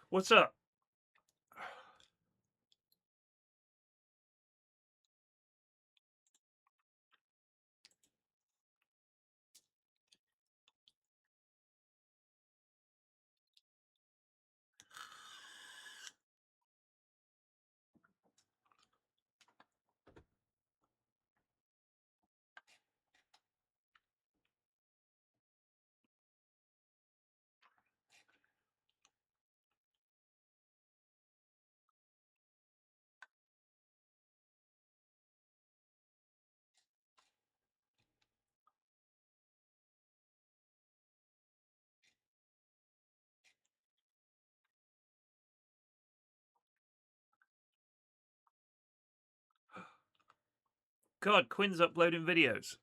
What's up? God, Quinn's uploading videos.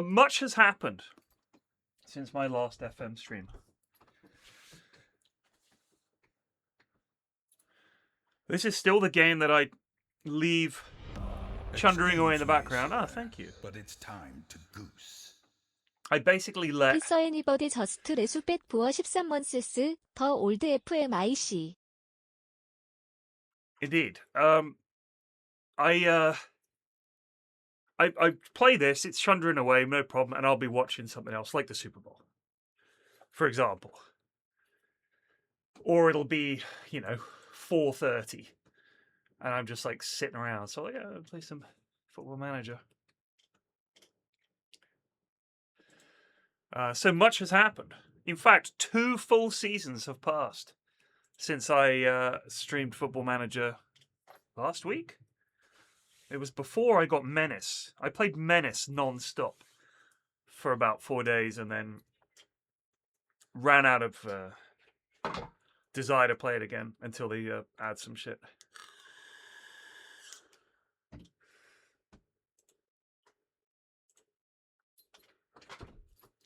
Much has happened since my last FM stream. This is still the game that I leave chundering away in the background. Ah, thank you. But it's time to goose. I basically let... 피서 애니버디 저스트 레수백 부어 13months 더 올드 FMIC. Indeed. I play this, it's chundering away, no problem, and I'll be watching something else, like the Super Bowl, for example. Or it'll be, 4:30, and I'm just, like, sitting around. So, yeah, I'll play some Football Manager. So much has happened. In fact, 2 full seasons have passed since I streamed Football Manager last week. It was before I got Menace. I played Menace non-stop for about 4 days and then ran out of desire to play it again until they add some shit.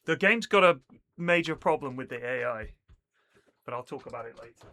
The game's got a major problem with the AI, but I'll talk about it later.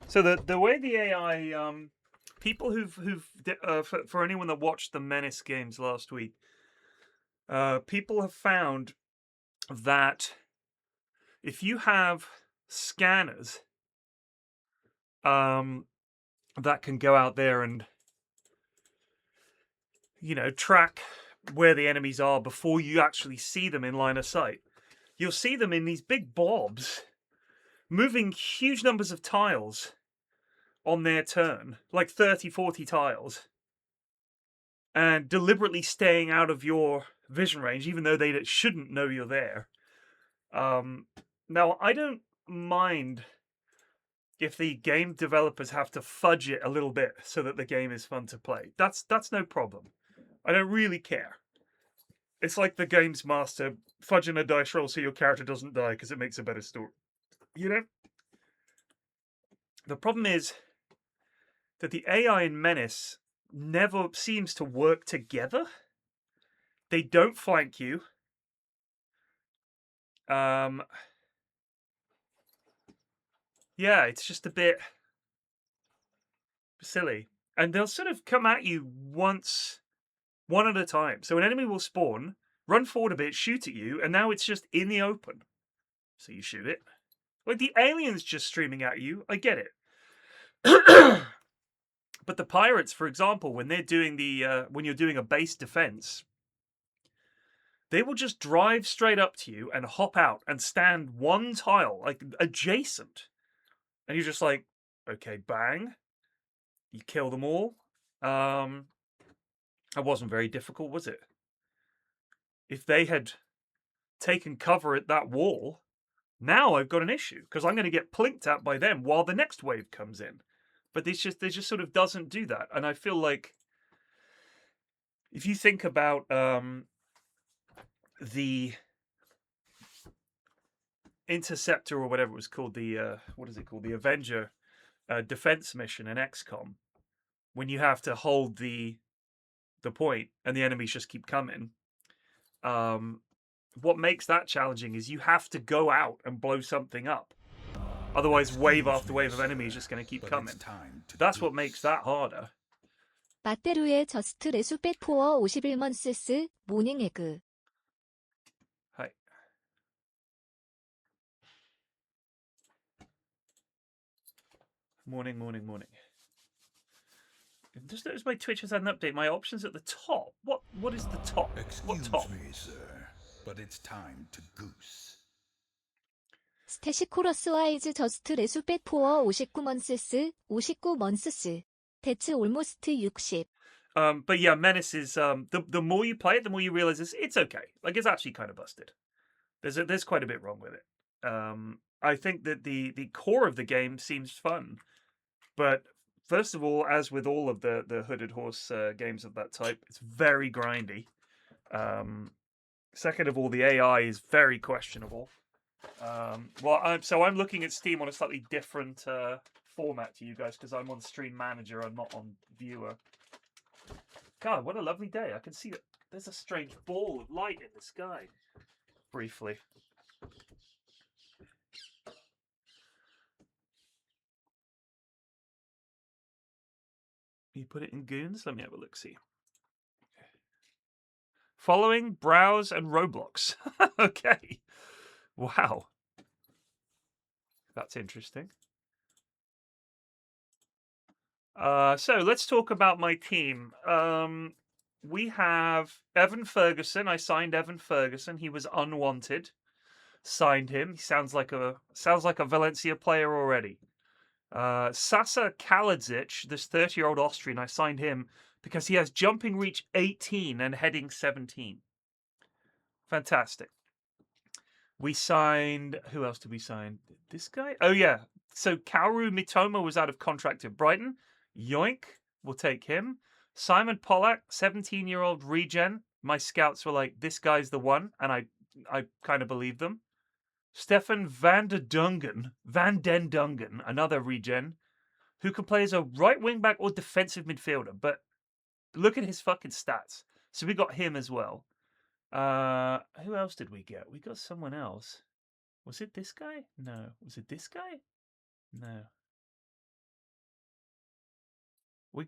So the way the AI, people for anyone that watched the Menace games last week, people have found that if you have scanners, that can go out there and, track where the enemies are before you actually see them in line of sight, you'll see them in these big blobs moving huge numbers of tiles on their turn, like 30, 40 tiles, and deliberately staying out of your vision range, even though they shouldn't know you're there. Now, I don't mind if the game developers have to fudge it a little bit so that the game is fun to play. That's no problem. I don't really care. It's like the games master fudging a dice roll so your character doesn't die because it makes a better story. The problem is that the AI in Menace never seems to work together. They don't flank you. Yeah, it's just a bit silly. And they'll sort of come at you one at a time. So an enemy will spawn, run forward a bit, shoot at you, and now it's just in the open. So you shoot it. Like the alien's just streaming at you. I get it. But the pirates, for example, when they're doing when you're doing a base defense, they will just drive straight up to you and hop out and stand one tile, like adjacent. And you're just like, okay, bang. You kill them all. That wasn't very difficult, was it? If they had taken cover at that wall, now I've got an issue because I'm going to get plinked at by them while the next wave comes in. But they just sort of doesn't do that. And I feel like if you think about the Interceptor or whatever it was called, the Avenger defense mission in XCOM, when you have to hold the point and the enemies just keep coming, what makes that challenging is you have to go out and blow something up. Otherwise, wave after wave of enemies is just going to keep coming. That's what makes that harder. 마테루의 저스트 레수백 포어 51months 모닝 에그. Hi. Morning. Just notice my Twitch has had an update. My options at the top. What is the top? What top? Excuse me, sir, but it's time to goose. 스테시 코러스와이즈 저스트 레수백 포어 59months 59months. 대츠 올모스트 60. But yeah, Menace is the more you play it, the more you realize it's okay. Like it's actually kind of busted. There's quite a bit wrong with it. I think that the core of the game seems fun, but first of all, as with all of the Hooded Horse games of that type, it's very grindy. Second of all, the AI is very questionable. I'm looking at Steam on a slightly different format to you guys because I'm on Stream Manager. I'm not on Viewer. God, what a lovely day! I can see that there's a strange ball of light in the sky. Briefly. You put it in Goons? Let me have a look, see. Following, browse, and Roblox. Okay. Wow. That's interesting. So let's talk about my team. We have Evan Ferguson. I signed Evan Ferguson. He was unwanted. Signed him. He sounds like a Valencia player already. Sasa Kaladzic, this 30-year-old Austrian, I signed him because he has jumping reach 18 and heading 17. Fantastic. We signed. Who else did we sign? This guy? Oh, yeah. So Kaoru Mitoma was out of contract at Brighton. Yoink. We'll take him. Simon Pollack, 17-year-old regen. My scouts were like, this guy's the one. And I kind of believed them. Stefan van den Dungen, another regen, who can play as a right wing back or defensive midfielder. But look at his fucking stats. So we got him as well. Who else did we get? We got someone else. Was it this guy? No. Was it this guy? No.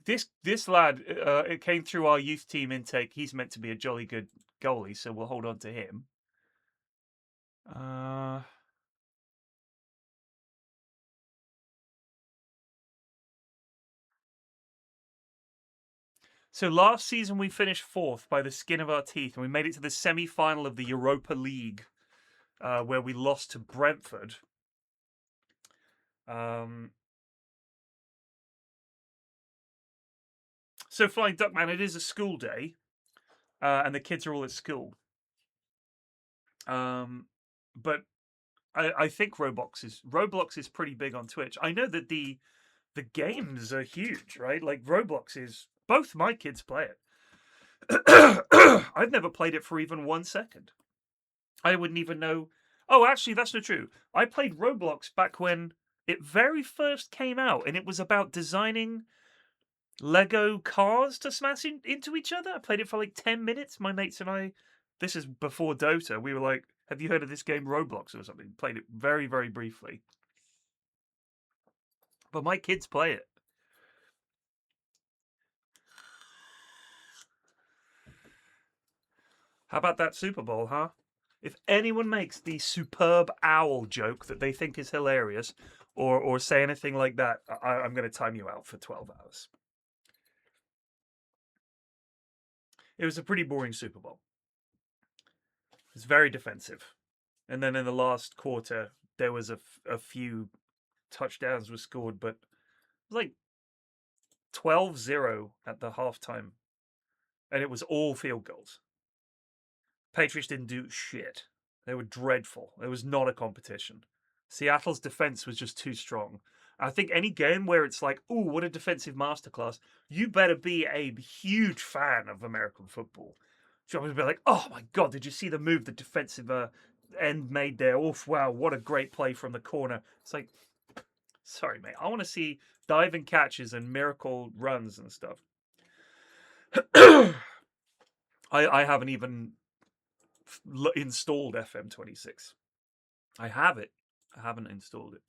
This lad, it came through our youth team intake. He's meant to be a jolly good goalie, so we'll hold on to him. So last season we finished fourth by the skin of our teeth, and we made it to the semi-final of the Europa League, where we lost to Brentford. So Flying Duckman, it is a school day, and the kids are all at school. But I think Roblox is pretty big on Twitch. I know that the games are huge, right? Like Roblox is, both my kids play it. I've never played it for even 1 second. I wouldn't even know. Oh, actually, that's not true. I played Roblox back when it very first came out, and it was about designing Lego cars to smash into each other. I played it for like 10 minutes. My mates and I, this is before Dota, we were like, have you heard of this game Roblox or something? Played it very, very briefly. But my kids play it. How about that Super Bowl, huh? If anyone makes the superb owl joke that they think is hilarious or say anything like that, I'm going to time you out for 12 hours. It was a pretty boring Super Bowl. It was very defensive. And then in the last quarter, there was a few touchdowns were scored, but it was like 12-0 at the halftime. And it was all field goals. Patriots didn't do shit. They were dreadful. It was not a competition. Seattle's defense was just too strong. I think any game where it's like, ooh, what a defensive masterclass, you better be a huge fan of American football. So I would be like, oh my God, did you see the move the defensive end made there? Oof, wow, what a great play from the corner. It's like, sorry, mate. I want to see diving catches and miracle runs and stuff. I haven't even installed FM26. I have it. I haven't installed it.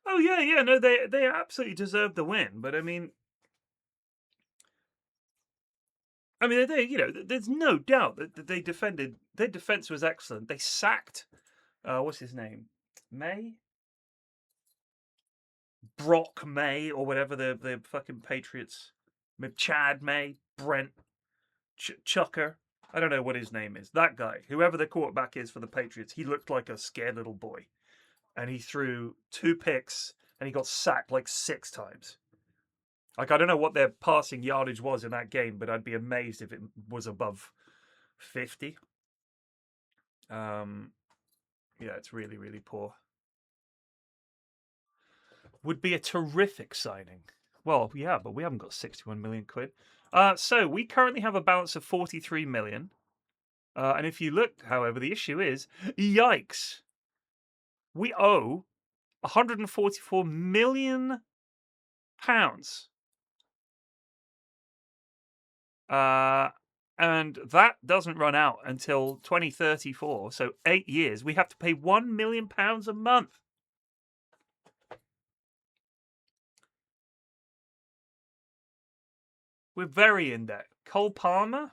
Oh yeah, no, they absolutely deserve the win. But I mean, there's no doubt that they defended. Their defense was excellent. They sacked, what's his name, Brock May, or whatever the fucking Patriots, Chad May, Brent Chucker. I don't know what his name is. That guy, whoever the quarterback is for the Patriots, he looked like a scared little boy, and he threw 2 picks, and he got sacked like 6 times. Like, I don't know what their passing yardage was in that game, but I'd be amazed if it was above 50. Yeah, it's really, really poor. Would be a terrific signing. Well, yeah, but we haven't got 61 million quid. So we currently have a balance of 43 million. And if you look, however, the issue is, yikes, we owe 144 million pounds. And that doesn't run out until 2034. So 8 years. We have to pay £1 million a month. We're very in debt. Cole Palmer?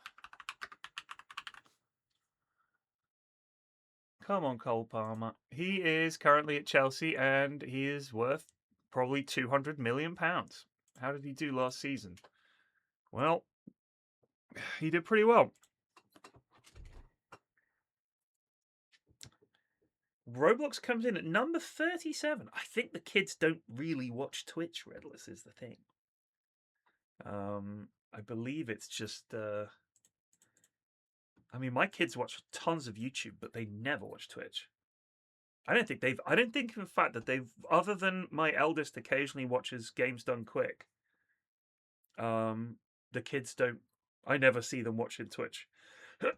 Come on, Cole Palmer. He is currently at Chelsea and he is worth probably £200 million. How did he do last season? Well, he did pretty well. Roblox comes in at number 37. I think the kids don't really watch Twitch, Redless, is the thing. I believe it's just... I mean, my kids watch tons of YouTube, but they never watch Twitch. I don't think, in fact, that they've... Other than my eldest occasionally watches Games Done Quick, the kids don't... I never see them watching Twitch.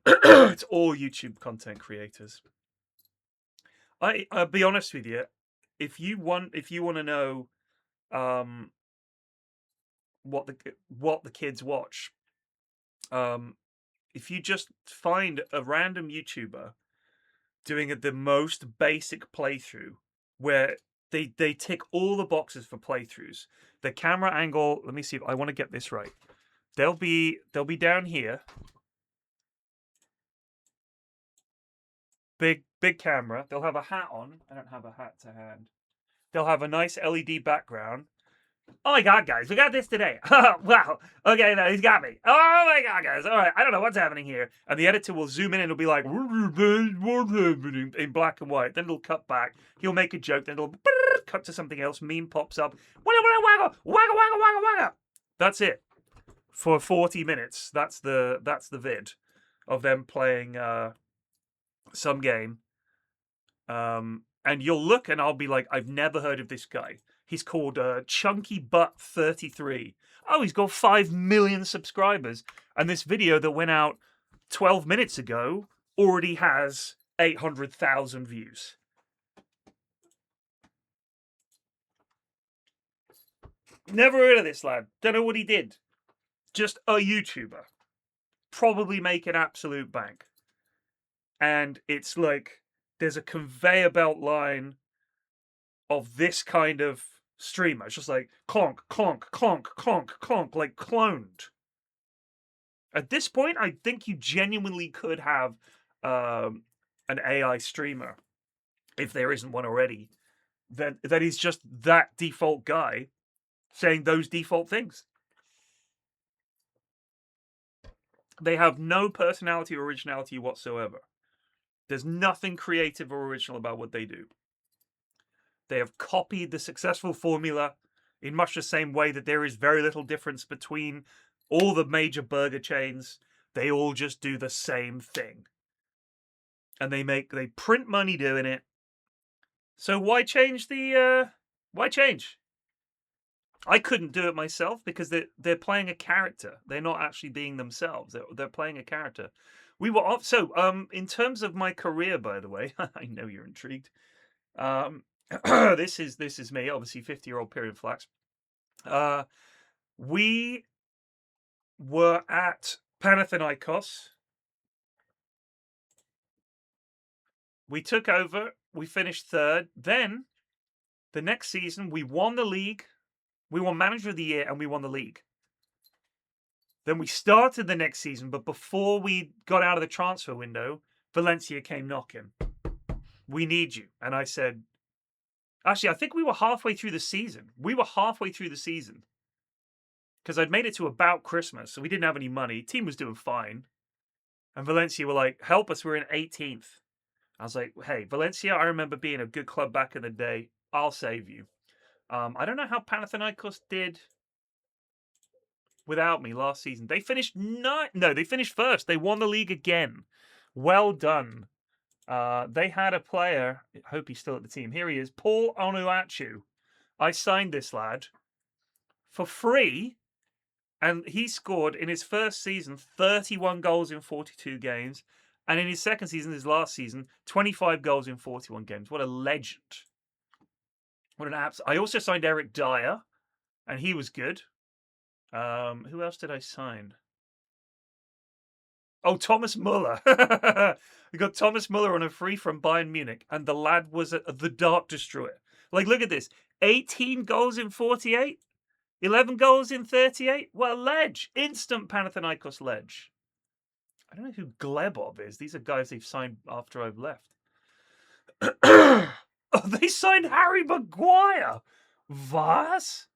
It's all YouTube content creators. I'll be honest with you. If you want to know what the kids watch, if you just find a random YouTuber doing the most basic playthrough where they tick all the boxes for playthroughs, the camera angle, let me see if I want to get this right. They'll be down here. Big camera. They'll have a hat on. I don't have a hat to hand. They'll have a nice LED background. Oh my god, guys, we got this today. Wow. Okay, no, he's got me. Oh my god, guys. All right, I don't know what's happening here. And the editor will zoom in and it'll be like, what's happening in black and white. Then it'll cut back. He'll make a joke. Then it'll cut to something else. Meme pops up. Wagga, wagga, wagga, wagga, wagga. That's it. For 40 minutes. That's the vid of them playing some game. And you'll look and I'll be like, I've never heard of this guy. He's called Chunky Butt 33. Oh, he's got 5 million subscribers. And this video that went out 12 minutes ago already has 800,000 views. Never heard of this lad. Don't know what he did. Just a YouTuber. Probably make an absolute bank. And it's like, there's a conveyor belt line of this kind of streamer. It's just like clonk, clonk, clonk, clonk, clonk, like cloned. At this point, I think you genuinely could have an AI streamer, if there isn't one already, that is just that default guy saying those default things. They have no personality or originality whatsoever. There's nothing creative or original about what they do. They have copied the successful formula in much the same way that there is very little difference between all the major burger chains. They all just do the same thing. And they print money doing it. So why change why change? I couldn't do it myself because they're playing a character. They're not actually being themselves. They're playing a character. We were off. So, in terms of my career, by the way, I know you're intrigued. This is me, obviously 50-year-old PFlax. We were at Panathinaikos. We took over. We finished third. Then The next season, we won the league. We won Manager of the Year, and we won the league. Then we started the next season, but before we got out of the transfer window, Valencia came knocking. We need you. And I said, actually, I think we were halfway through the season. Because I'd made it to about Christmas, so we didn't have any money. Team was doing fine. And Valencia were like, help us, we're in 18th. I was like, hey, Valencia, I remember being a good club back in the day. I'll save you. I don't know how Panathinaikos did without me last season. They finished they finished first. They won the league again. Well done. They had a player. I hope he's still at the team. Here he is, Paul Onuachu. I signed this lad for free, and he scored in his first season 31 goals in 42 games, and in his second season, his last season, 25 goals in 41 games. What a legend! What an I also signed Eric Dyer, and he was good. Who else did I sign? Oh, Thomas Muller. We got Thomas Muller on a free from Bayern Munich, and the lad was the Dark Destroyer. Like, look at this. 18 goals in 48? 11 goals in 38? Well, ledge. Instant Panathinaikos ledge. I don't know who Glebov is. These are guys they've signed after I've left. Oh, they signed Harry Maguire. Was?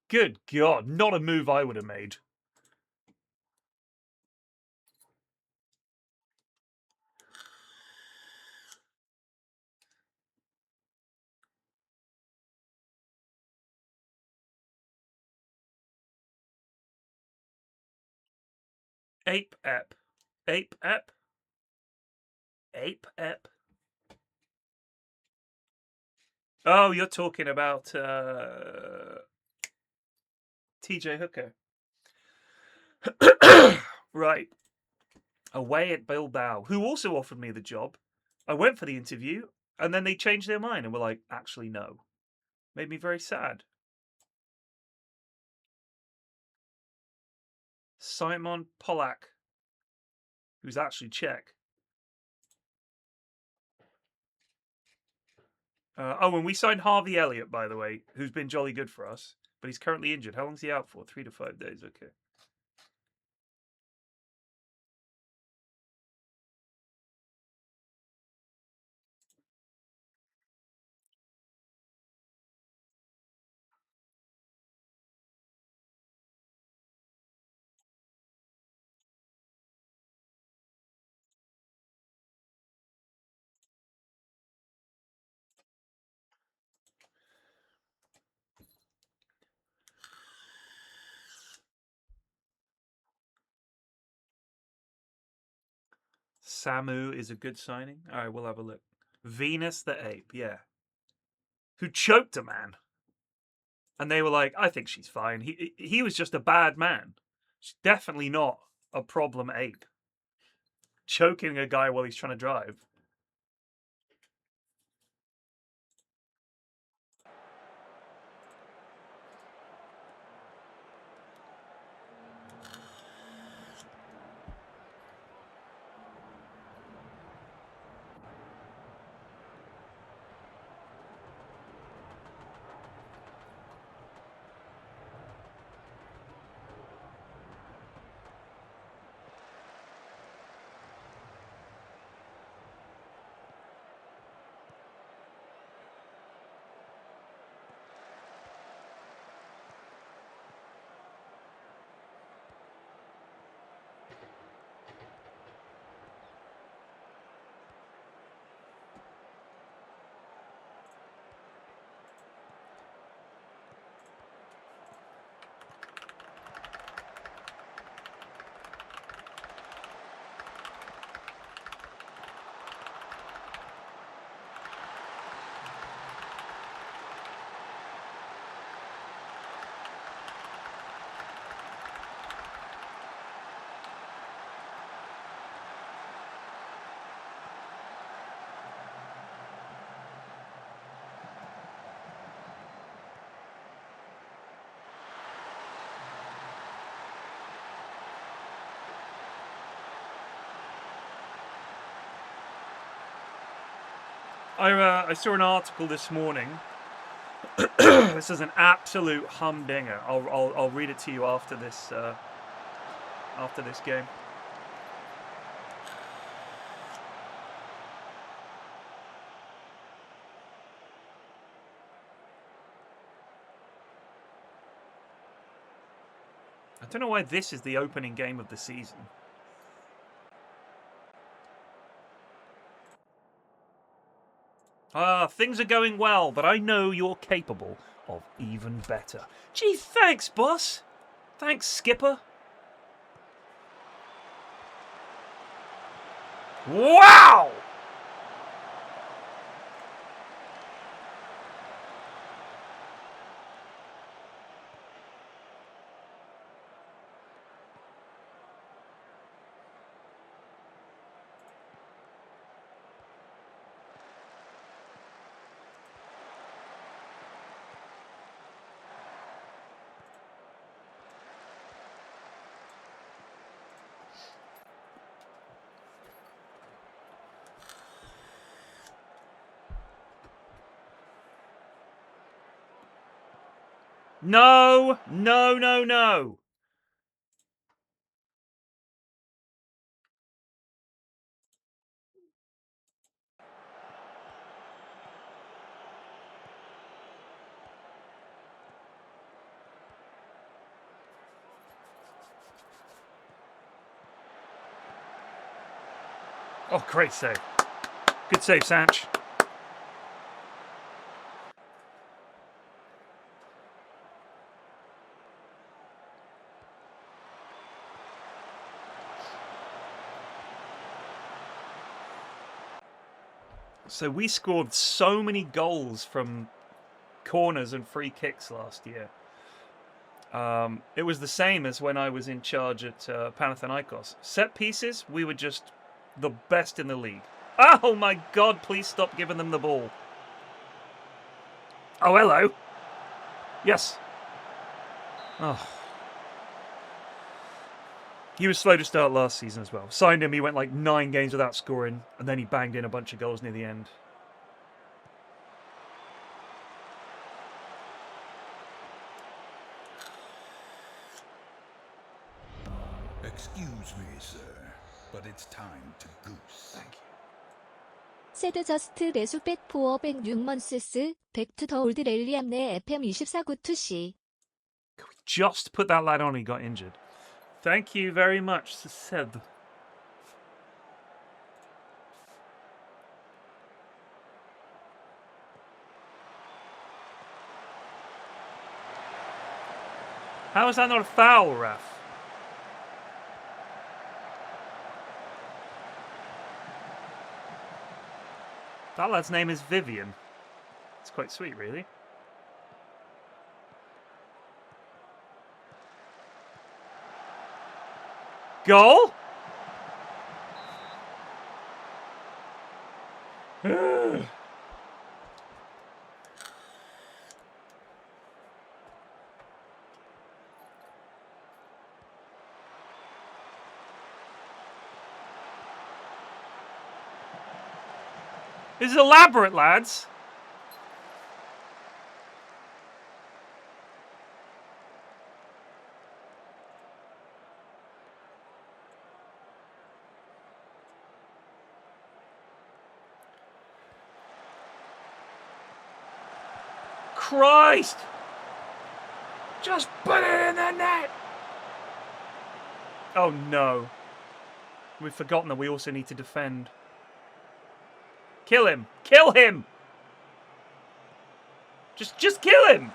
Good God. Not a move I would have made. Ape ep. Ape ep. Ape ep. Oh, you're talking about TJ Hooker. Right. Away at Bilbao, who also offered me the job. I went for the interview, and then they changed their mind and were like, actually, no. Made me very sad. Simon Polak, who's actually Czech. And we signed Harvey Elliott, by the way, who's been jolly good for us, but he's currently injured. How long's he out for? 3 to 5 days. Okay. Samu is a good signing. All right, we'll have a look. Venus the Ape, yeah. Who choked a man. And they were like, I think she's fine. He was just a bad man. She's definitely not a problem ape. Choking a guy while he's trying to drive. I saw an article this morning. This is an absolute humdinger. I'll read it to you after this game. I don't know why this is the opening game of the season. Things are going well, but I know you're capable of even better. Gee, thanks, boss. Thanks, Skipper. Wow! No, no, no, no. Oh, great save. Good save, Sanch. So we scored so many goals from corners and free kicks last year. It was the same as when I was in charge at Panathinaikos. Set pieces, we were just the best in the league. Oh my God, please stop giving them the ball. Oh, hello. Yes. Oh. He was slow to start last season as well. Signed him, he went like 9 games without scoring, and then he banged in a bunch of goals near the end. Excuse me, sir, but it's time to goose. Thank you. 세드 저스트 레수백 포어 106먼스스 백투 더 올드 랠리암 내 FM 24구투시. Just put that lad on, he got injured. Thank you very much, Seth. How is that not a foul, Raf? That lad's name is Vivian. It's quite sweet, really. Goal? This is elaborate, lads. Christ! Just put it in the net! Oh no. We've forgotten that we also need to defend. Kill him! Kill him! Just kill him!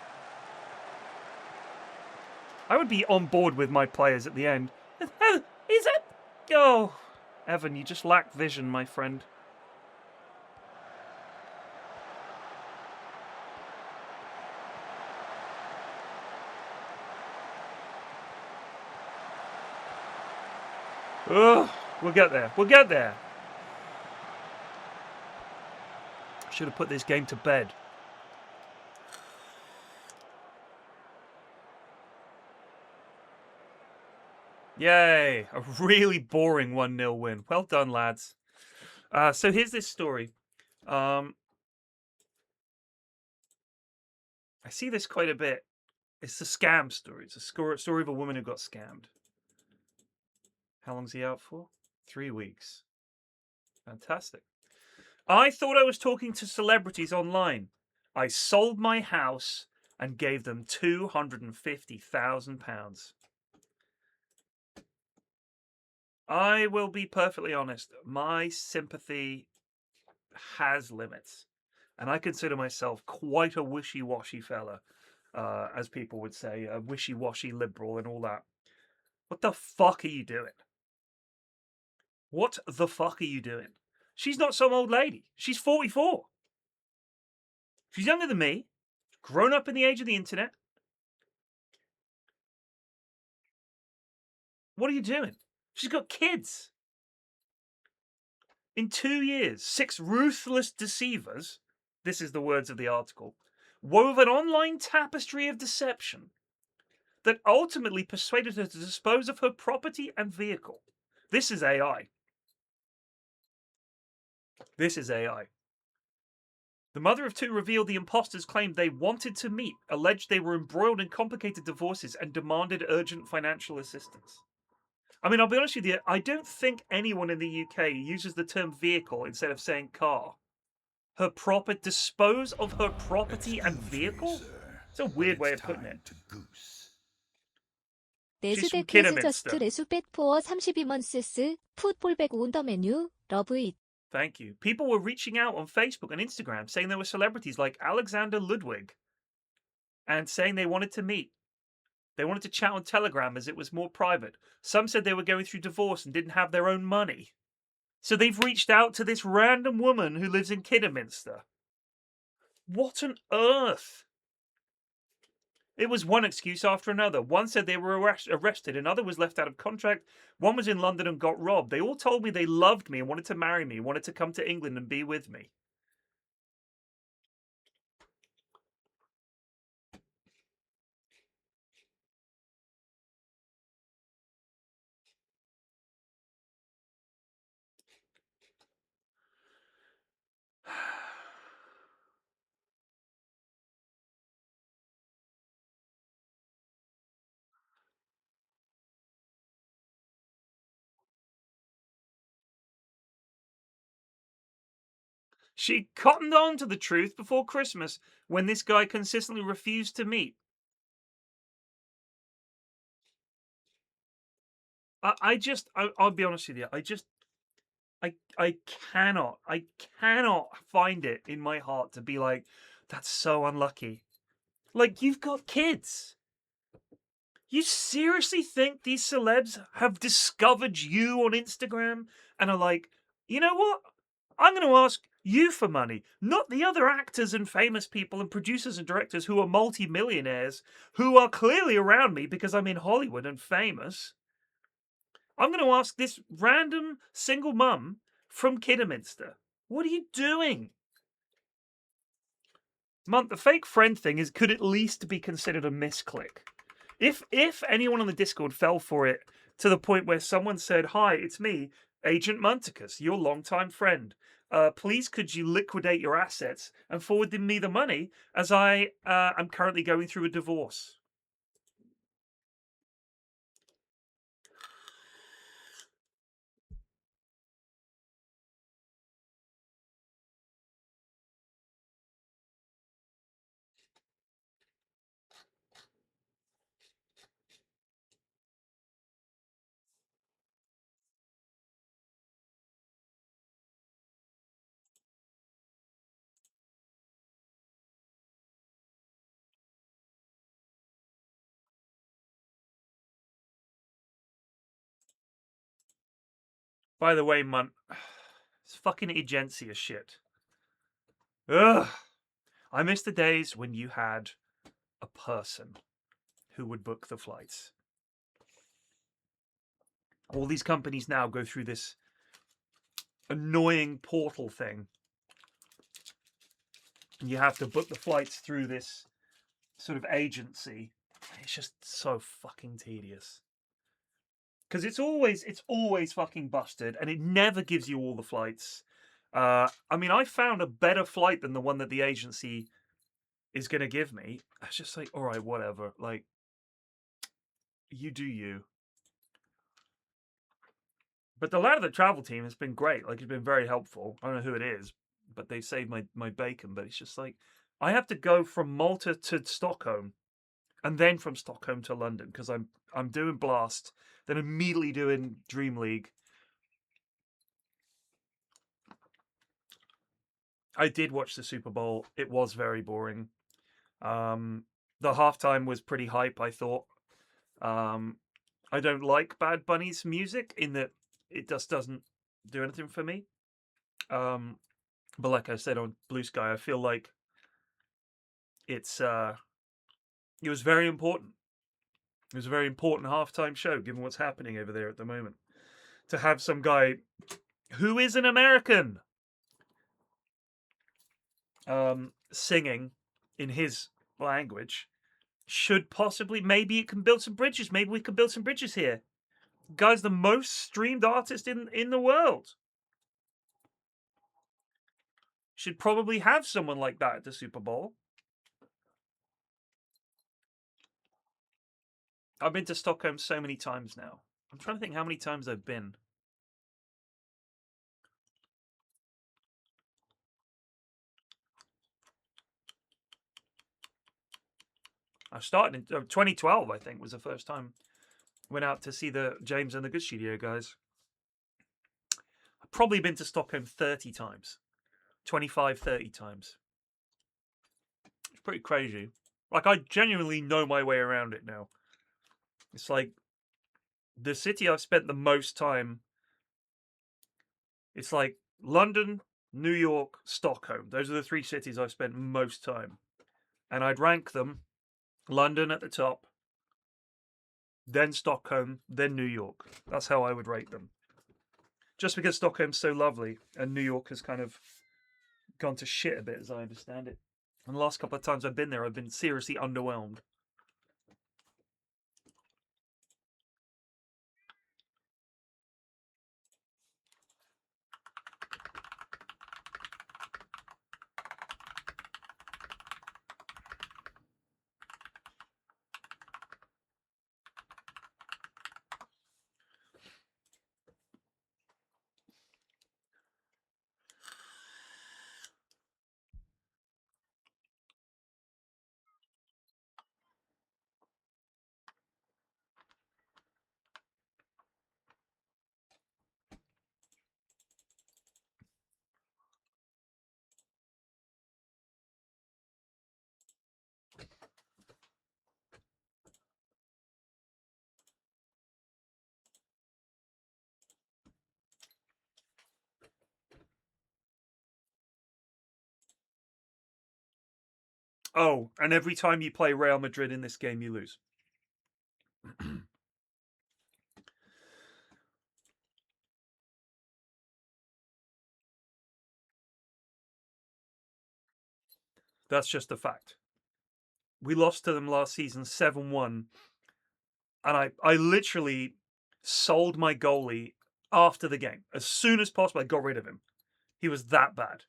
I would be on board with my players at the end. Is it? Oh, Evan, you just lack vision, my friend. Ugh, we'll get there. We'll get there. Should have put this game to bed. Yay! A really boring 1-0 win. Well done, lads. So here's this story. I see this quite a bit. It's a scam story. It's a story of a woman who got scammed. How long's he out for? 3 weeks. Fantastic. I thought I was talking to celebrities online. I sold my house and gave them £250,000. I will be perfectly honest. My sympathy has limits. And I consider myself quite a wishy-washy fella, as people would say, a wishy-washy liberal and all that. What the fuck are you doing? What the fuck are you doing? She's not some old lady. She's 44. She's younger than me, grown up in the age of the internet. What are you doing? She's got kids. In 2 years, 6 ruthless deceivers, this is the words of the article, wove an online tapestry of deception that ultimately persuaded her to dispose of her property and vehicle. This is AI. This is AI. The mother of 2 revealed the imposters claimed they wanted to meet, alleged they were embroiled in complicated divorces, and demanded urgent financial assistance. I mean, I'll be honest with you, I don't think anyone in the UK uses the term vehicle instead of saying car. Dispose of her property and vehicle? It's a weird way of putting it. She's from 내수백 Kidderminster. 저스트 레수백 포어 32months 풋볼백 온 더 메뉴 러브 잇. Thank you. People were reaching out on Facebook and Instagram saying there were celebrities like Alexander Ludwig and saying they wanted to meet. They wanted to chat on Telegram as it was more private. Some said they were going through divorce and didn't have their own money. So they've reached out to this random woman who lives in Kidderminster. What on earth? It was one excuse after another. One said they were arrested, another was left out of contract, one was in London and got robbed. They all told me they loved me and wanted to marry me, wanted to come to England and be with me. She cottoned on to the truth before Christmas when this guy consistently refused to meet. I'll be honest with you. I cannot find it in my heart to be like, that's so unlucky. Like, you've got kids. You seriously think these celebs have discovered you on Instagram and are like, you know what? I'm going to ask you for money, not the other actors and famous people and producers and directors who are multi-millionaires who are clearly around me because I'm in Hollywood and famous. I'm going to ask this random single mum from Kidderminster, what are you doing? The fake friend thing could at least be considered a misclick. If anyone on the Discord fell for it to the point where someone said, "Hi, it's me, Agent Munticus, your longtime friend. Please could you liquidate your assets and forward me the money as I am currently going through a divorce." By the way, Munt, it's fucking agency as shit. Ugh. I miss the days when you had a person who would book the flights. All these companies now go through this annoying portal thing. And you have to book the flights through this sort of agency. It's just so fucking tedious. Because it's always fucking busted, and it never gives you all the flights. I mean, I found a better flight than the one that the agency is going to give me. I was just like, all right, whatever. Like, you do you. But the lad of the travel team has been great. Like, it's been very helpful. I don't know who it is, but they saved my bacon. But it's just like, I have to go from Malta to Stockholm, and then from Stockholm to London because I'm doing Blast, then immediately doing Dream League. I did watch the Super Bowl. It was very boring. The halftime was pretty hype, I thought. I don't like Bad Bunny's music in that it just doesn't do anything for me. But like I said on Blue Sky, I feel like it was very important. It was a very important halftime show, given what's happening over there at the moment. To have some guy who is an American singing in his language should possibly, maybe it can build some bridges. Maybe we can build some bridges here. Guy's the most streamed artist in the world. Should probably have someone like that at the Super Bowl. I've been to Stockholm so many times now. I'm trying to think how many times I've been. I started in 2012, I think, was the first time. Went out to see the James and the Good Studio guys. I've probably been to Stockholm 30 times. 25, 30 times. It's pretty crazy. Like, I genuinely know my way around it now. It's like the city I've spent the most time. It's like London, New York, Stockholm. Those are the three cities I've spent most time. And I'd rank them London at the top, then Stockholm, then New York. That's how I would rate them. Just because Stockholm's so lovely and New York has kind of gone to shit a bit, as I understand it. And the last couple of times I've been there, I've been seriously underwhelmed. Oh, and every time you play Real Madrid in this game, you lose. That's just a fact. We lost to them last season 7-1, and I literally sold my goalie after the game. As soon as possible, I got rid of him. He was that bad.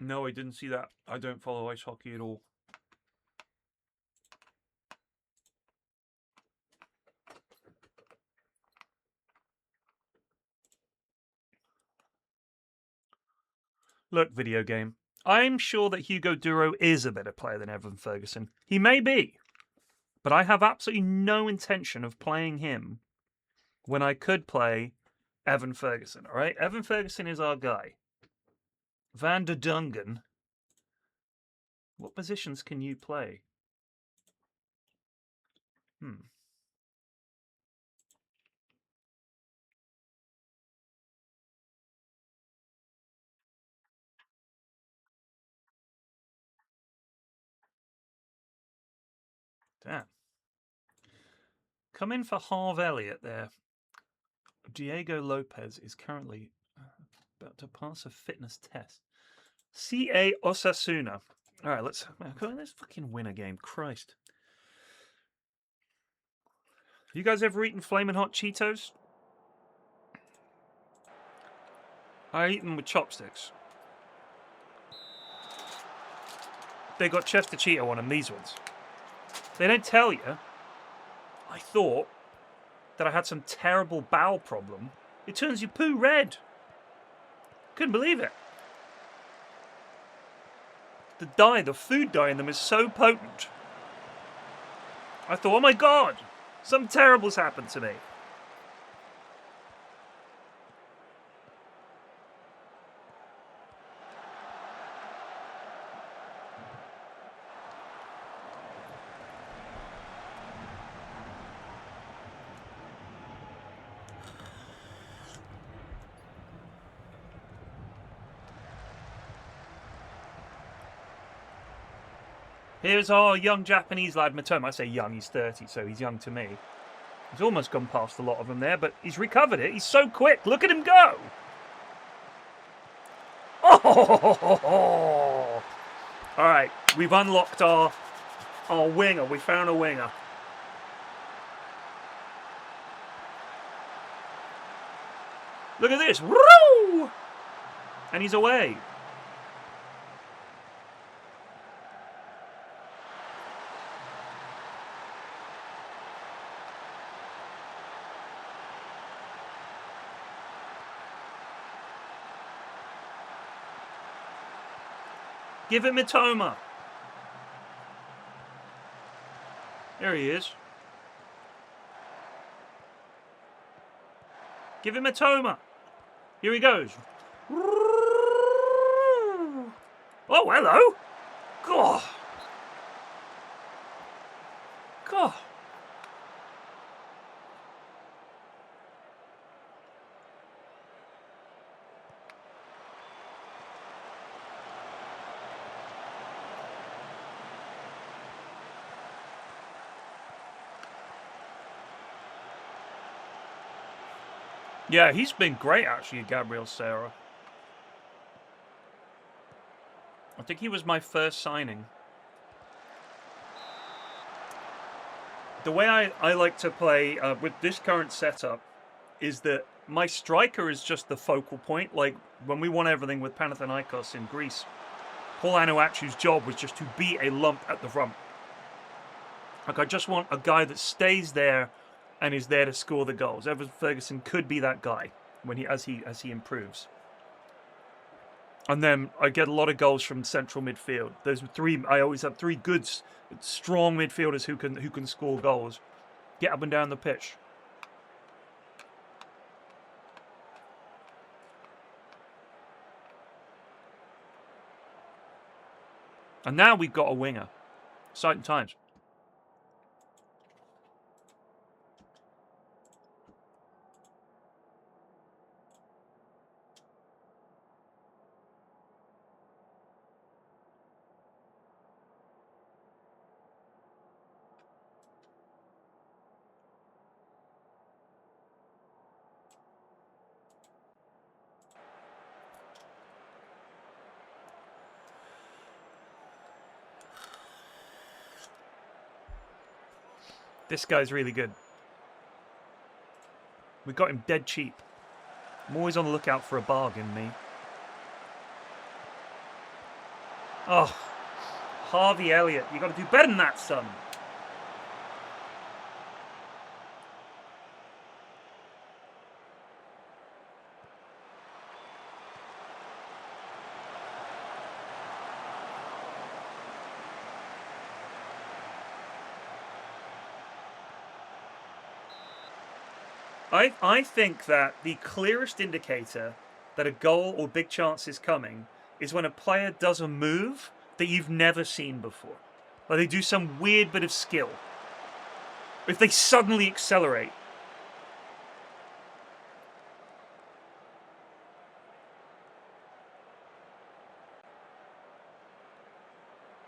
No, I didn't see that. I don't follow ice hockey at all. Look, video game. I'm sure that Hugo Duro is a better player than Evan Ferguson. He may be. But I have absolutely no intention of playing him when I could play Evan Ferguson, all right? Evan Ferguson is our guy. Van der Dungen. What positions can you play? Damn. Come in for Harv Elliott there. Diego Lopez is currently about to pass a fitness test. CA Osasuna. All right, let's fucking win a game. Christ. You guys ever eaten Flamin' Hot Cheetos? I eat them with chopsticks. They got Chester Cheeto on them, these ones. They don't tell you. I thought that I had some terrible bowel problem. It turns your poo red. Couldn't believe it. The food dye in them is so potent. I thought, oh my god, something terrible's happened to me. Here's our young Japanese lad, Matoma. I say young, he's 30, so he's young to me. He's almost gone past a lot of them there, but he's recovered it. He's so quick. Look at him go. Oh! All right, we've unlocked our winger. We found a winger. Look at this. Woo! And he's away. Give it Mitoma. There he is. Give him Mitoma. Here he goes. Oh, hello. God. God. Yeah, he's been great, actually, Gabriel Serra. I think he was my first signing. The way I like to play with this current setup is that my striker is just the focal point. Like, when we won everything with Panathinaikos in Greece, Paul Anuachu's job was just to be a lump at the front. Like, I just want a guy that stays there and is there to score the goals. Evan Ferguson could be that guy when as he improves. And then I get a lot of goals from central midfield. I always have three good, strong midfielders who can score goals, get up and down the pitch. And now we've got a winger. Exciting times. This guy's really good. We got him dead cheap. I'm always on the lookout for a bargain, me. Oh, Harvey Elliott, you got to do better than that, son. I think that the clearest indicator that a goal or big chance is coming is when a player does a move that you've never seen before. Like they do some weird bit of skill. If they suddenly accelerate.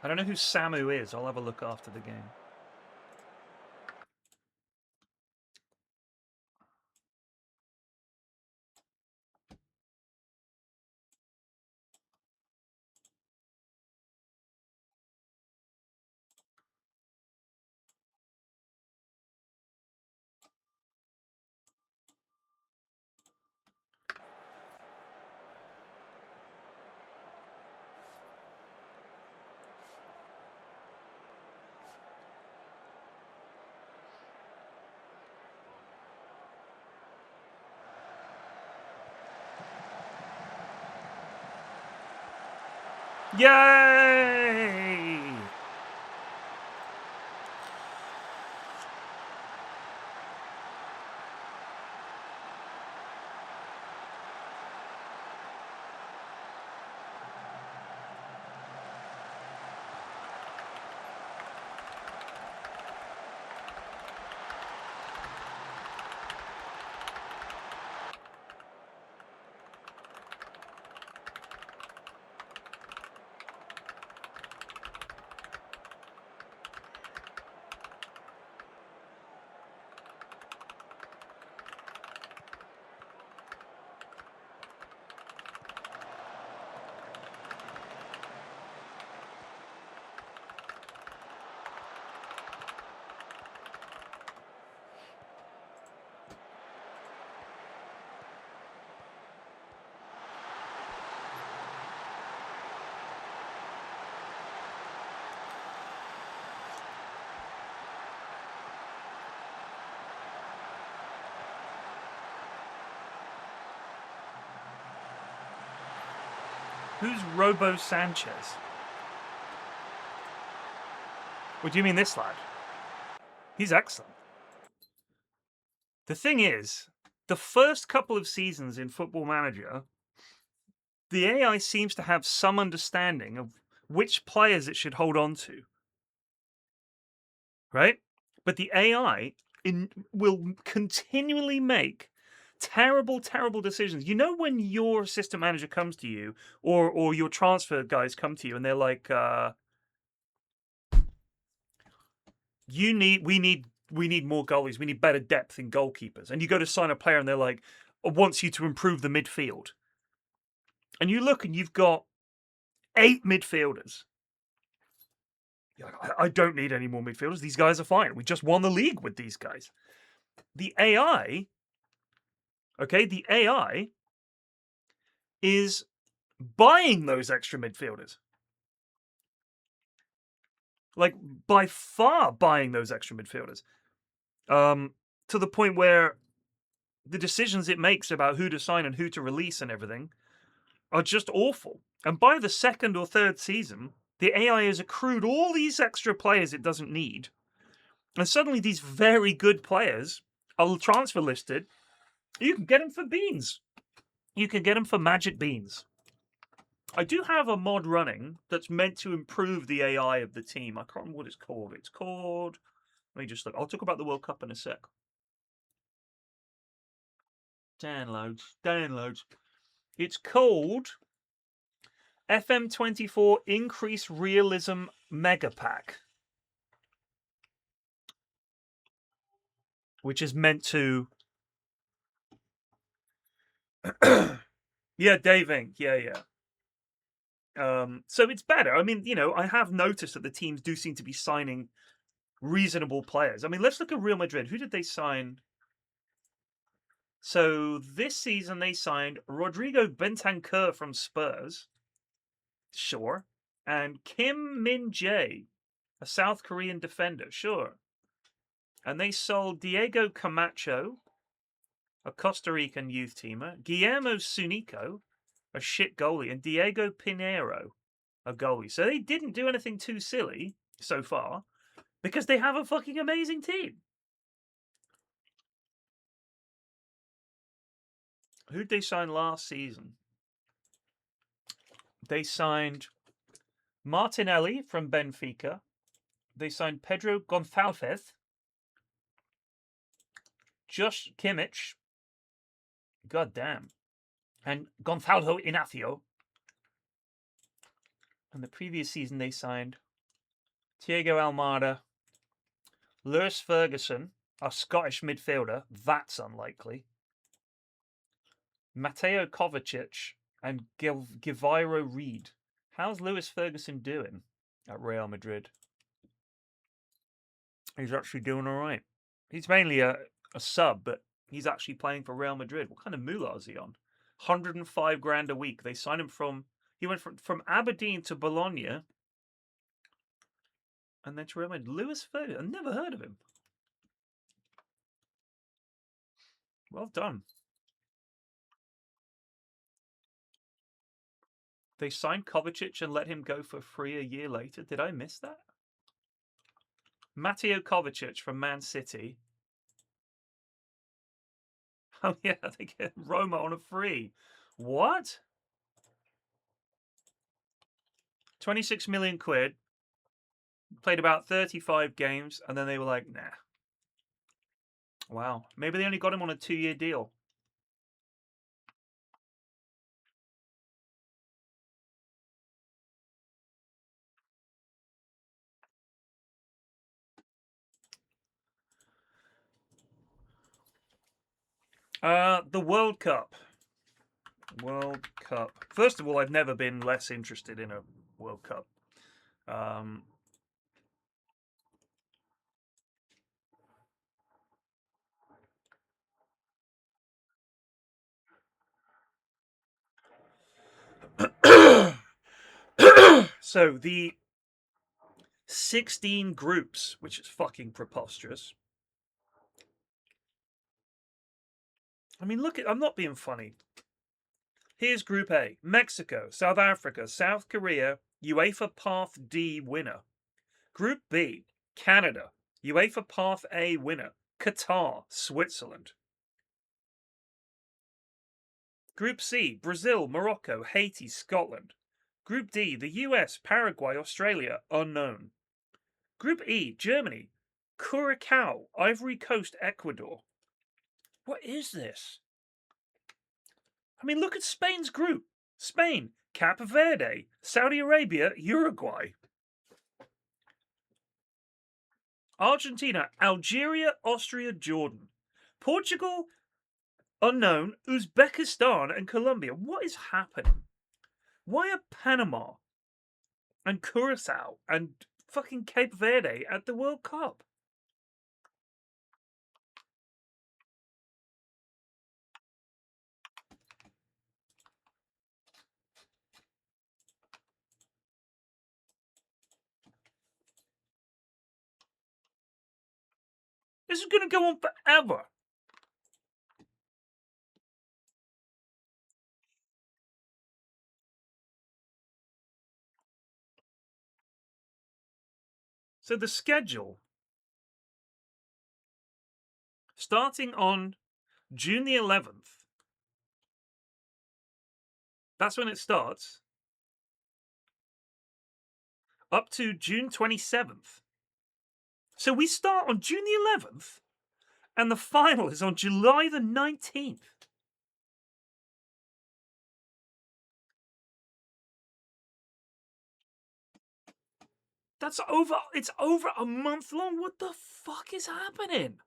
I don't know who Samu is. I'll have a look after the game. Yay! Who's Robo Sanchez? What do you mean this lad? He's excellent. The thing is, the first couple of seasons in Football Manager, the AI seems to have some understanding of which players it should hold on to. Right? But the AI will continually make terrible, terrible decisions. You know when your assistant manager comes to you or your transfer guys come to you and they're like, we need more goalies. We need better depth in goalkeepers. And you go to sign a player and they're like, wants you to improve the midfield. And you look and you've got 8 midfielders. You're like, I don't need any more midfielders. These guys are fine. We just won the league with these guys. The AI, okay, the AI is buying those extra midfielders. Like, by far buying those extra midfielders. To the point where the decisions it makes about who to sign and who to release and everything are just awful. And by the second or third season, the AI has accrued all these extra players it doesn't need. And suddenly these very good players are transfer listed. You can get them for beans. You can get them for magic beans. I do have a mod running that's meant to improve the AI of the team. I can't remember what it's called. It's called... Let me just look. I'll talk about the World Cup in a sec. Downloads. It's called FM24 Increase Realism Mega Pack, which is meant to... Yeah, Dave Inc. Yeah. So it's better. I mean, you know, I have noticed that the teams do seem to be signing reasonable players. I mean, let's look at Real Madrid. Who did they sign? So this season they signed Rodrigo Bentancur from Spurs. Sure. and Kim Min Jae, a South Korean defender. Sure. And they sold Diego Camacho, a Costa Rican youth teamer, Guillermo Sunico, a shit goalie, and Diego Pinheiro, a goalie. So they didn't do anything too silly so far because they have a fucking amazing team. Who'd they sign last season? They signed Martinelli from Benfica. They signed Pedro Gonçalves, Josh Kimmich, god damn, and Gonçalo Inacio. And the previous season they signed Thiago Almada, Lewis Ferguson, a Scottish midfielder. That's unlikely. Mateo Kovacic and Giviro Reed. How's Lewis Ferguson doing at Real Madrid? He's actually doing all right. He's mainly a sub, but he's actually playing for Real Madrid. What kind of moolah is he on? 105 grand a week. They signed him from. He went from Aberdeen to Bologna, and then to Real Madrid. Lewis Ferguson. I've never heard of him. Well done. They signed Kovacic and let him go for free a year later. Did I miss that? Mateo Kovacic from Man City. Oh yeah, they get Roma on a free. What? 26 million quid. Played about 35 games, and then they were like, nah. Wow. Maybe they only got him on a 2-year deal. The World Cup. World Cup. First of all, I've never been less interested in a World Cup. So the 16 groups, which is fucking preposterous. I mean, look at, I'm not being funny. Here's Group A: Mexico, South Africa, South Korea, UEFA Path D winner. Group B: Canada, UEFA Path A winner, Qatar, Switzerland. Group C: Brazil, Morocco, Haiti, Scotland. Group D: the US, Paraguay, Australia, unknown. Group E: Germany, Curacao, Ivory Coast, Ecuador. What is this? I mean, look at Spain's group. Spain, Cape Verde, Saudi Arabia, Uruguay. Argentina, Algeria, Austria, Jordan. Portugal, unknown, Uzbekistan, and Colombia. What is happening? Why are Panama and Curacao and fucking Cape Verde at the World Cup? This is going to go on forever. So the schedule, starting on June the 11th, that's when it starts, up to June 27th. So we start on June the 11th, and the final is on July the 19th. It's over a month long. What the fuck is happening?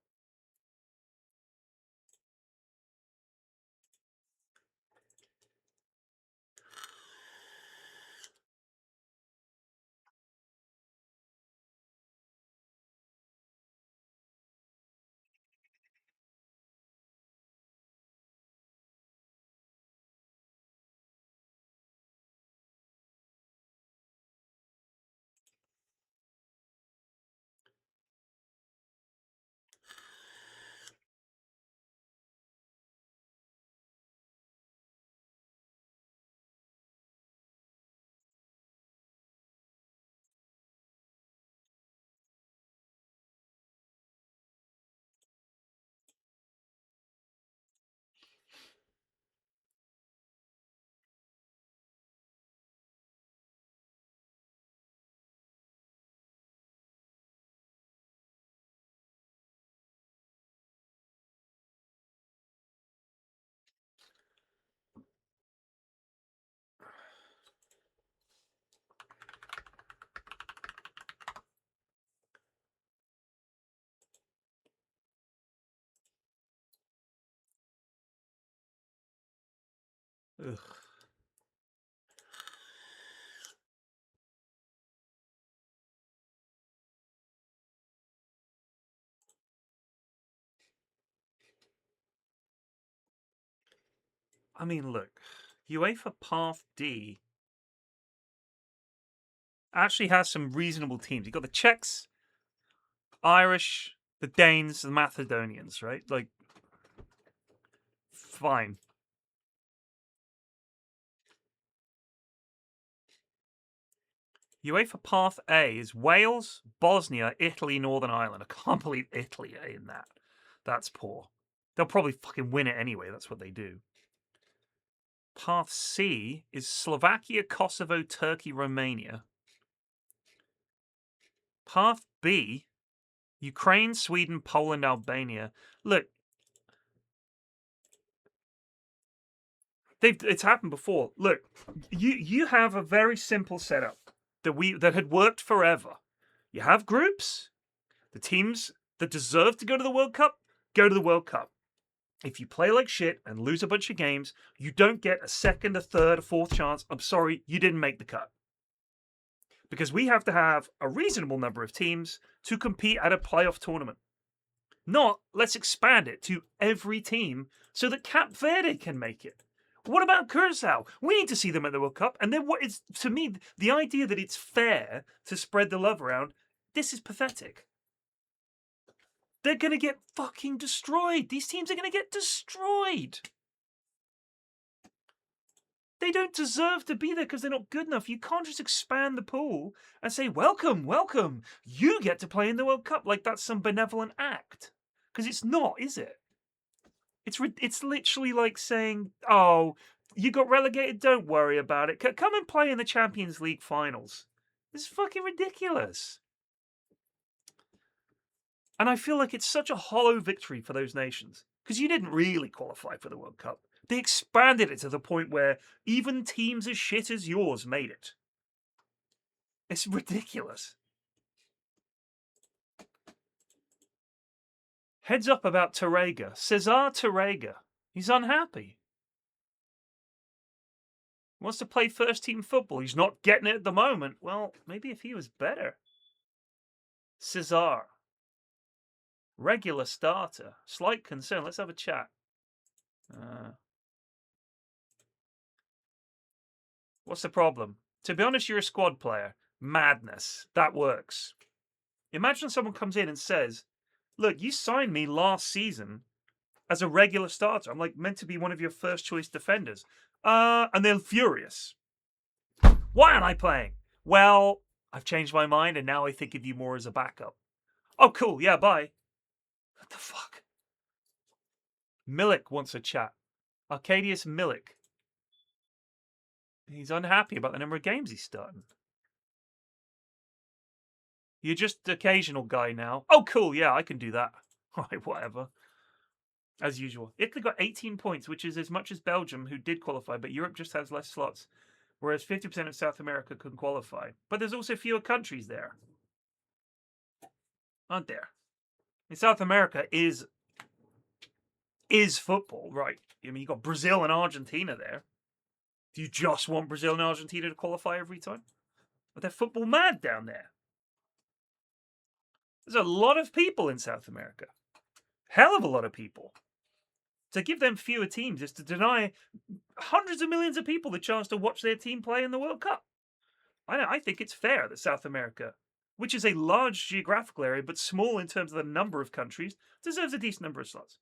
Ugh. I mean, look, UEFA Path D actually has some reasonable teams. You've got the Czechs, Irish, the Danes, the Macedonians, right? Like, fine. UEFA Path A is Wales, Bosnia, Italy, Northern Ireland. I can't believe Italy are in that. That's poor. They'll probably fucking win it anyway. That's what they do. Path C is Slovakia, Kosovo, Turkey, Romania. Path B, Ukraine, Sweden, Poland, Albania. Look, it's happened before. Look, you have a very simple setup that had worked forever. You have groups. The teams that deserve to go to the World Cup go to the World Cup. If you play like shit and lose a bunch of games, you don't get a second, a third, a fourth chance. I'm sorry, you didn't make the cut. Because we have to have a reasonable number of teams to compete at a playoff tournament. Not, let's expand it to every team so that Cap Verde can make it. What about Curacao? We need to see them at the World Cup. And then what is, to me, the idea that it's fair to spread the love around, this is pathetic. They're going to get fucking destroyed. These teams are going to get destroyed. They don't deserve to be there because they're not good enough. You can't just expand the pool and say, welcome, welcome. You get to play in the World Cup like that's some benevolent act. Because it's not, is it? It's literally like saying, oh, you got relegated, don't worry about it. Come and play in the Champions League finals. This is fucking ridiculous. And I feel like it's such a hollow victory for those nations. Because you didn't really qualify for the World Cup. They expanded it to the point where even teams as shit as yours made it. It's ridiculous. Heads up about Tarrega. Cesar Tarrega. He's unhappy. He wants to play first team football. He's not getting it at the moment. Well, maybe if he was better. Cesar. Regular starter. Slight concern. Let's have a chat. What's the problem? To be honest, you're a squad player. Madness. That works. Imagine someone comes in and says, look, you signed me last season as a regular starter. I'm like meant to be one of your first choice defenders. And they're furious. Why aren't I playing? Well, I've changed my mind and now I think of you more as a backup. Oh, cool. Yeah, bye. What the fuck? Milik wants a chat. Arcadius Milik. He's unhappy about the number of games he's starting. You're just the occasional guy now. Oh, cool. Yeah, I can do that. Alright, whatever. As usual. Italy got 18 points, which is as much as Belgium, who did qualify, but Europe just has less slots. Whereas 50% of South America can qualify. But there's also fewer countries there. Aren't there? And South America is football, right? I mean, you got Brazil and Argentina there. Do you just want Brazil and Argentina to qualify every time? But they're football mad down there. There's a lot of people in South America. Hell of a lot of people. To give them fewer teams is to deny hundreds of millions of people the chance to watch their team play in the World Cup. I think it's fair that South America, which is a large geographical area but small in terms of the number of countries, deserves a decent number of slots.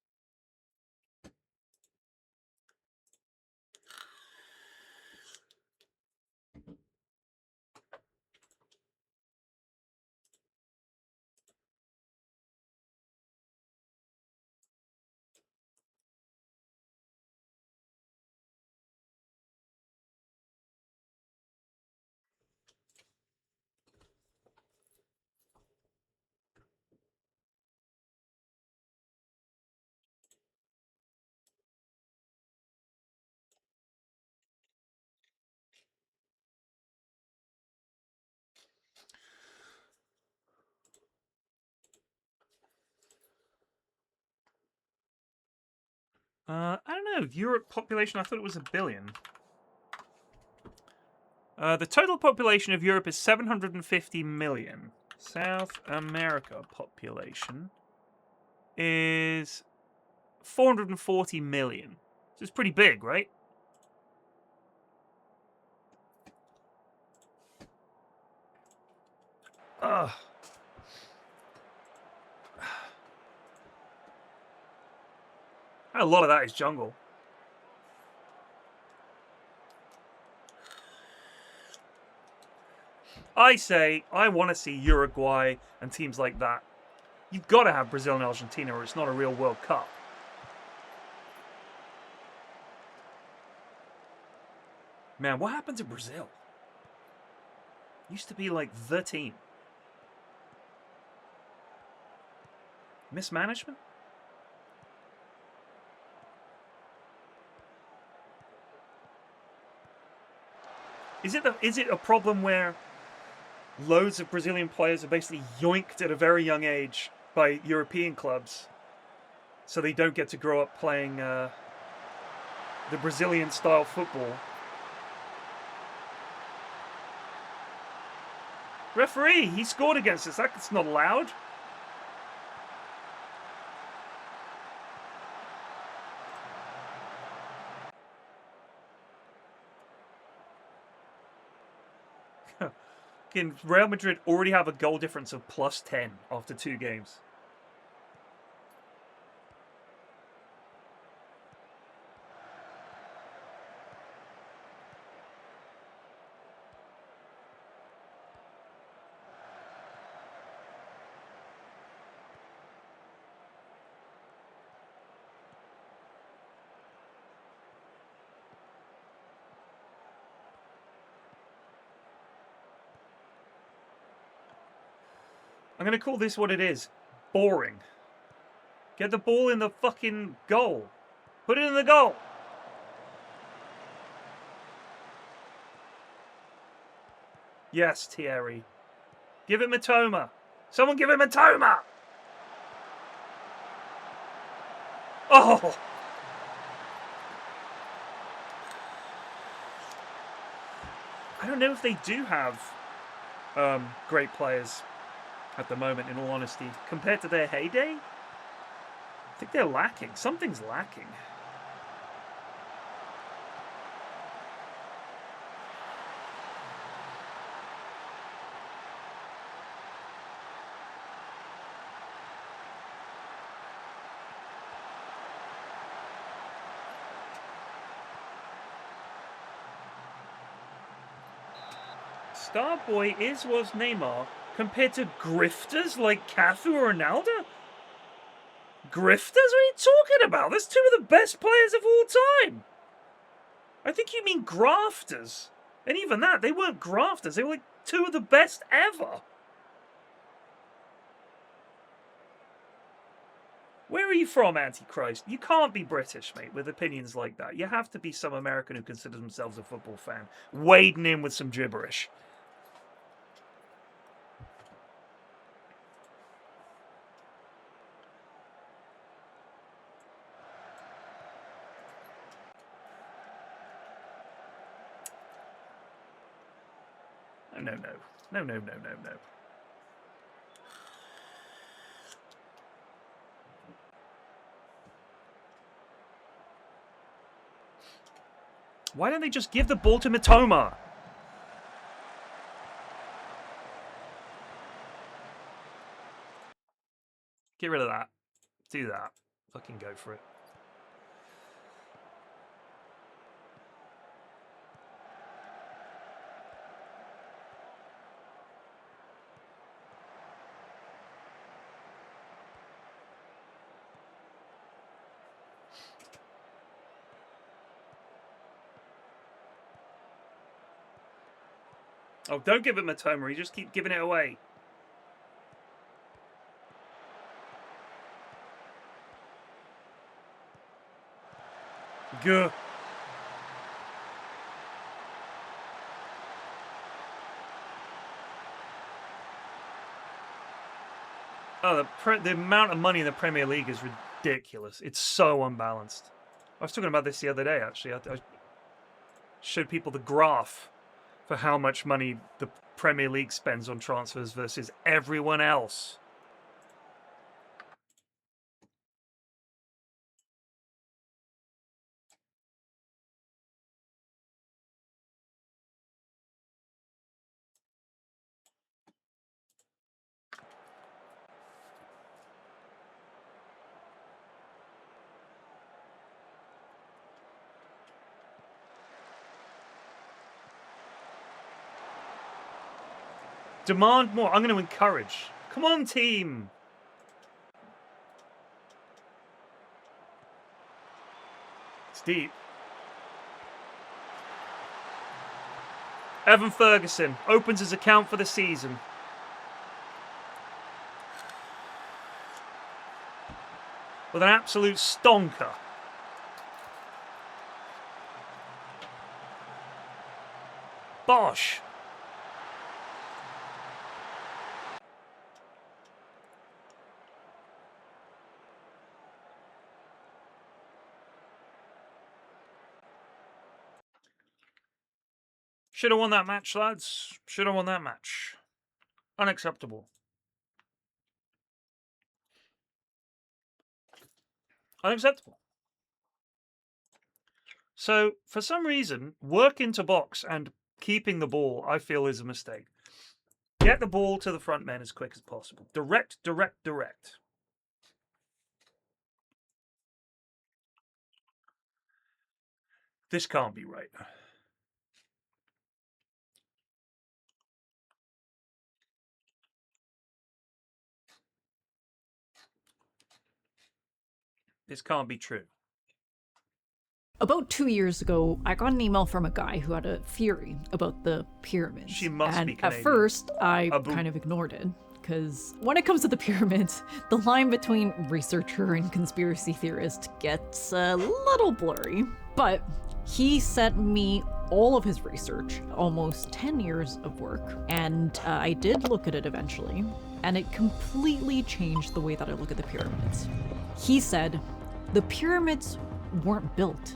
I don't know. Europe population, I thought it was 1 billion. The total population of Europe is 750 million. South America population is 440 million. So it's pretty big, right? Ugh. A lot of that is jungle. I say, I want to see Uruguay and teams like that. You've got to have Brazil and Argentina or it's not a real World Cup. Man, what happened to Brazil? Used to be like the team. Mismanagement? Is it a problem where loads of Brazilian players are basically yoinked at a very young age by European clubs, so they don't get to grow up playing the Brazilian style football? Referee, he scored against us. That's not allowed. Can Real Madrid already have a goal difference of +10 after 2 games? I'm going to call this what it is. Boring. Get the ball in the fucking goal. Put it in the goal. Yes, Thierry. Give it Matoma. Someone give it Matoma. Oh! I don't know if they do have great players at the moment, in all honesty. Compared to their heyday, I think they're lacking. Something's lacking. Starboy was Neymar compared to grifters like Cafu or Ronaldo? Grifters? What are you talking about? That's 2 of the best players of all time. I think you mean grafters. And even that, they weren't grafters. They were like 2 of the best ever. Where are you from, Antichrist? You can't be British, mate, with opinions like that. You have to be some American who considers themselves a football fan, wading in with some gibberish. No. Why don't they just give the ball to Matoma? Get rid of that. Do that. Fucking go for it. Oh, don't give it Matoma. You just keep giving it away. Gah. Oh, the amount of money in the Premier League is ridiculous. It's so unbalanced. I was talking about this the other day, actually. I showed people the graph for how much money the Premier League spends on transfers versus everyone else. Demand more. I'm going to encourage. Come on, team. It's deep. Evan Ferguson opens his account for the season. With an absolute stonker. Bosh. Should have won that match, lads. Should have won that match. Unacceptable. Unacceptable. So, for some reason, work into box and keeping the ball, I feel, is a mistake. Get the ball to the front men as quick as possible. Direct, direct, direct. This can't be right. This can't be true. About 2 years ago, I got an email from a guy who had a theory about the pyramids. She must and be Canadian. At first, I Abu. kind of ignored it, because when it comes to the pyramids, the line between researcher and conspiracy theorist gets a little blurry. But he sent me all of his research, almost 10 years of work, and I did look at it eventually, and it completely changed the way that I look at the pyramids. He said, the pyramids weren't built.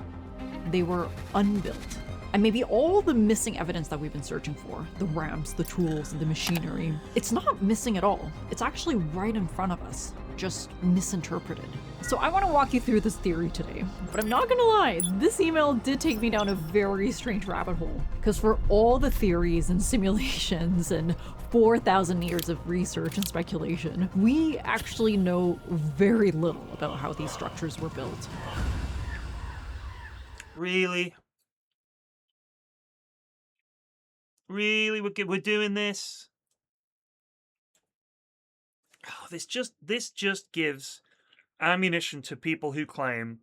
They were unbuilt. And maybe all the missing evidence that we've been searching for, the ramps, the tools, the machinery, it's not missing at all. It's actually right in front of us, just misinterpreted. So I want to walk you through this theory today, but I'm not gonna lie, this email did take me down a very strange rabbit hole. Because for all the theories and simulations and 4,000 years of research and speculation, we actually know very little about how these structures were built. Really? Really? We're doing this? Oh, this just gives ammunition to people who claim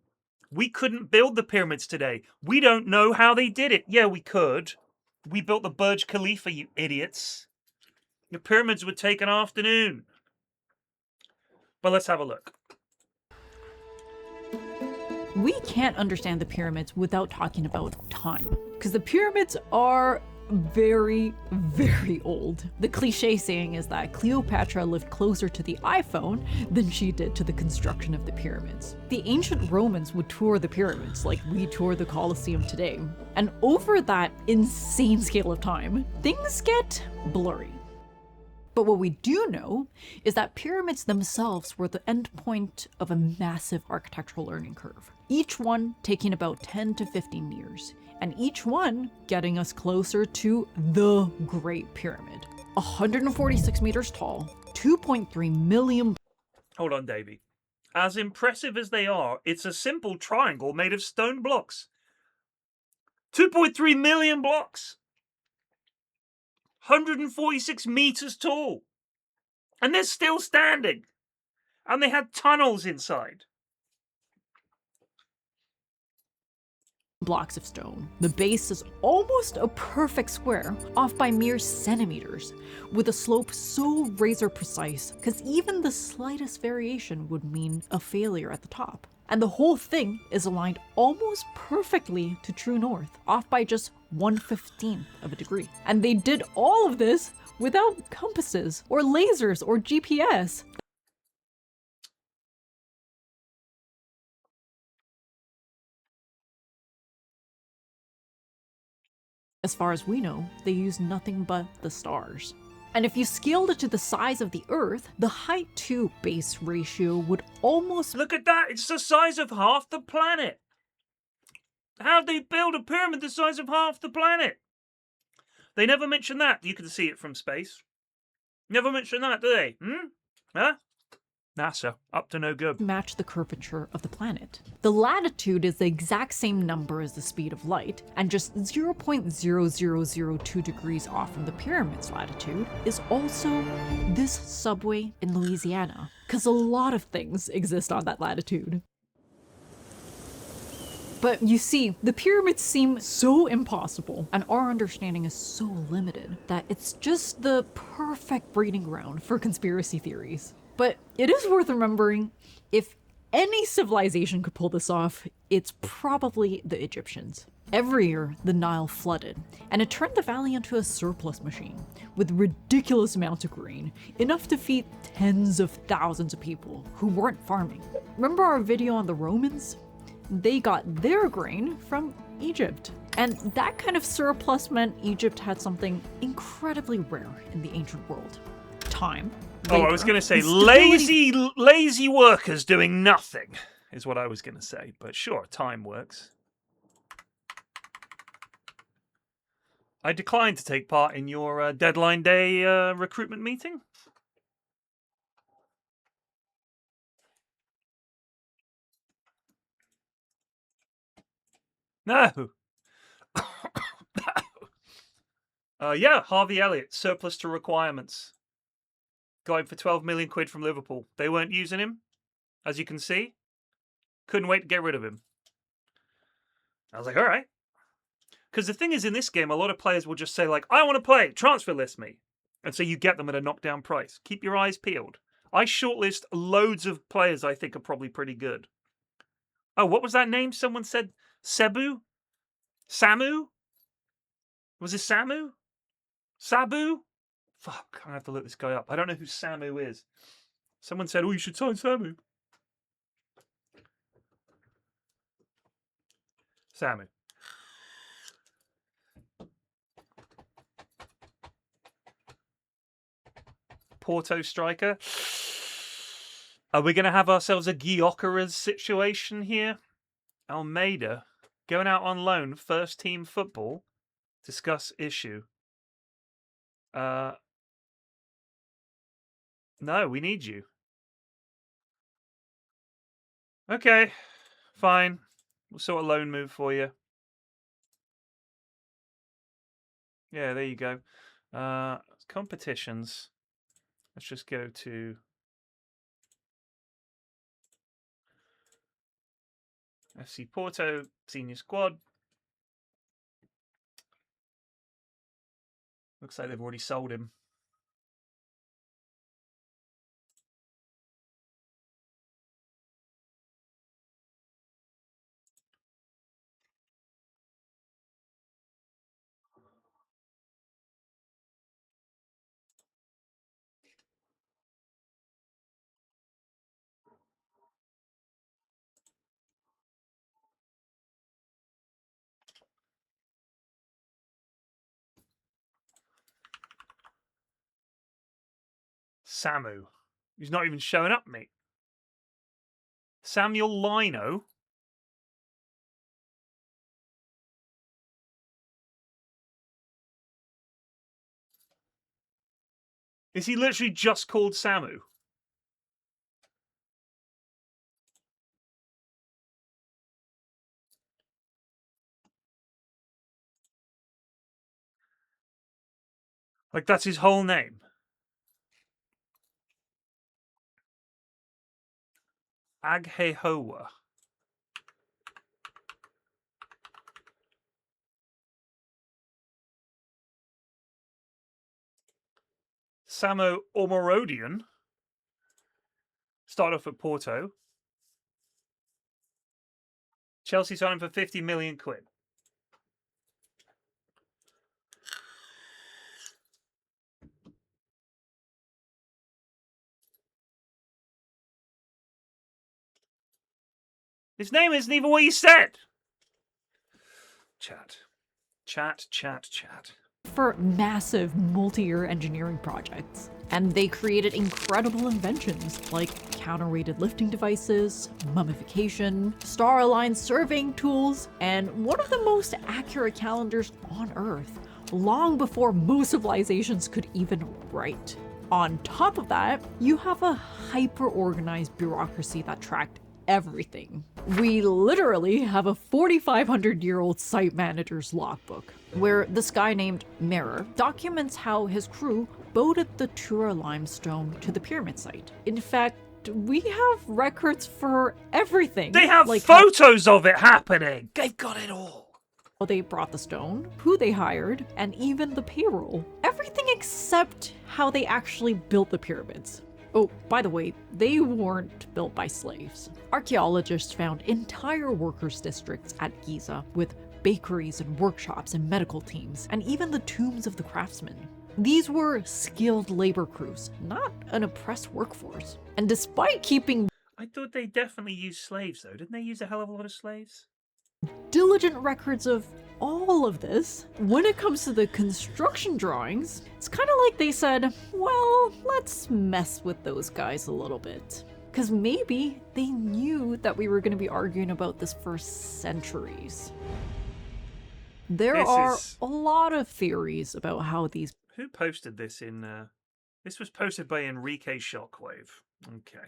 we couldn't build the pyramids today. We don't know how they did it. Yeah, we could. We built the Burj Khalifa, you idiots. The pyramids would take an afternoon. But let's have a look. We can't understand the pyramids without talking about time, because the pyramids are very, very old. The cliche saying is that Cleopatra lived closer to the iPhone than she did to the construction of the pyramids. The ancient Romans would tour the pyramids like we tour the Colosseum today. And over that insane scale of time, things get blurry. But what we do know is that pyramids themselves were the endpoint of a massive architectural learning curve, each one taking about 10 to 15 years, and each one getting us closer to the Great Pyramid. 146 meters tall, 2.3 million... Hold on, Davey. As impressive as they are, it's a simple triangle made of stone blocks. 2.3 million blocks. 146 meters tall. And they're still standing. And they had tunnels inside. Blocks of stone. The base is almost a perfect square, off by mere centimeters, with a slope so razor precise, because even the slightest variation would mean a failure at the top. And the whole thing is aligned almost perfectly to true north, off by just 1/15 of a degree. And they did all of this without compasses, or lasers, or GPS. As far as we know, they use nothing but the stars. And if you scaled it to the size of the Earth, the height to base ratio would almost... Look at that! It's the size of half the planet! How'd they build a pyramid the size of half the planet? They never mention that. You can see it from space. Never mention that, do they? Huh? NASA, up to no good. match the curvature of the planet. The latitude is the exact same number as the speed of light, and just 0.0002 degrees off from the pyramid's latitude is also this subway in Louisiana, because a lot of things exist on that latitude. But you see, the pyramids seem so impossible, and our understanding is so limited, that it's just the perfect breeding ground for conspiracy theories. But it is worth remembering, if any civilization could pull this off, it's probably the Egyptians. Every year, the Nile flooded, and it turned the valley into a surplus machine, with ridiculous amounts of grain, enough to feed tens of thousands of people who weren't farming. Remember our video on the Romans? They got their grain from Egypt. And that kind of surplus meant Egypt had something incredibly rare in the ancient world. Time. Oh, I was going to say lazy workers doing nothing is what I was going to say. But sure, time works. I declined to take part in your deadline day recruitment meeting. No. Yeah, Harvey Elliott, surplus to requirements. Got him for 12 million quid from Liverpool. They weren't using him, as you can see. Couldn't wait to get rid of him. I was like, all right. Because the thing is, in this game, a lot of players will just say, like, I want to play, transfer list me. And so you get them at a knockdown price. Keep your eyes peeled. I shortlist loads of players I think are probably pretty good. Oh, what was that name? Someone said Cebu? Samu? Was it Samu? Sabu? Fuck, I have to look this guy up. I don't know who Samu is. Someone said, oh, you should sign Samu. Samu. Porto striker. Are we going to have ourselves a Gyökeres situation here? Almeida going out on loan, first team football. Discuss issue. No, we need you. Okay, fine. We'll sort a loan move for you. Yeah, there you go. Competitions. Let's just go to FC Porto senior squad. Looks like they've already sold him. Samu. He's not even showing up, mate. Samuel Lino. Is he literally just called Samu? Like, that's his whole name. Aghehowa. Samo Omorodian. Started off at Porto. Chelsea signed him for 50 million quid. His name isn't even what you said. Chat. Chat. for massive multi-year engineering projects. And they created incredible inventions like counterweighted lifting devices, mummification, star-aligned surveying tools, and one of the most accurate calendars on Earth, long before most civilizations could even write. On top of that, you have a hyper-organized bureaucracy that tracked everything. We literally have a 4,500-year-old site manager's logbook, where this guy named Mirror documents how his crew boated the Tura limestone to the pyramid site. In fact, we have records for everything. They have like photos of it happening. They've got it all. how they brought the stone, who they hired, and even the payroll. Everything except how they actually built the pyramids. Oh, by the way, they weren't built by slaves. Archaeologists found entire workers' districts at Giza with bakeries and workshops and medical teams, and even the tombs of the craftsmen. These were skilled labor crews, not an oppressed workforce. And despite keeping I thought they definitely used slaves, though. Didn't they use a hell of a lot of slaves? diligent records of all of this, when it comes to the construction drawings, it's kind of like they said, well, let's mess with those guys a little bit. Because maybe they knew that we were going to be arguing about this for centuries. There are a lot of theories about how these... Who posted this in... This was posted by Enrique Shockwave. Okay.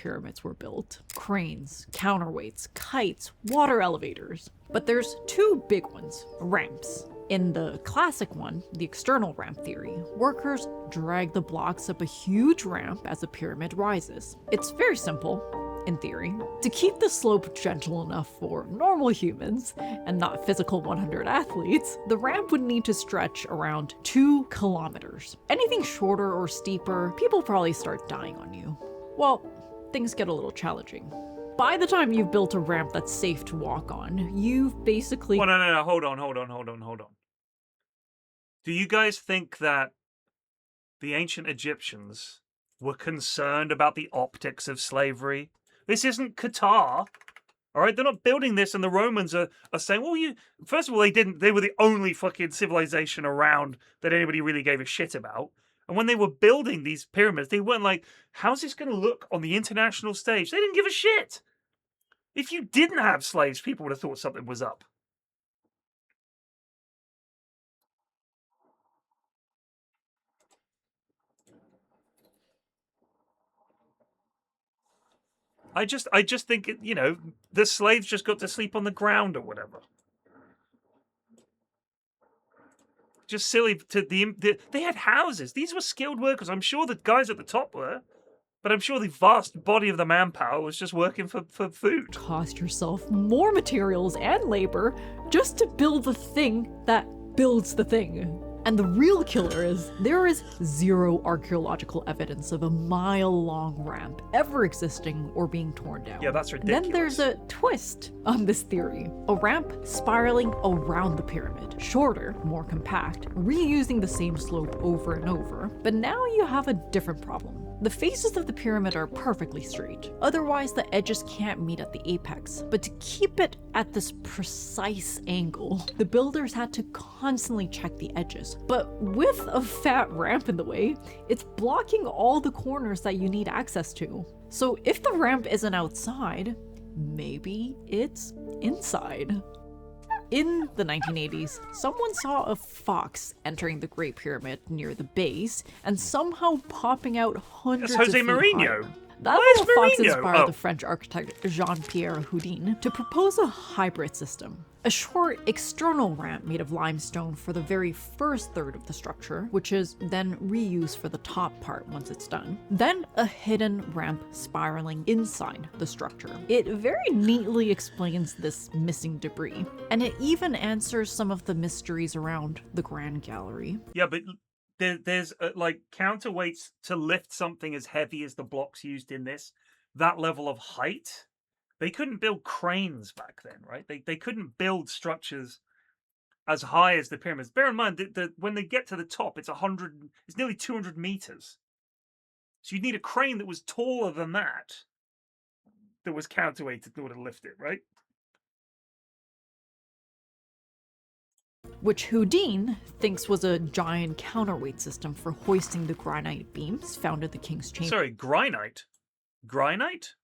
pyramids were built. Cranes, counterweights, kites, water elevators. But there's two big ones, ramps. In the classic one, the external ramp theory, workers drag the blocks up a huge ramp as a pyramid rises. It's very simple, in theory. To keep the slope gentle enough for normal humans, and not physical 100 athletes, the ramp would need to stretch around 2 kilometers. Anything shorter or steeper, people probably start dying on you. Well, things get a little challenging. By the time you've built a ramp that's safe to walk on, you've basically... Well, no. Hold on. Do you guys think that the ancient Egyptians were concerned about the optics of slavery? This isn't Qatar. All right, they're not building this, and the Romans are saying, well, you... First of all, they were the only fucking civilization around that anybody really gave a shit about. And when they were building these pyramids, they weren't like, how's this going to look on the international stage? They didn't give a shit. If you didn't have slaves, people would have thought something was up. I just think, the slaves just got to sleep on the ground or whatever. Just silly they had houses. These were skilled workers. I'm sure the guys at the top were, but I'm sure the vast body of the manpower was just working for food. Cost yourself more materials and labor just to build the thing that builds the thing. And the real killer is, there is zero archaeological evidence of a mile-long ramp ever existing or being torn down. Yeah, that's ridiculous. Then there's a twist on this theory. A ramp spiraling around the pyramid. Shorter, more compact, reusing the same slope over and over. But now you have a different problem. The faces of the pyramid are perfectly straight. Otherwise, the edges can't meet at the apex. But to keep it at this precise angle, the builders had to constantly check the edges. But with a fat ramp in the way, it's blocking all the corners that you need access to. So if the ramp isn't outside, maybe it's inside. In the 1980s, someone saw a fox entering the Great Pyramid near the base and somehow popping out hundreds of feet Mourinho. higher. That Where's little fox Mourinho? inspired the French architect Jean-Pierre Houdin to propose a hybrid system. A short external ramp made of limestone for the very first third of the structure, which is then reused for the top part once it's done. Then a hidden ramp spiraling inside the structure. It very neatly explains this missing debris, and it even answers some of the mysteries around the Grand Gallery. Yeah, but there's counterweights to lift something as heavy as the blocks used in this. That level of height. They couldn't build cranes back then, right? They couldn't build structures as high as the pyramids. Bear in mind that when they get to the top, it's nearly 200 meters. So you'd need a crane that was taller than that was counterweighted in order to lift it, right? Which Houdin thinks was a giant counterweight system for hoisting the granite beams found in the King's Chamber. Sorry, granite? Granite?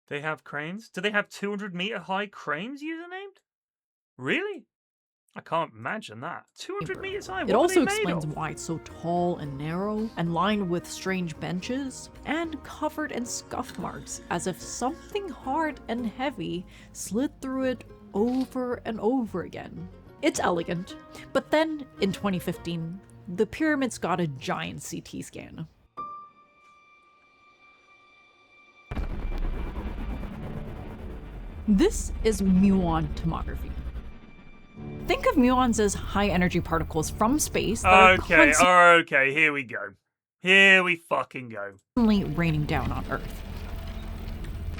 They have cranes? Do they have 200-meter high cranes usernamed? Really? I can't imagine that. 200 meters high. It also explains why it's so tall and narrow, and lined with strange benches, and covered in scuff marks, as if something hard and heavy slid through it over and over again. It's elegant, but then, in 2015, the pyramids got a giant CT scan. This is muon tomography. Think of muons as high-energy particles from space that are Okay, here we go. Here we fucking go. Constantly raining down on Earth.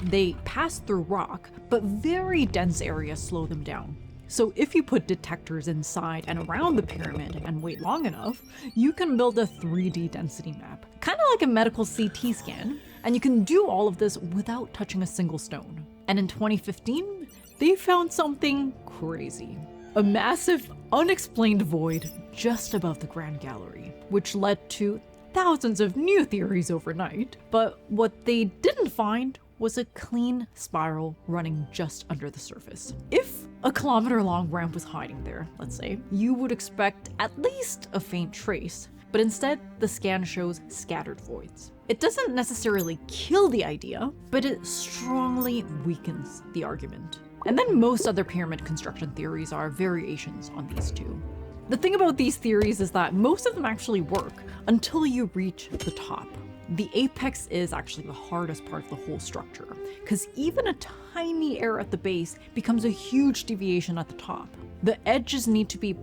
They pass through rock, but very dense areas slow them down. So if you put detectors inside and around the pyramid and wait long enough, you can build a 3D density map. Kind of like a medical CT scan, and you can do all of this without touching a single stone. And in 2015, they found something crazy. A massive, unexplained void just above the Grand Gallery, which led to thousands of new theories overnight. But what they didn't find was a clean spiral running just under the surface. If a kilometer-long ramp was hiding there, let's say, you would expect at least a faint trace, but instead, the scan shows scattered voids. It doesn't necessarily kill the idea, but it strongly weakens the argument. And then most other pyramid construction theories are variations on these two. The thing about these theories is that most of them actually work until you reach the top. The apex is actually the hardest part of the whole structure, because even a tiny error at the base becomes a huge deviation at the top. The edges need to be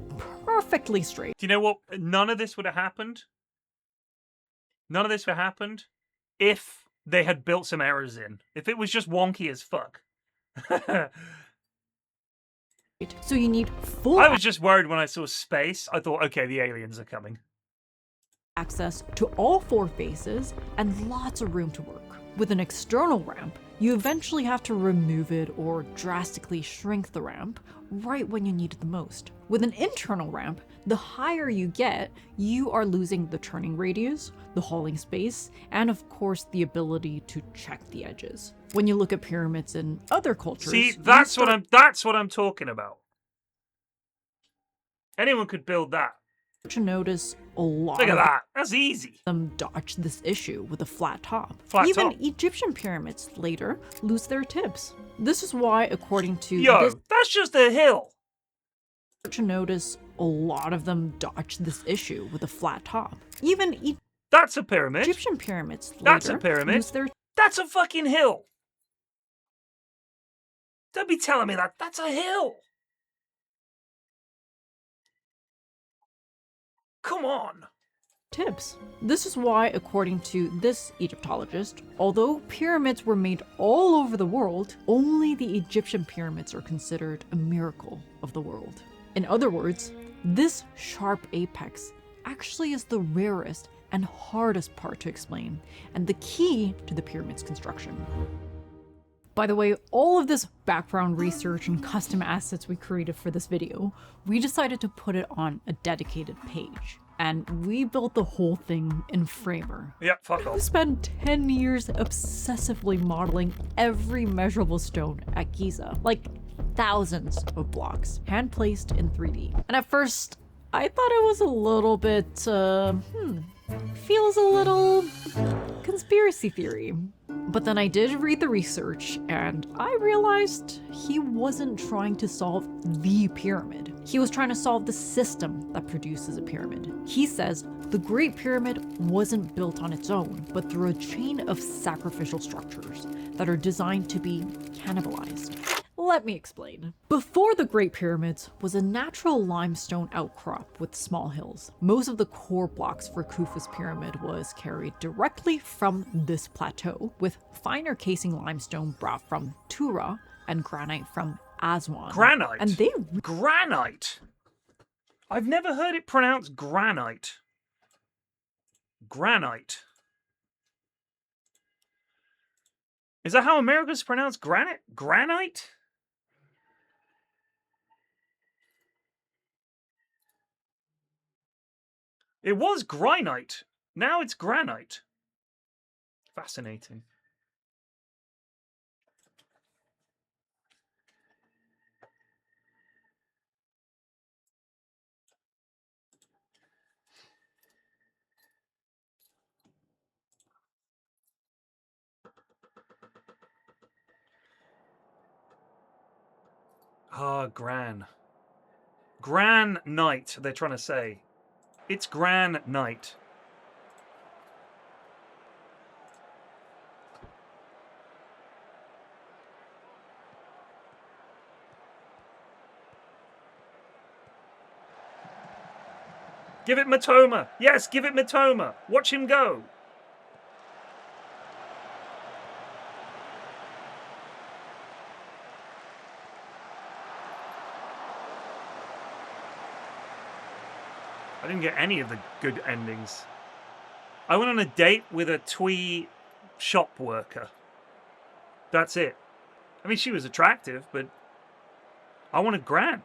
perfectly straight. Do you know what? None of this would have happened. None of this would have happened if they had built some errors in. If it was just wonky as fuck. So you need full I was just worried when I saw space. I thought, okay, the aliens are coming. Access to all four faces and lots of room to work. With an external ramp, you eventually have to remove it or drastically shrink the ramp right when you need it the most. With an internal ramp, the higher you get, you are losing the turning radius, the hauling space, and of course the ability to check the edges. When you look at pyramids in other cultures, see, that's what I'm talking about. Anyone could build that. To notice a lot Look at that. That's easy. of them dodge this issue with a flat top. Flat Even top. Egyptian pyramids later lose their tips. This is why, according to Yo, this, that's just a hill. to notice a lot of them dodge this issue with a flat top. Even That's a pyramid. Egyptian pyramids later That's a pyramid. lose their That's a fucking hill. Don't be telling me that. That's a hill. Come on. tips. This is why, according to this Egyptologist, although pyramids were made all over the world, only the Egyptian pyramids are considered a miracle of the world. In other words, this sharp apex actually is the rarest and hardest part to explain, and the key to the pyramid's construction. By the way, all of this background research and custom assets we created for this video, we decided to put it on a dedicated page. And we built the whole thing in Framer. Yeah, fuck We off. spent 10 years obsessively modeling every measurable stone at Giza, like thousands of blocks, hand-placed in 3D. And at first, I thought it was a little bit, feels a little conspiracy theory. But then I did read the research, and I realized he wasn't trying to solve the pyramid. He was trying to solve the system that produces a pyramid. He says The Great Pyramid wasn't built on its own, but through a chain of sacrificial structures that are designed to be cannibalized. Let me explain. Before the Great Pyramids was a natural limestone outcrop with small hills. Most of the core blocks for Khufu's pyramid was carried directly from this plateau, with finer casing limestone brought from Tura and granite from Aswan. Granite? And they... Granite? I've never heard it pronounced granite. Granite. Is that how America's pronounced granite? Granite? It was granite. Now it's granite. Fascinating. Ah, gran. Gran night, they're trying to say. It's gran night. Give it Matoma. Yes, give it Matoma. Watch him go. I didn't get any of the good endings. I went on a date with a twee shop worker. That's it. I mean, she was attractive, but I wanted gran.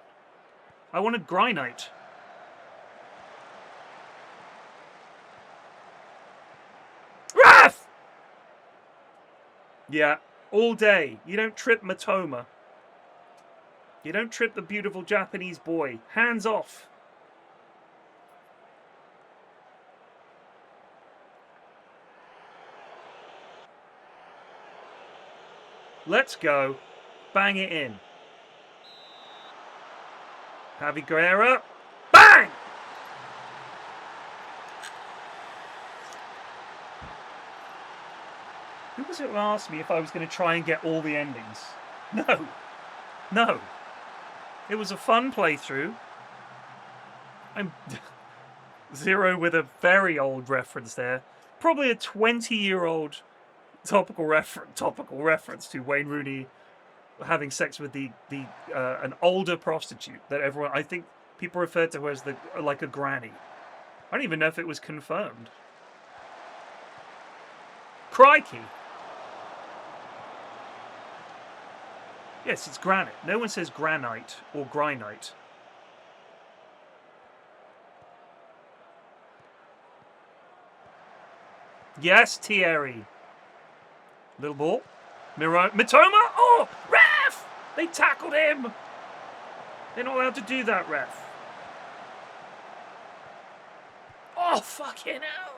I wanted granite. Raph! Yeah, all day. You don't trip Matoma. You don't trip the beautiful Japanese boy. Hands off. Let's go. Bang it in. Javi Guerrero. Bang! Who was it who asked me if I was going to try and get all the endings? No. No. It was a fun playthrough. I'm Zero with a very old reference there. Probably a 20-year-old topical reference to Wayne Rooney having sex with an older prostitute that everyone, I think people referred to her as like a granny. I don't even know if it was confirmed. Crikey. Yes, it's granite. No one says granite or granite. Yes, Thierry. Little ball. Mitoma. Oh, ref! They tackled him. They're not allowed to do that, ref. Oh, fucking hell.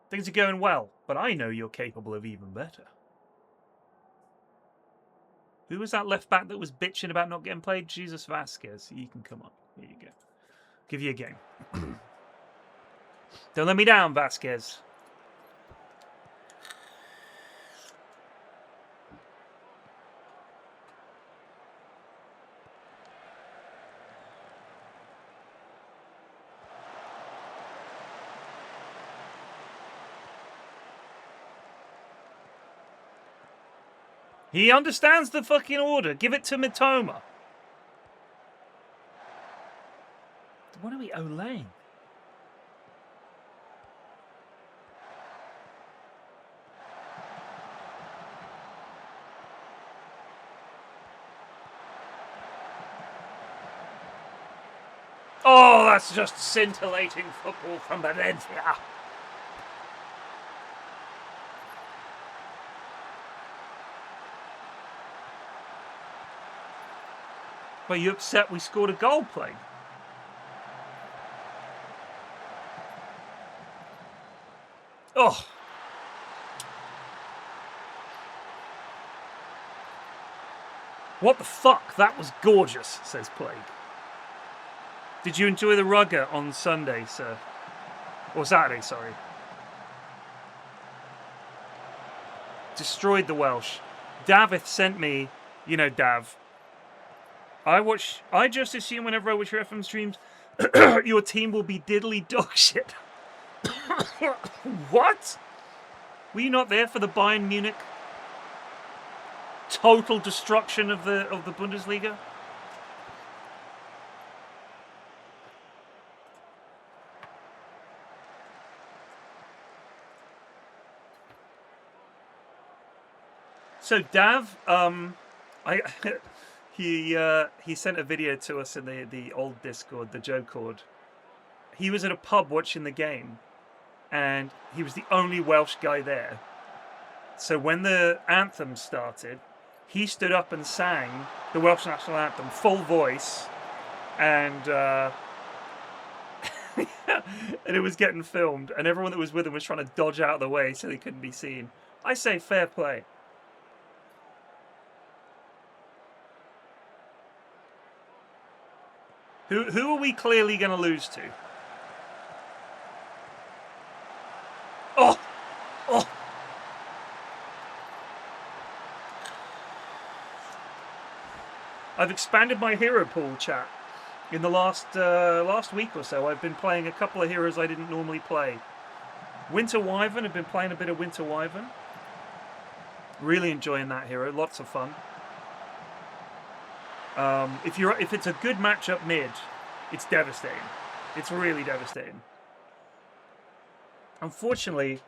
Things are going well, but I know you're capable of even better. Who was that left back that was bitching about not getting played? Jesus Vasquez. You can come on. Here you go. Give you a game. Don't let me down, Vasquez. He understands the fucking order. Give it to Mitoma. What are we olaying? Oh, that's just scintillating football from Valencia. Are you upset we scored a goal, Plague? Oh. What the fuck? That was gorgeous, says Plague. Did you enjoy the rugger on Sunday, sir? Or Saturday, sorry. Destroyed the Welsh. Davith sent me, you know, Dav. I just assume whenever I watch your FM streams, your team will be diddly dog shit. What? Were you not there for the Bayern Munich total destruction of the Bundesliga? So Dav, he sent a video to us in the old Discord, the Joe Cord. He was at a pub watching the game, and he was the only Welsh guy there. So when the anthem started, he stood up and sang the Welsh national anthem, full voice, and and it was getting filmed, and everyone that was with him was trying to dodge out of the way so they couldn't be seen. I say fair play. Who are we clearly going to lose to? Oh! Oh! I've expanded my hero pool, chat. In the last week or so, I've been playing a couple of heroes I didn't normally play. Winter Wyvern, I've been playing a bit of Winter Wyvern. Really enjoying that hero, lots of fun. If it's a good matchup mid, it's devastating. It's really devastating. Unfortunately,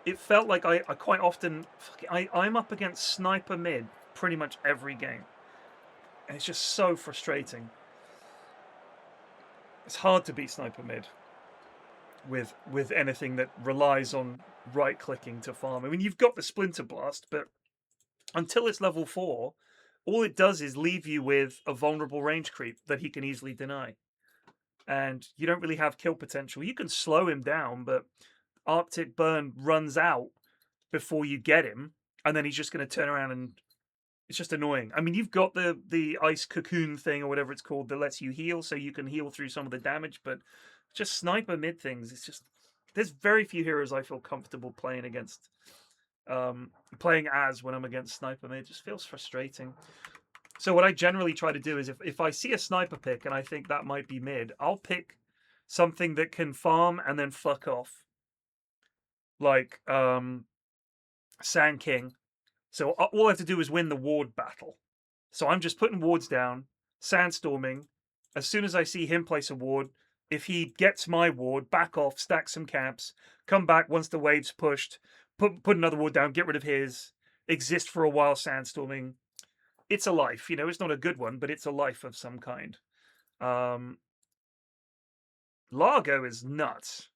it felt like I quite often... I'm up against sniper mid pretty much every game. And it's just so frustrating. It's hard to beat sniper mid with anything that relies on right-clicking to farm. I mean, you've got the Splinter Blast, but until it's level 4... all it does is leave you with a vulnerable range creep that he can easily deny. And you don't really have kill potential. You can slow him down, but Arctic Burn runs out before you get him, and then he's just going to turn around and it's just annoying. I mean, you've got the ice cocoon thing or whatever it's called that lets you heal, so you can heal through some of the damage, but just sniper mid things, it's just... there's very few heroes I feel comfortable playing against. Playing as when I'm against sniper mid, it just feels frustrating. So what I generally try to do is if I see a sniper pick and I think that might be mid, I'll pick something that can farm and then fuck off. Like Sand King. So all I have to do is win the ward battle. So I'm just putting wards down, sandstorming. As soon as I see him place a ward, if he gets my ward, back off, stack some camps, come back once the wave's pushed, put another ward down, get rid of his, exist for a while sandstorming. It's a life, you know, it's not a good one, but it's a life of some kind. Largo is nuts.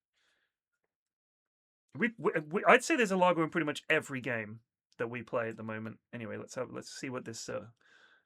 I'd say there's a Largo in pretty much every game that we play at the moment. Anyway, let's see what this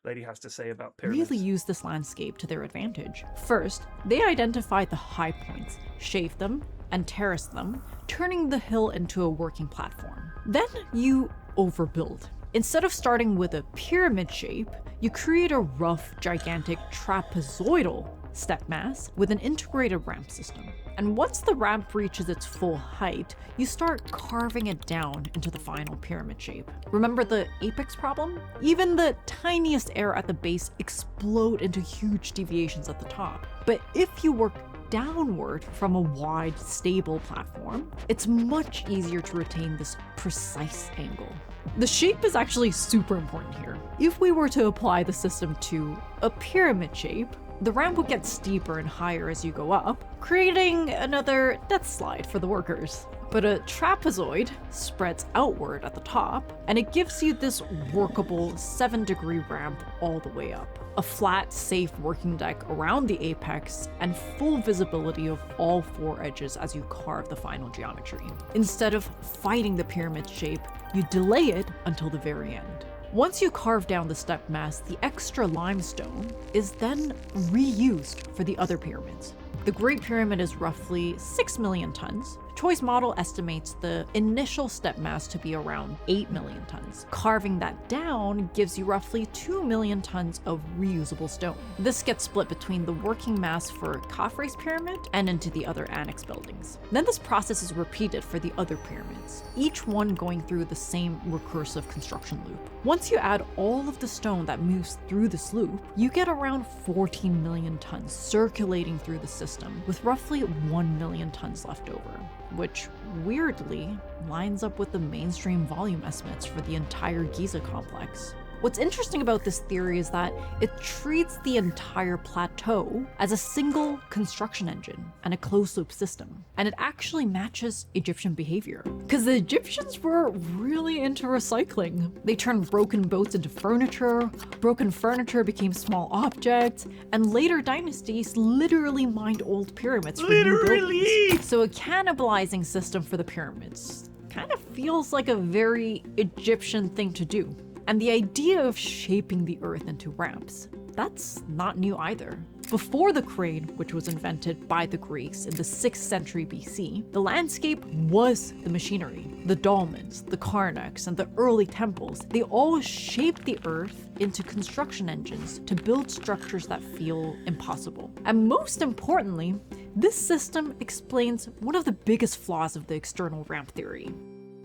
lady has to say about pyramids. Really use this landscape to their advantage. First, they identify the high points, shave them, and terrace them, turning the hill into a working platform. Then you overbuild. Instead of starting with a pyramid shape, you create a rough, gigantic trapezoidal step mass with an integrated ramp system. And once the ramp reaches its full height, you start carving it down into the final pyramid shape. Remember the apex problem? Even the tiniest error at the base explode into huge deviations at the top. But if you work downward from a wide, stable platform, it's much easier to retain this precise angle. The shape is actually super important here. If we were to apply the system to a pyramid shape, the ramp would get steeper and higher as you go up, creating another death slide for the workers. But a trapezoid spreads outward at the top, and it gives you this workable 7-degree ramp all the way up. A flat, safe working deck around the apex, and full visibility of all 4 edges as you carve the final geometry. Instead of fighting the pyramid shape, you delay it until the very end. Once you carve down the step mass, the extra limestone is then reused for the other pyramids. The Great Pyramid is roughly 6 million tons. Choi's model estimates the initial step mass to be around 8 million tons. Carving that down gives you roughly 2 million tons of reusable stone. This gets split between the working mass for Khafre's pyramid and into the other annex buildings. Then this process is repeated for the other pyramids, each one going through the same recursive construction loop. Once you add all of the stone that moves through this loop, you get around 14 million tons circulating through the system, with roughly 1 million tons left over, which weirdly lines up with the mainstream volume estimates for the entire Giza complex. What's interesting about this theory is that it treats the entire plateau as a single construction engine and a closed-loop system, and it actually matches Egyptian behavior. Because the Egyptians were really into recycling. They turned broken boats into furniture, broken furniture became small objects, and later dynasties literally mined old pyramids for new buildings. So a cannibalizing system for the pyramids kind of feels like a very Egyptian thing to do. And the idea of shaping the earth into ramps, that's not new either. Before the crane, which was invented by the Greeks in the 6th century BC, the landscape was the machinery. The dolmens, the Karnaks, and the early temples, they all shaped the earth into construction engines to build structures that feel impossible. And most importantly, this system explains one of the biggest flaws of the external ramp theory: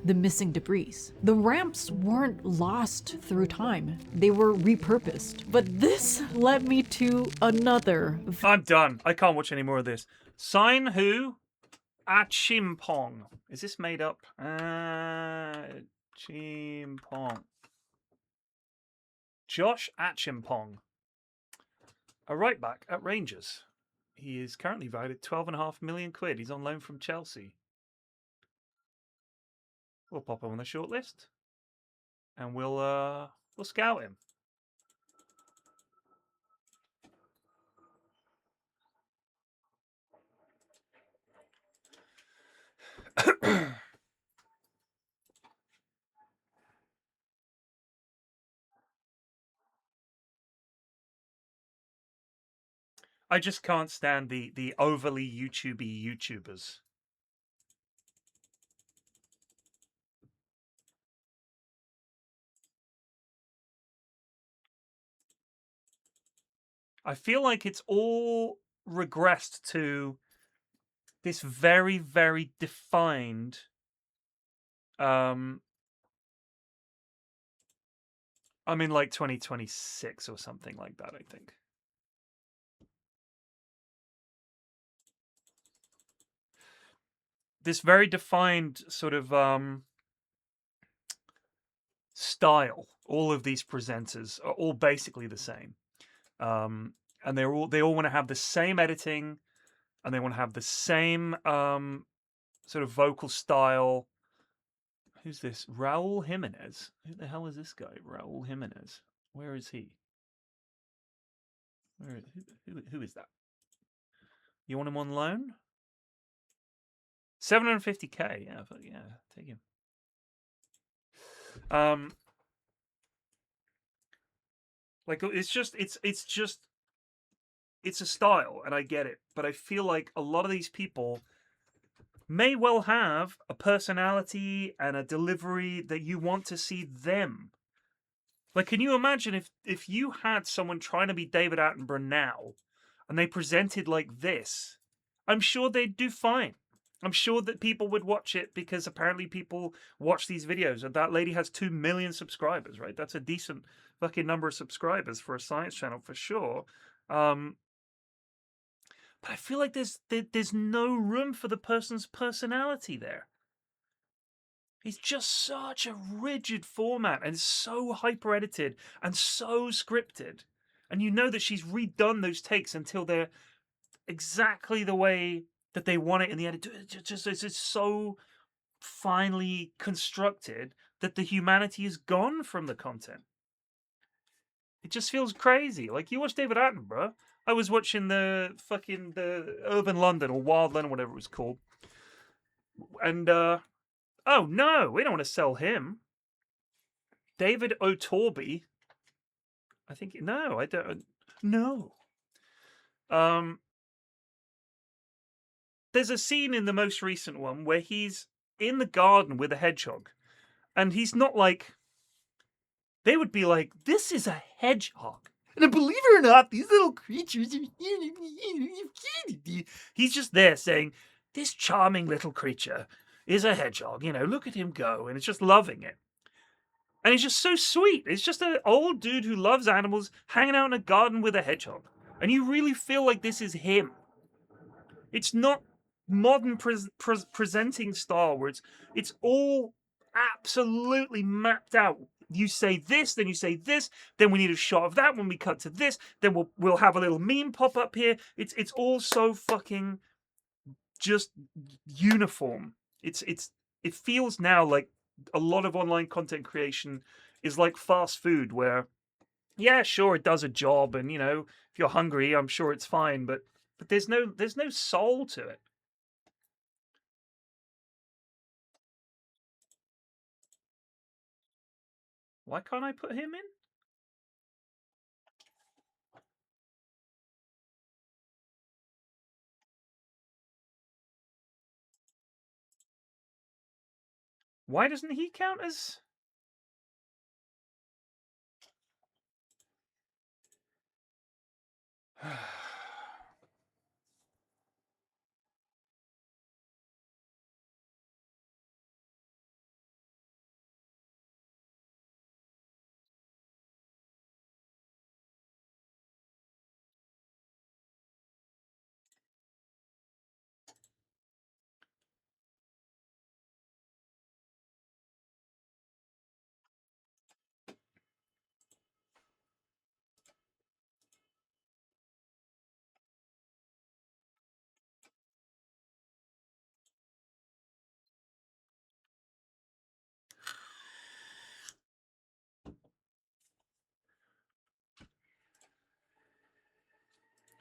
the missing debris. The ramps weren't lost through time, they were repurposed. But this led me to another. I'm done. I can't watch any more of this. Sign who? Achimpong. Is this made up? Achimpong. Josh Achimpong. A right back at Rangers. He is currently valued at 12.5 million quid. He's on loan from Chelsea. We'll pop him on the shortlist, and we'll scout him. I just can't stand the overly YouTubey YouTubers. I feel like it's all regressed to this very, very defined I'm in like 2026 or something like that, I think. This very defined sort of style. All of these presenters are all basically the same. And they all want to have the same editing, and they want to have the same sort of vocal style. Who's this? Raul Jimenez. Who the hell is this guy? Raul Jimenez. Where is he? Who is that? You want him on loan? 750k. Yeah, take him. Like it's a style, and I get it, but I feel like a lot of these people may well have a personality and a delivery that you want to see them. Like, can you imagine if you had someone trying to be David Attenborough now, and they presented like this? I'm sure they'd do fine. I'm sure that people would watch it because apparently people watch these videos, and that lady has 2 million subscribers, right? That's a decent fucking number of subscribers for a science channel for sure. But I feel like there's no room for the person's personality there. It's just such a rigid format and so hyper edited and so scripted. And you know that she's redone those takes until they're exactly the way that they want it in the edit. It's just so finely constructed that the humanity is gone from the content. It just feels crazy. Like, you watch David Attenborough. I was watching the Urban London or Wild London, whatever it was called. And, oh no, we don't want to sell him. David O'Torby. I think no, I don't. No. There's a scene in the most recent one where he's in the garden with a hedgehog, and he's not like. They would be like, "This is a hedgehog." And believe it or not, these little creatures are. He's just there saying, "This charming little creature is a hedgehog. You know, look at him go," and it's just loving it. And he's just so sweet. It's just an old dude who loves animals hanging out in a garden with a hedgehog. And you really feel like this is him. It's not modern presenting style where it's all absolutely mapped out. You say this, then you say this, then we need a shot of that when we cut to this, then we'll have a little meme pop up here. It's all so fucking just uniform. It feels now like a lot of online content creation is like fast food where, yeah, sure, it does a job, and if you're hungry, I'm sure it's fine, but there's no soul to it. Why can't I put him in? Why doesn't he count as?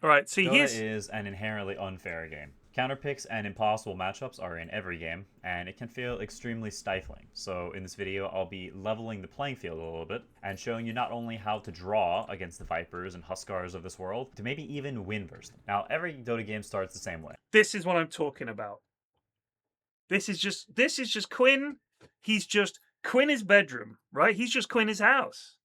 All right, see, Dota is an inherently unfair game. Counterpicks and impossible matchups are in every game, and it can feel extremely stifling. So in this video, I'll be leveling the playing field a little bit, and showing you not only how to draw against the Vipers and Huskars of this world, to maybe even win versus them. Now, every Dota game starts the same way. This is what I'm talking about. This is just Quinn. He's just Quinn bedroom, right? He's just Quinn house.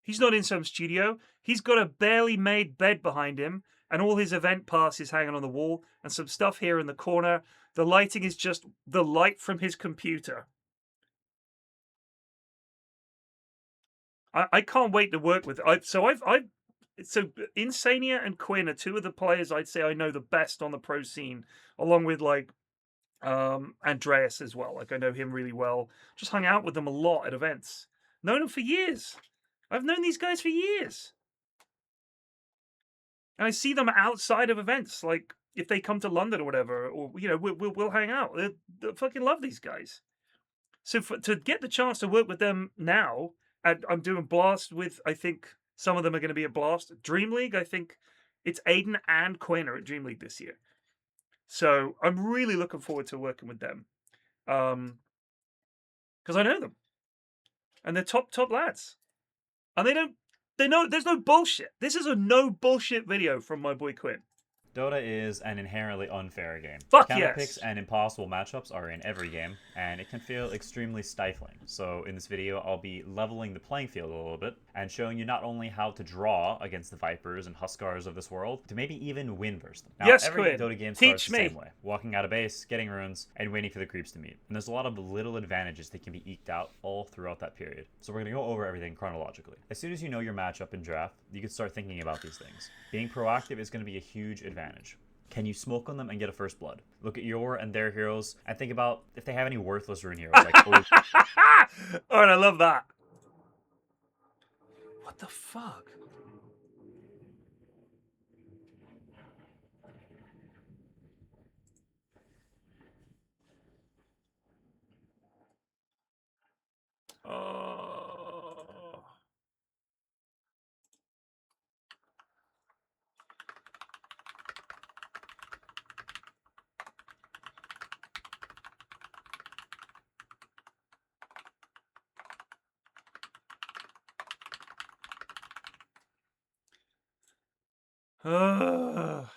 He's not in some studio. He's got a barely made bed behind him, and all his event passes hanging on the wall, and some stuff here in the corner. The lighting is just the light from his computer. I can't wait to work with. So Insania and Quinn are two of the players I'd say I know the best on the pro scene, along with like Andreas as well. Like I know him really well. Just hung out with them a lot at events. Known them for years. I've known these guys for years. And I see them outside of events, like if they come to London or whatever, or we'll hang out. They fucking love these guys. So to get the chance to work with them now, I'm doing Blast with, I think some of them are going to be at Blast. Dream League, I think it's Aiden and Quinn are at Dream League this year. So I'm really looking forward to working with them, because I know them, and they're top lads, and they know there's no bullshit. This is a no bullshit video from my boy Quinn. Dota is an inherently unfair game. Fuck Counterpicks yes. and impossible matchups are in every game, and it can feel extremely stifling. So in this video, I'll be leveling the playing field a little bit, and showing you not only how to draw against the Vipers and Huskars of this world, to maybe even win versus them. Now, Yes, every Quinn. Dota game Teach starts the me. same way. Walking out of base, getting runes, and waiting for the creeps to meet. And there's a lot of little advantages that can be eked out all throughout that period. So we're going to go over everything chronologically. As soon as you know your matchup in draft, you can start thinking about these things. Being proactive is going to be a huge advantage. Can you smoke on them and get a first blood? Look at your and their heroes and think about if they have any worthless rune heroes. Like, Alright, I love that. What the fuck? Oh. Ugh.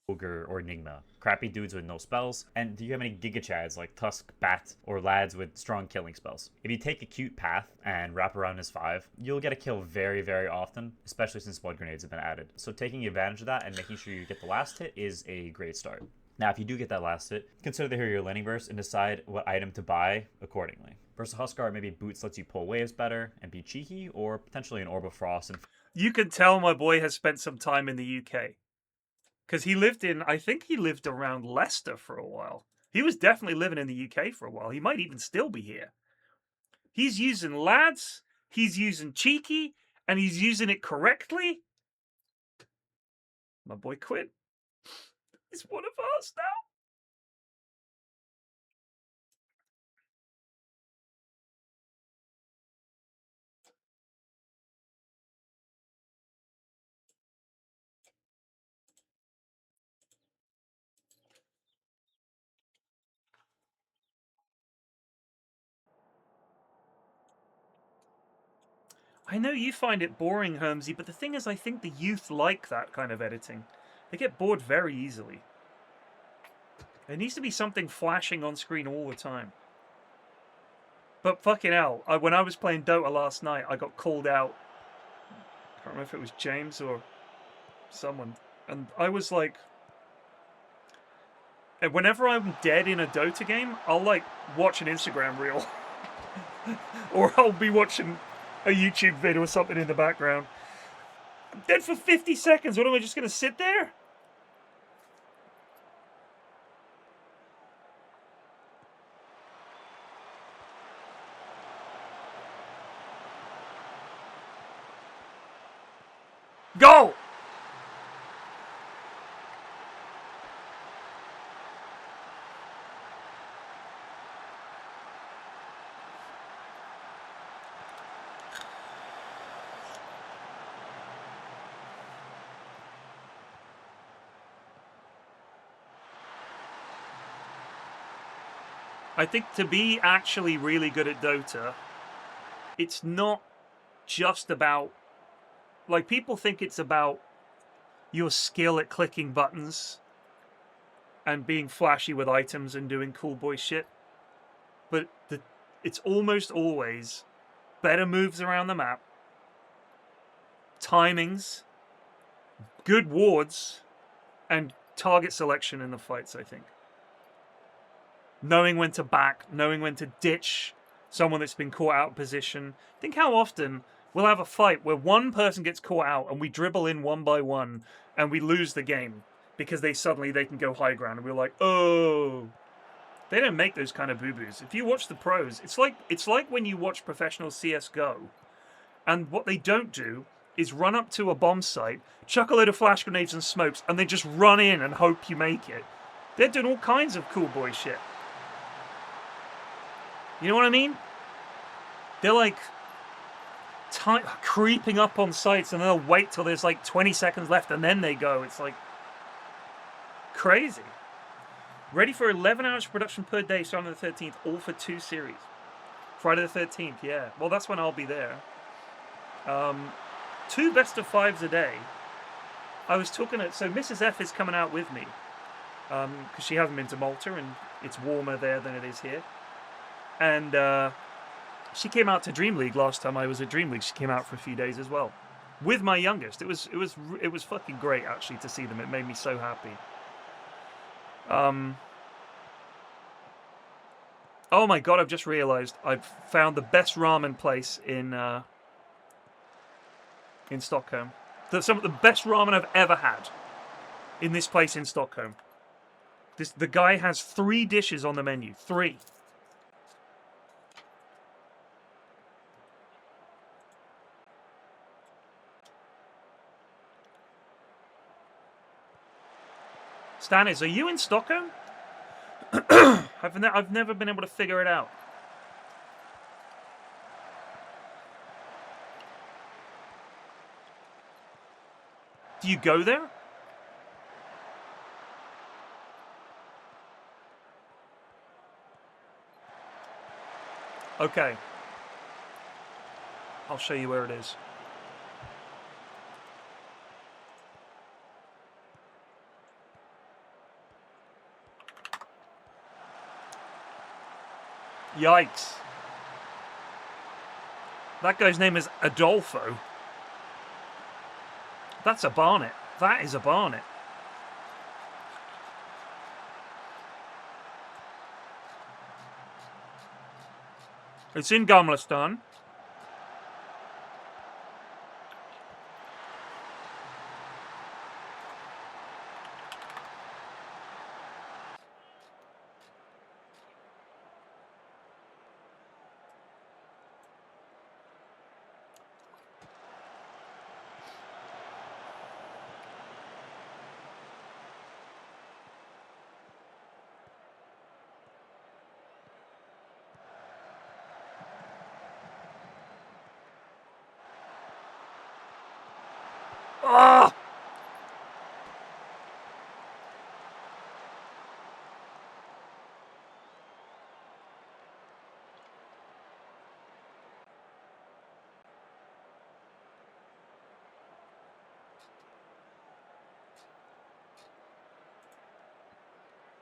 Ogre or Enigma, crappy dudes with no spells, and do you have any Giga Chads like Tusk, Bat, or lads with strong killing spells? If you take a cute path and wrap around his 5, you'll get a kill very, very often, especially since blood grenades have been added. So taking advantage of that and making sure you get the last hit is a great start. Now, if you do get that last hit, consider the hero your landing burst and decide what item to buy accordingly. Versus Huskar, maybe Boots lets you pull waves better and be cheeky, or potentially an Orb of Frost and You can tell my boy has spent some time in the UK. Because he lived in, I think he lived around Leicester for a while. He was definitely living in the UK for a while. He might even still be here. He's using lads, he's using cheeky, and he's using it correctly. My boy Quinn is one of us now. I know you find it boring, Hermsy, but the thing is, I think the youth like that kind of editing. They get bored very easily. There needs to be something flashing on screen all the time. But fucking hell, when I was playing Dota last night, I got called out. I can't remember if it was James or someone. And I was like... And whenever I'm dead in a Dota game, I'll like watch an Instagram reel. Or I'll be watching a YouTube video or something in the background. I'm dead for 50 seconds. What am I just going to sit there? Go! I think to be actually really good at Dota, it's not just about... Like, people think it's about your skill at clicking buttons and being flashy with items and doing cool boy shit. But it's almost always better moves around the map, timings, good wards, and target selection in the fights, I think. Knowing when to back, knowing when to ditch someone that's been caught out of position. Think how often we'll have a fight where one person gets caught out and we dribble in one by one and we lose the game because they can go high ground and we're like, oh. They don't make those kind of boo-boos. If you watch the pros, it's like when you watch professional CSGO, and what they don't do is run up to a bomb site, chuck a load of flash grenades and smokes, and then just run in and hope you make it. They're doing all kinds of cool boy shit. You know what I mean? They're like creeping up on sites and they'll wait till there's like 20 seconds left and then they go. It's like crazy. Ready for 11 hours of production per day starting on the 13th, all for 2 series. Friday the 13th, yeah. Well, that's when I'll be there. 2 best of 5s a day. I was talking to... So Mrs. F is coming out with me. Because she hasn't been to Malta and it's warmer there than it is here. And she came out to Dream League last time I was at Dream League. She came out for a few days as well. With my youngest. It was fucking great, actually, to see them. It made me so happy. Oh my god, I've just realized I've found the best ramen place in Stockholm. Some of the best ramen I've ever had in this place in Stockholm. The guy has 3 dishes on the menu. 3. Stanis, are you in Stockholm? I've never been able to figure it out. Do you go there? Okay. I'll show you where it is. Yikes. That guy's name is Adolfo. That's a Barnet. That is a Barnet. It's in Gamlistan. Ah!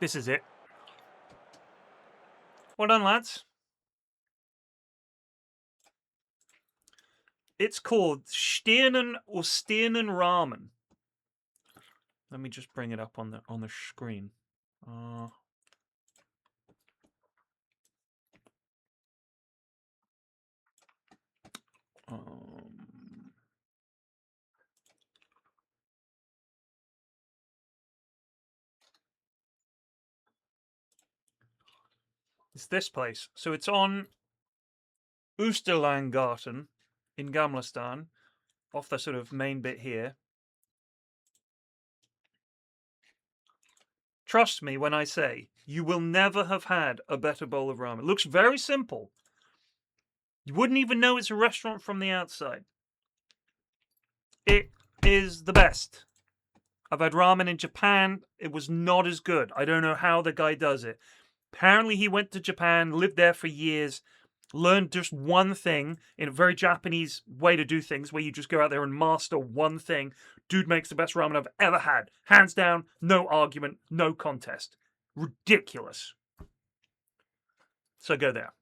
This is it. Well done, lads. It's called Stirnen or Stirnen Ramen. Let me just bring it up on the screen. It's this place. So it's on Oosterlandgarten in Gamlistan, off the sort of main bit here. Trust me when I say you will never have had a better bowl of ramen. It looks very simple. You wouldn't even know it's a restaurant from the outside. It is the best. I've had ramen in Japan. It was not as good. I don't know how the guy does it. Apparently he went to Japan, lived there for years, learned just one thing in a very Japanese way to do things, where you just go out there and master one thing. Dude makes the best ramen I've ever had. Hands down, no argument, no contest. Ridiculous. So go there.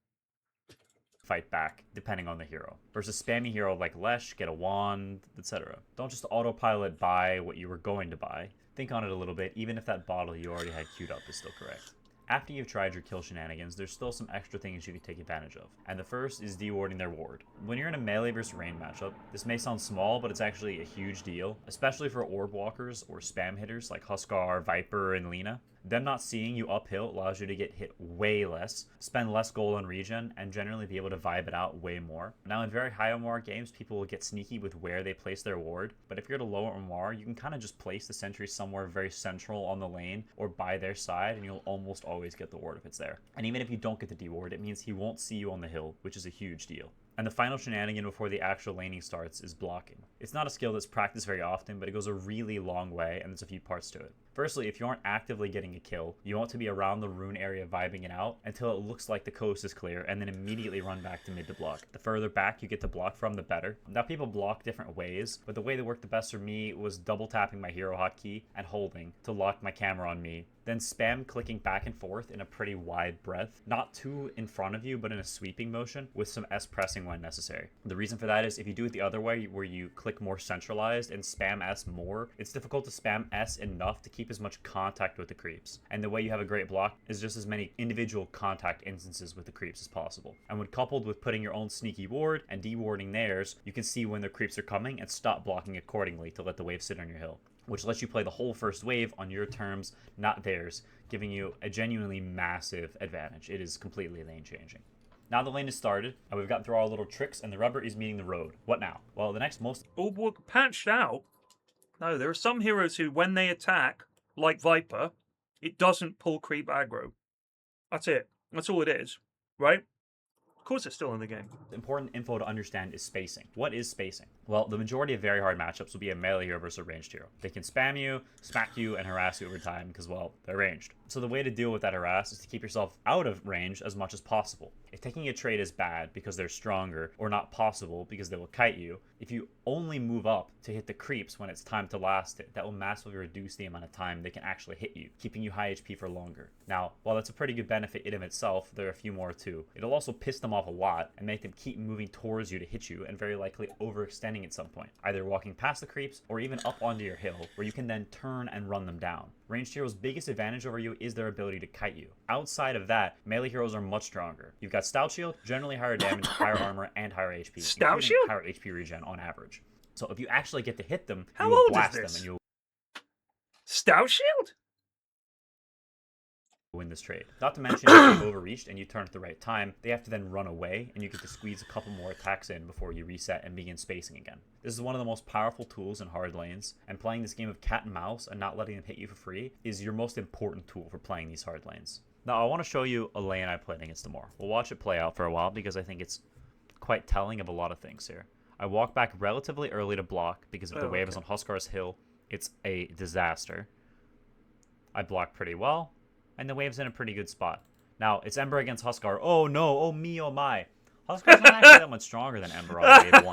Fight back, depending on the hero. Versus spammy hero like Lesh, get a wand, etc. Don't just autopilot buy what you were going to buy. Think on it a little bit, even if that bottle you already had queued up is still correct. After you've tried your kill shenanigans, there's still some extra things you can take advantage of. And the first is dewarding their ward. When you're in a melee versus range matchup, this may sound small, but it's actually a huge deal, especially for orb walkers or spam hitters like Huskar, Viper, and Lina. Them not seeing you uphill allows you to get hit way less, spend less gold on regen, and generally be able to vibe it out way more. Now in very high OMR games, people will get sneaky with where they place their ward, but if you're at a lower OMR, you can kind of just place the sentry somewhere very central on the lane or by their side, and you'll almost always get the ward if it's there. And even if you don't get the deward, it means he won't see you on the hill, which is a huge deal. And the final shenanigan before the actual laning starts is blocking. It's not a skill that's practiced very often, but it goes a really long way, and there's a few parts to it. Firstly, if you aren't actively getting a kill, you want to be around the rune area vibing it out until it looks like the coast is clear, and then immediately run back to mid to block. The further back you get to block from, the better. Now people block different ways, but the way that worked the best for me was double tapping my hero hotkey and holding to lock my camera on me. Then spam clicking back and forth in a pretty wide breadth, not too in front of you, but in a sweeping motion with some S pressing when necessary. The reason for that is if you do it the other way, where you click more centralized and spam S more, it's difficult to spam S enough to keep as much contact with the creeps. And the way you have a great block is just as many individual contact instances with the creeps as possible. And when coupled with putting your own sneaky ward and dewarding theirs, you can see when the creeps are coming and stop blocking accordingly to let the wave sit on your hill, which lets you play the whole first wave on your terms, not theirs, giving you a genuinely massive advantage. It is completely lane changing. Now the lane is started, and we've gotten through our little tricks, and the rubber is meeting the road. What now? Well, the next most... Oh, well, patched out? No, there are some heroes who, when they attack, like Viper, it doesn't pull creep aggro. That's it. That's all it is, right? course it's still in the game. Important info to understand is spacing. What is spacing? Well, the majority of very hard matchups will be a melee hero versus a ranged hero. They can spam you, smack you, and harass you over time because, well, they're ranged. So the way to deal with that harass is to keep yourself out of range as much as possible. If taking a trade is bad because they're stronger, or not possible because they will kite you, if you only move up to hit the creeps when it's time to last it, that will massively reduce the amount of time they can actually hit you, keeping you high HP for longer. Now, while that's a pretty good benefit in of itself, there are a few more too. It'll also piss them off a lot and make them keep moving towards you to hit you, and very likely overextending at some point, either walking past the creeps or even up onto your hill, where you can then turn and run them down. Ranged heroes' biggest advantage over you is their ability to kite you. Outside of that, melee heroes are much stronger. You've got Stout Shield, generally higher damage, higher armor, and higher HP. Stout Shield? Higher HP regen on average. So if you actually get to hit them, How you will old is blast this? them and you'll Stout Shield? win this trade. Not to mention, if you've overreached and you turn at the right time, they have to then run away and you get to squeeze a couple more attacks in before you reset and begin spacing again. This is one of the most powerful tools in hard lanes, and playing this game of cat and mouse and not letting them hit you for free is your most important tool for playing these hard lanes. Now I want to show you a lane I played against Demore. We'll watch it play out for a while because I think it's quite telling of a lot of things here. I walk back relatively early to block because if the wave is on Huskar's hill, it's a disaster. I block pretty well, and the wave's in a pretty good spot. Now, it's Ember against Huskar. Oh no, oh me, oh my. Huskar's not actually that much stronger than Ember on wave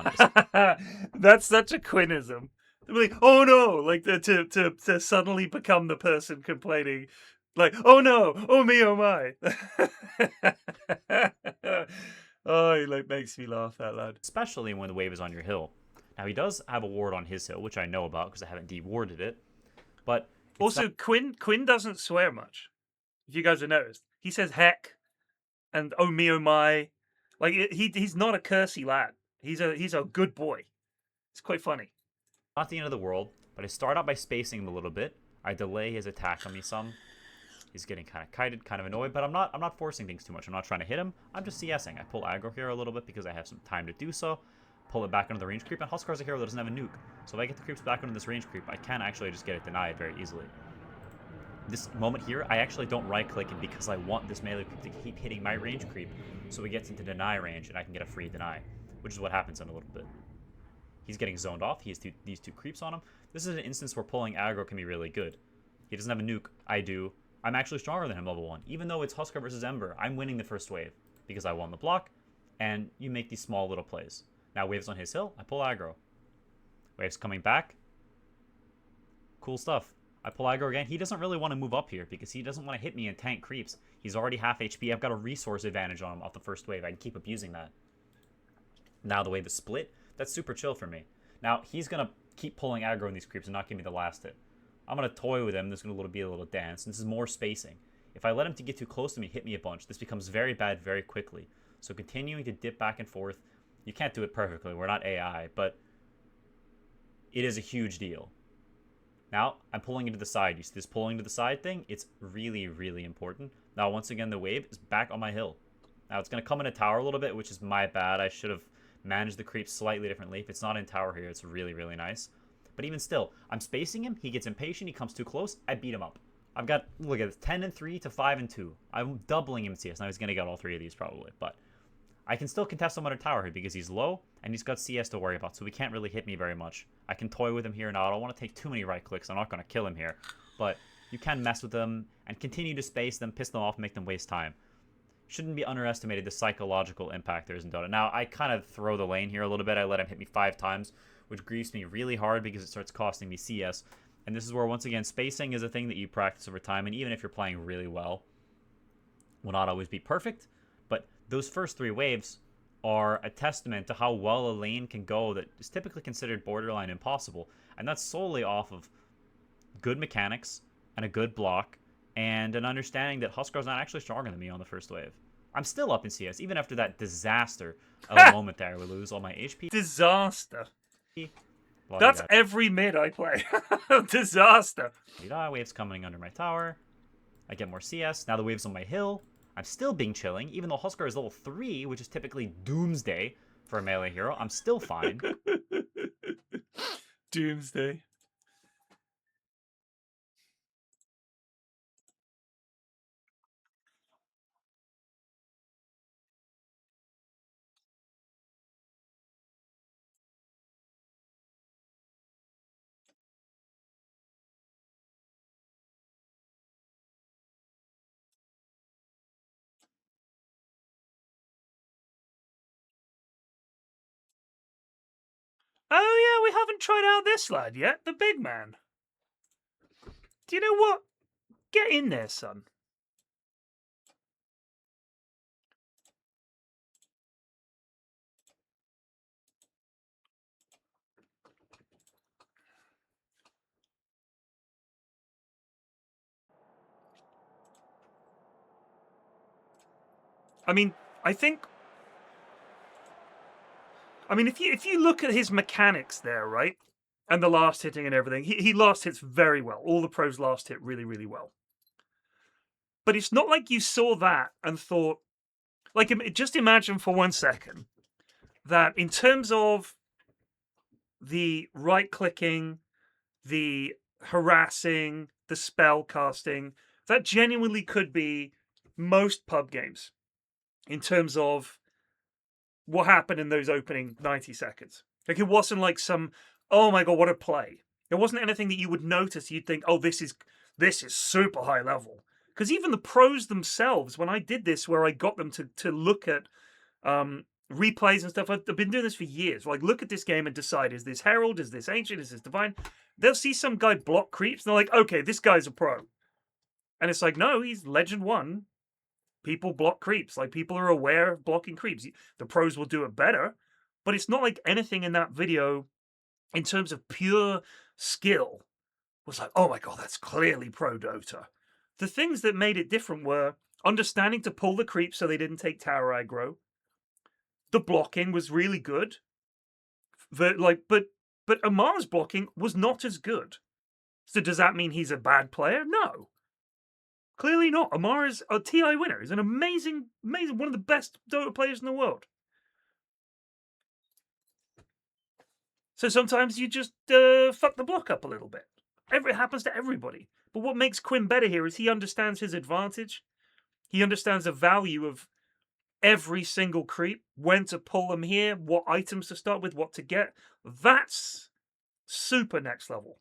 1. That's such a Quinnism. They're like, oh no, like to suddenly become the person complaining, like, oh no, oh me, oh my. Oh, it like makes me laugh out loud. Especially when the wave is on your hill. Now, he does have a ward on his hill, which I know about because I haven't dewarded it. But also, Quinn doesn't swear much. If you guys have noticed, he says heck and oh me, oh my. Like he's not a cursey lad. He's a good boy. It's quite funny. Not the end of the world, but I start out by spacing him a little bit. I delay his attack on me some. He's getting kind of kited, kind of annoyed, but I'm not forcing things too much. I'm not trying to hit him. I'm just CSing. I pull aggro here a little bit because I have some time to do so. Pull it back into the range creep, and Huskar's a hero that doesn't have a nuke. So if I get the creeps back into this range creep, I can actually just get it denied very easily. This moment here, I actually don't right-click it because I want this melee creep to keep hitting my range creep so he gets into deny range and I can get a free deny, which is what happens in a little bit. He's getting zoned off. He has these two creeps on him. This is an instance where pulling aggro can be really good. He doesn't have a nuke. I do. I'm actually stronger than him level 1. Even though it's Huskar versus Ember, I'm winning the first wave because I won the block, and you make these small little plays. Now wave's on his hill, I pull aggro. Wave's coming back. Cool stuff. I pull aggro again. He doesn't really want to move up here because he doesn't want to hit me and tank creeps. He's already half HP. I've got a resource advantage on him off the first wave. I can keep abusing that. Now the wave is split. That's super chill for me. Now he's going to keep pulling aggro in these creeps and not give me the last hit. I'm going to toy with him. There's going to be a little dance. And this is more spacing. If I let him to get too close to me, hit me a bunch, this becomes very bad very quickly. So continuing to dip back and forth. You can't do it perfectly. We're not AI, but it is a huge deal. Now, I'm pulling into the side. You see this pulling to the side thing? It's really, really important. Now, once again, the wave is back on my hill. Now, it's going to come in a tower a little bit, which is my bad. I should have managed the creep slightly differently. If it's not in tower here, it's really, really nice. But even still, I'm spacing him. He gets impatient. He comes too close. I beat him up. I've got, look at this, 10 and 3 to 5 and 2. I'm doubling him in CS. Now, he's going to get all 3 of these probably, but I can still contest him under tower here because he's low and he's got CS to worry about, so he can't really hit me very much. I can toy with him here now. I don't want to take too many right clicks. I'm not going to kill him here, but you can mess with them and continue to space them, piss them off, make them waste time. Shouldn't be underestimated the psychological impact there is in Dota. Now, I kind of throw the lane here a little bit. I let him hit me 5 times, which grieves me really hard because it starts costing me CS. And this is where, once again, spacing is a thing that you practice over time, and even if you're playing really well, will not always be perfect, but those first 3 waves are a testament to how well a lane can go that is typically considered borderline impossible. And that's solely off of good mechanics and a good block and an understanding that Huskar's not actually stronger than me on the first wave. I'm still up in CS, even after that disaster of a moment there. We lose all my HP. Disaster. That's every mid I play. Disaster. Wave's coming under my tower. I get more CS. Now the wave's on my hill. I'm still being chilling, even though Huskar is level 3, which is typically doomsday for a melee hero. I'm still fine. Doomsday. Oh, yeah, we haven't tried out this lad yet, the big man. Do you know what? Get in there, son. I mean, if you look at his mechanics there, right, and the last hitting and everything, he last hits very well. All the pros last hit really, really well. But it's not like you saw that and thought, like, just imagine for 1 second that in terms of the right clicking, the harassing, the spell casting, that genuinely could be most pub games in terms of what happened in those opening 90 seconds. Like, it wasn't like some, oh my god, what a play. It wasn't anything that you would notice. You'd think, oh, this is super high level. Because even the pros themselves, when I did this, where I got them to look at replays and stuff, I've been doing this for years. Like, look at this game and decide, is this Herald? Is this Ancient? Is this Divine? They'll see some guy block creeps, and they're like, okay, this guy's a pro. And it's like, no, he's Legend 1. People block creeps. Like, people are aware of blocking creeps. The pros will do it better, but it's not like anything in that video, in terms of pure skill, was like, oh my god, that's clearly pro Dota. The things that made it different were understanding to pull the creeps so they didn't take tower aggro. The blocking was really good. But Amar's blocking was not as good. So does that mean he's a bad player? No. Clearly not. Amar is a TI winner. He's an amazing, one of the best Dota players in the world. So sometimes you just fuck the block up a little bit. It happens to everybody. But what makes Quinn better here is he understands his advantage. He understands the value of every single creep, when to pull them here, what items to start with, what to get. That's super next level.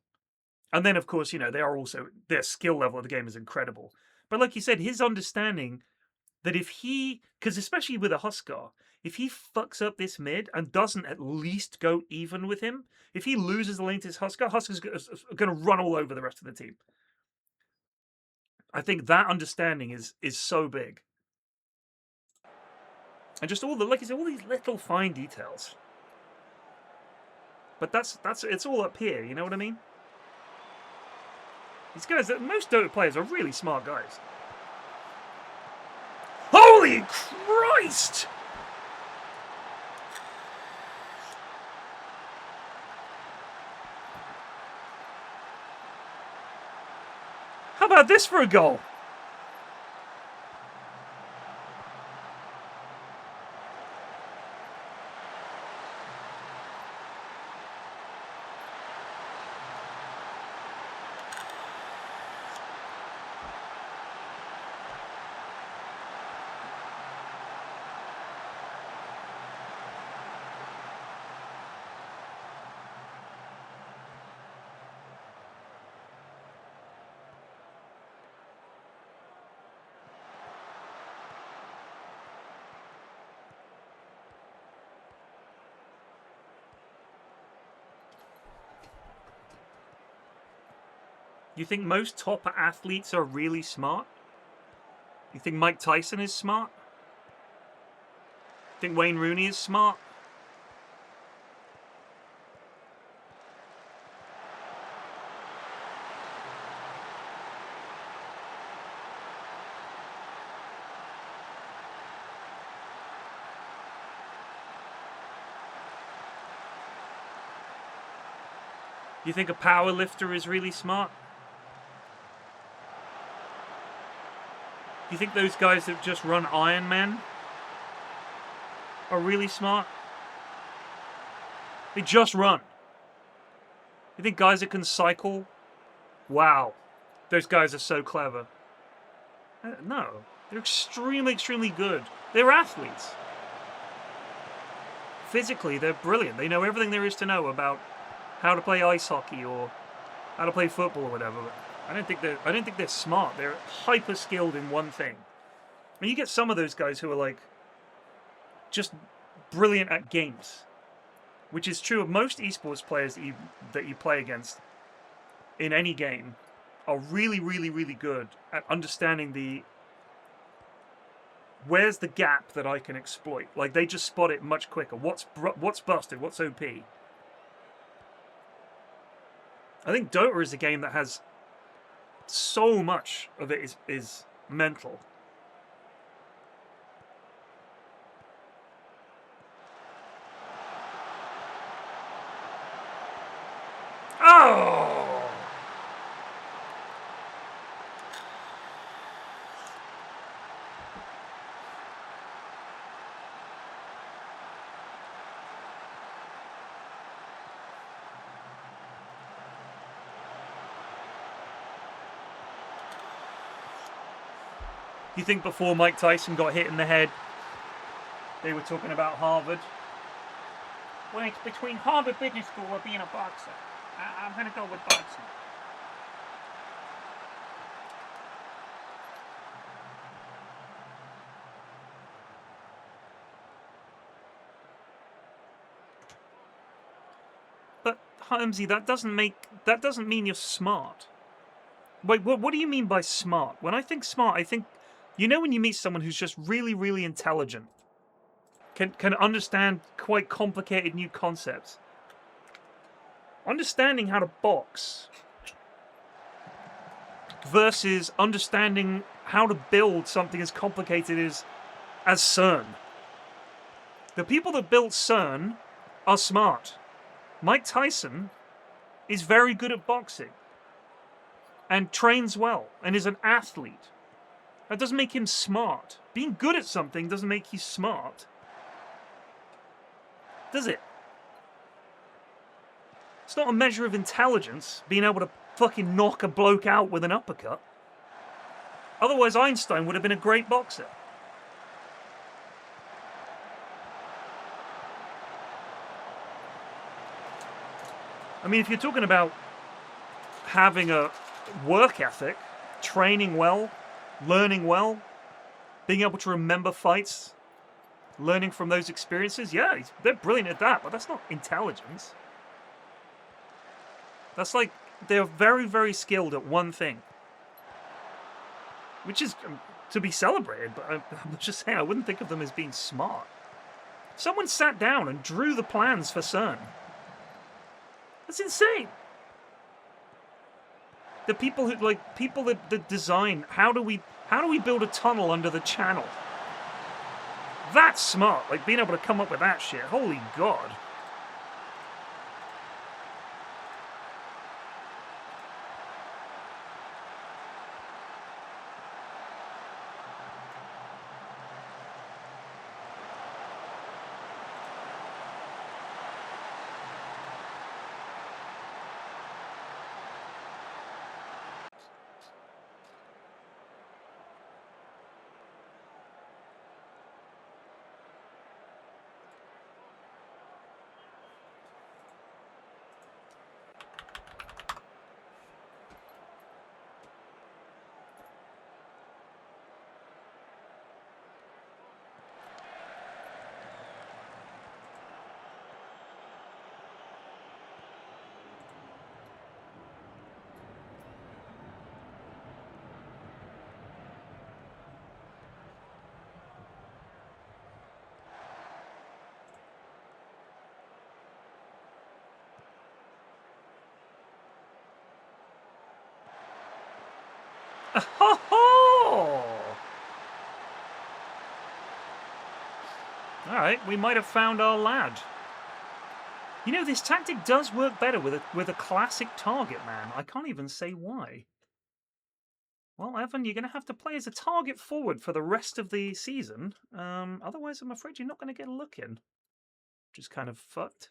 And then, of course, their skill level of the game is incredible. But like you said, his understanding that because especially with a Huskar, if he fucks up this mid and doesn't at least go even with him, if he loses the lane to his Huskar's going to run all over the rest of the team. I think that understanding is so big. And just all these little fine details. But it's all up here, you know what I mean? These guys, most Dota players are really smart guys. Holy Christ! How about this for a goal? You think most top athletes are really smart? You think Mike Tyson is smart? You think Wayne Rooney is smart? You think a power lifter is really smart? You think those guys that just run Iron Man are really smart? They just run. You think guys that can cycle? Wow. Those guys are so clever. No. They're extremely, extremely good. They're athletes. Physically, they're brilliant. They know everything there is to know about how to play ice hockey or how to play football or whatever. I don't think they're smart. They're hyper skilled in one thing. And you get some of those guys who are like just brilliant at games. which is true of most esports players that you play against in any game, are really, really, really good at understanding where's the gap that I can exploit. Like, they just spot it much quicker. What's busted? What's OP? I think Dota is a game that has so much of it is mental. Oh! You think before Mike Tyson got hit in the head, they were talking about Harvard? Well, it's between Harvard Business School or being a boxer. I'm going to go with boxing. But Holmesy, that doesn't mean you're smart. Wait, what do you mean by smart? When I think smart, I think, you know, when you meet someone who's just really, really intelligent, can understand quite complicated new concepts. Understanding how to box versus understanding how to build something as complicated as CERN. The people that built CERN are smart. Mike Tyson is very good at boxing and trains well and is an athlete. That doesn't make him smart. Being good at something doesn't make you smart. Does it? It's not a measure of intelligence, being able to fucking knock a bloke out with an uppercut. Otherwise, Einstein would have been a great boxer. I mean, if you're talking about having a work ethic, training well, learning well, being able to remember fights, learning from those experiences, yeah, they're brilliant at that, but that's not intelligence. That's like, they're very, very skilled at one thing. Which is to be celebrated, but I'm just saying, I wouldn't think of them as being smart. Someone sat down and drew the plans for CERN. That's insane. The people that design, how do we build a tunnel under the channel? That's smart. Like, being able to come up with that shit. Holy God. Ho ho! Alright, we might have found our lad. You know, this tactic does work better with a classic target man. I can't even say why. Well, Evan, you're going to have to play as a target forward for the rest of the season. Otherwise, I'm afraid you're not going to get a look in. Which is kind of fucked.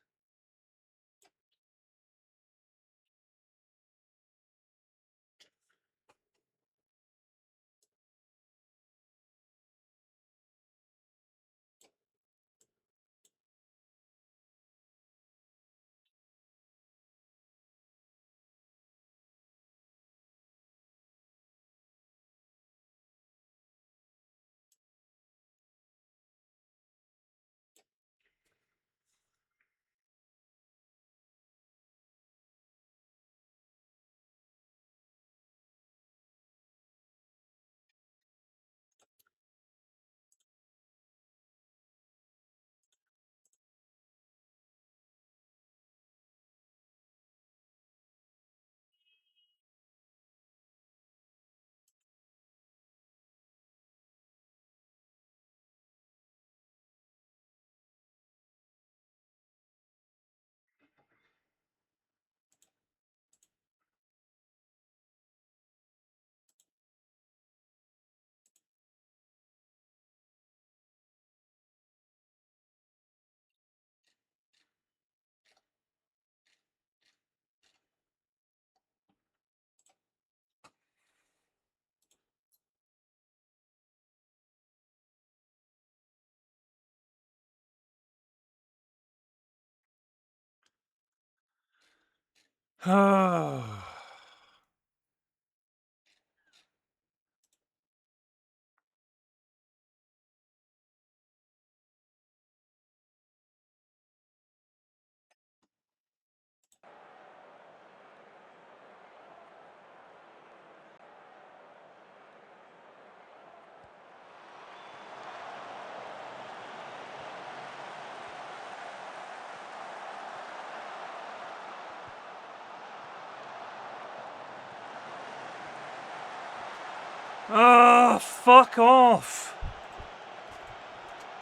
Oh, fuck off.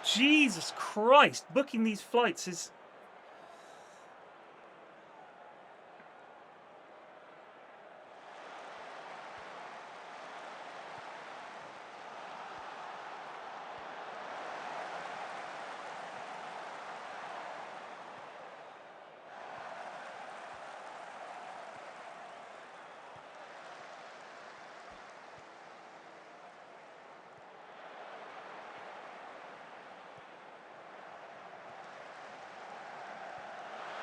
Jesus Christ, booking these flights is...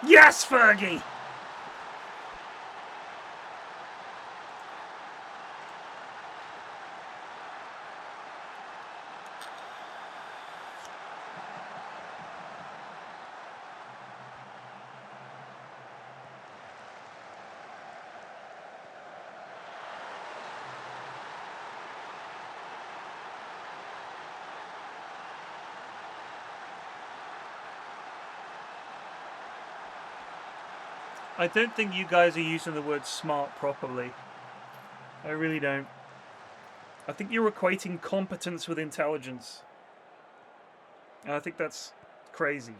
Yes, Fergie! I don't think you guys are using the word smart properly. I really don't. I think you're equating competence with intelligence. And I think that's crazy.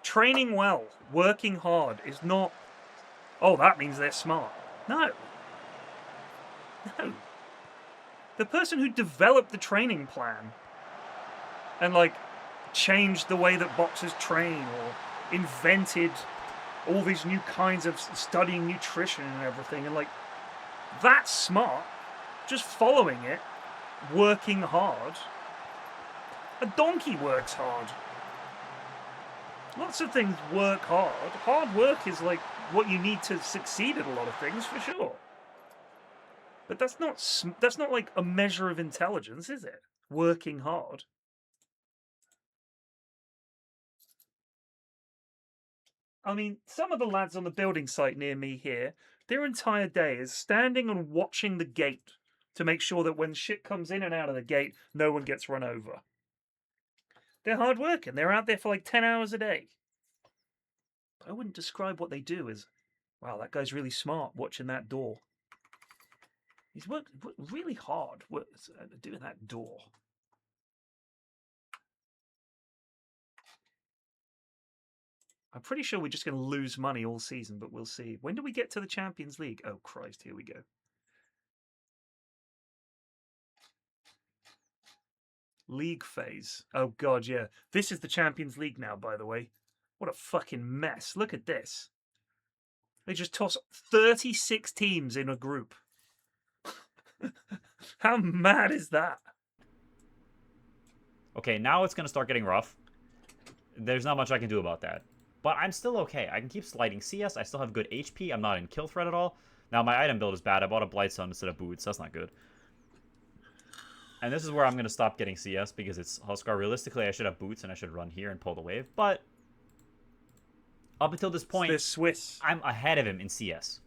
Training well, working hard is not, oh, that means they're smart. No. No. The person who developed the training plan and, like, changed the way that boxers train or invented all these new kinds of studying nutrition and everything, and, like, that's smart. Just following it, working hard. A donkey works hard. Lots of things work hard. Hard work is like what you need to succeed at a lot of things, for sure. But that's not like a measure of intelligence, is it? Working hard. I mean, some of the lads on the building site near me here, their entire day is standing and watching the gate to make sure that when shit comes in and out of the gate, no one gets run over. They're hard working. They're out there for like 10 hours a day. I wouldn't describe what they do as, wow, that guy's really smart watching that door. He's worked really hard doing that door. I'm pretty sure we're just going to lose money all season, but we'll see. When do we get to the Champions League? Oh, Christ, here we go. League phase. Oh, God, yeah. This is the Champions League now, by the way. What a fucking mess. Look at this. They just toss 36 teams in a group. How mad is that? Okay, now it's going to start getting rough. There's not much I can do about that. But I'm still okay. I can keep sliding CS. I still have good HP. I'm not in kill threat at all. Now, my item build is bad. I bought a Blightstone instead of boots. That's not good. And this is where I'm going to stop getting CS because it's Huskar. Realistically, I should have boots and I should run here and pull the wave. But up until this point, they're Swiss. I'm ahead of him in CS.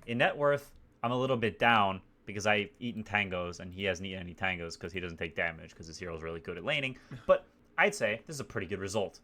In net worth, I'm a little bit down because I've eaten tangos and he hasn't eaten any tangos because he doesn't take damage because his hero's really good at laning. But I'd say this is a pretty good result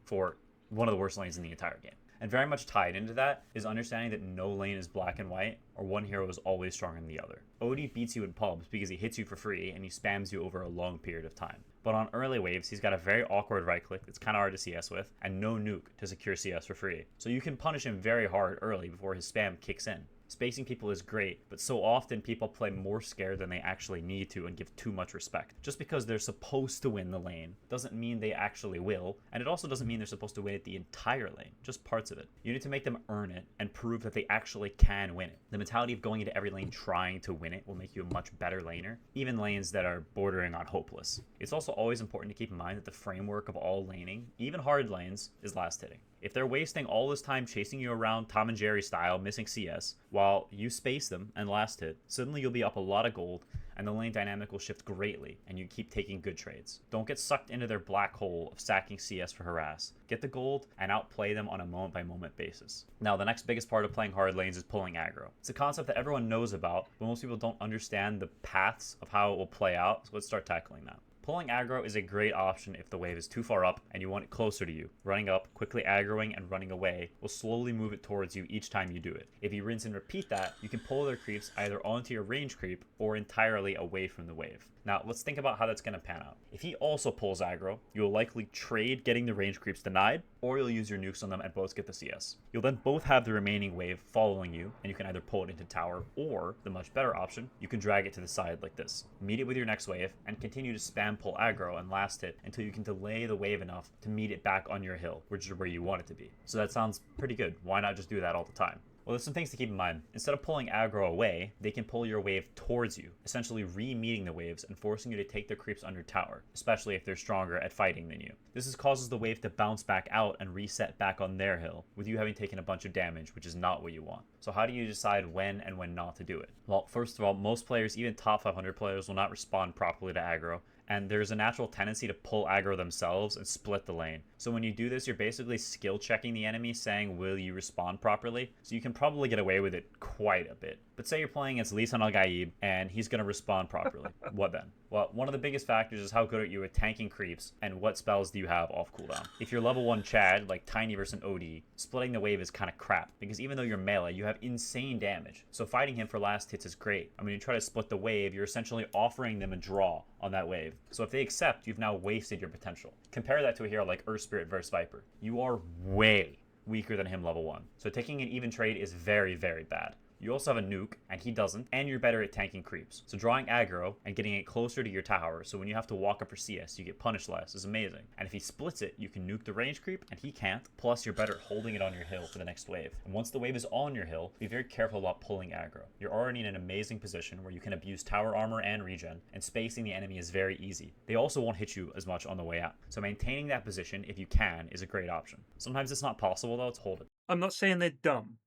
for one of the worst lanes in the entire game. And very much tied into that is understanding that no lane is black and white, or one hero is always stronger than the other. Odie beats you in pubs because he hits you for free and he spams you over a long period of time. But on early waves, he's got a very awkward right click that's kind of hard to CS with, and no nuke to secure CS for free. So you can punish him very hard early before his spam kicks in. Spacing people is great, but so often people play more scared than they actually need to and give too much respect. Just because they're supposed to win the lane doesn't mean they actually will, and it also doesn't mean they're supposed to win it the entire lane, just parts of it. You need to make them earn it and prove that they actually can win it. The mentality of going into every lane trying to win it will make you a much better laner, even lanes that are bordering on hopeless. It's also always important to keep in mind that the framework of all laning, even hard lanes, is last hitting. If they're wasting all this time chasing you around Tom and Jerry style, missing CS, while you space them and last hit, suddenly you'll be up a lot of gold, and the lane dynamic will shift greatly, and you keep taking good trades. Don't get sucked into their black hole of sacking CS for harass. Get the gold and outplay them on a moment-by-moment basis. Now, the next biggest part of playing hard lanes is pulling aggro. It's a concept that everyone knows about, but most people don't understand the paths of how it will play out, so let's start tackling that. Pulling aggro is a great option if the wave is too far up and you want it closer to you. Running up, quickly aggroing, and running away will slowly move it towards you each time you do it. If you rinse and repeat that, you can pull their creeps either onto your range creep or entirely away from the wave. Now, let's think about how that's going to pan out. If he also pulls aggro, you'll likely trade getting the range creeps denied, or you'll use your nukes on them and both get the CS. You'll then both have the remaining wave following you, and you can either pull it into tower, or, the much better option, you can drag it to the side like this. Meet it with your next wave, and continue to spam pull aggro and last hit until you can delay the wave enough to meet it back on your hill, which is where you want it to be. So that sounds pretty good. Why not just do that all the time? Well, there's some things to keep in mind. Instead of pulling aggro away, they can pull your wave towards you, essentially re-meeting the waves and forcing you to take their creeps under tower, especially if they're stronger at fighting than you. This causes the wave to bounce back out and reset back on their hill, with you having taken a bunch of damage, which is not what you want. So how do you decide when and when not to do it? Well, first of all, most players, even top 500 players, will not respond properly to aggro, and there's a natural tendency to pull aggro themselves and split the lane. So when you do this, you're basically skill checking the enemy, saying, will you respond properly? So you can probably get away with it quite a bit. But say you're playing against Lee San Al-Gaib, and he's going to respond properly. What then? Well, one of the biggest factors is how good are you at tanking creeps, and what spells do you have off cooldown. If you're level 1 Chad, like Tiny versus an OD, splitting the wave is kind of crap, because even though you're melee, you have insane damage. So fighting him for last hits is great. I mean, you try to split the wave, you're essentially offering them a draw on that wave. So if they accept, you've now wasted your potential. Compare that to a hero like Earth Spirit versus Viper. You are way weaker than him level 1. So taking an even trade is very, very bad. You also have a nuke, and he doesn't, and you're better at tanking creeps. So drawing aggro and getting it closer to your tower, so when you have to walk up for CS, you get punished less, is amazing. And if he splits it, you can nuke the range creep, and he can't. Plus, you're better at holding it on your hill for the next wave. And once the wave is on your hill, be very careful about pulling aggro. You're already in an amazing position where you can abuse tower armor and regen, and spacing the enemy is very easy. They also won't hit you as much on the way out. So maintaining that position, if you can, is a great option. Sometimes it's not possible, though, to hold it. I'm not saying they're dumb.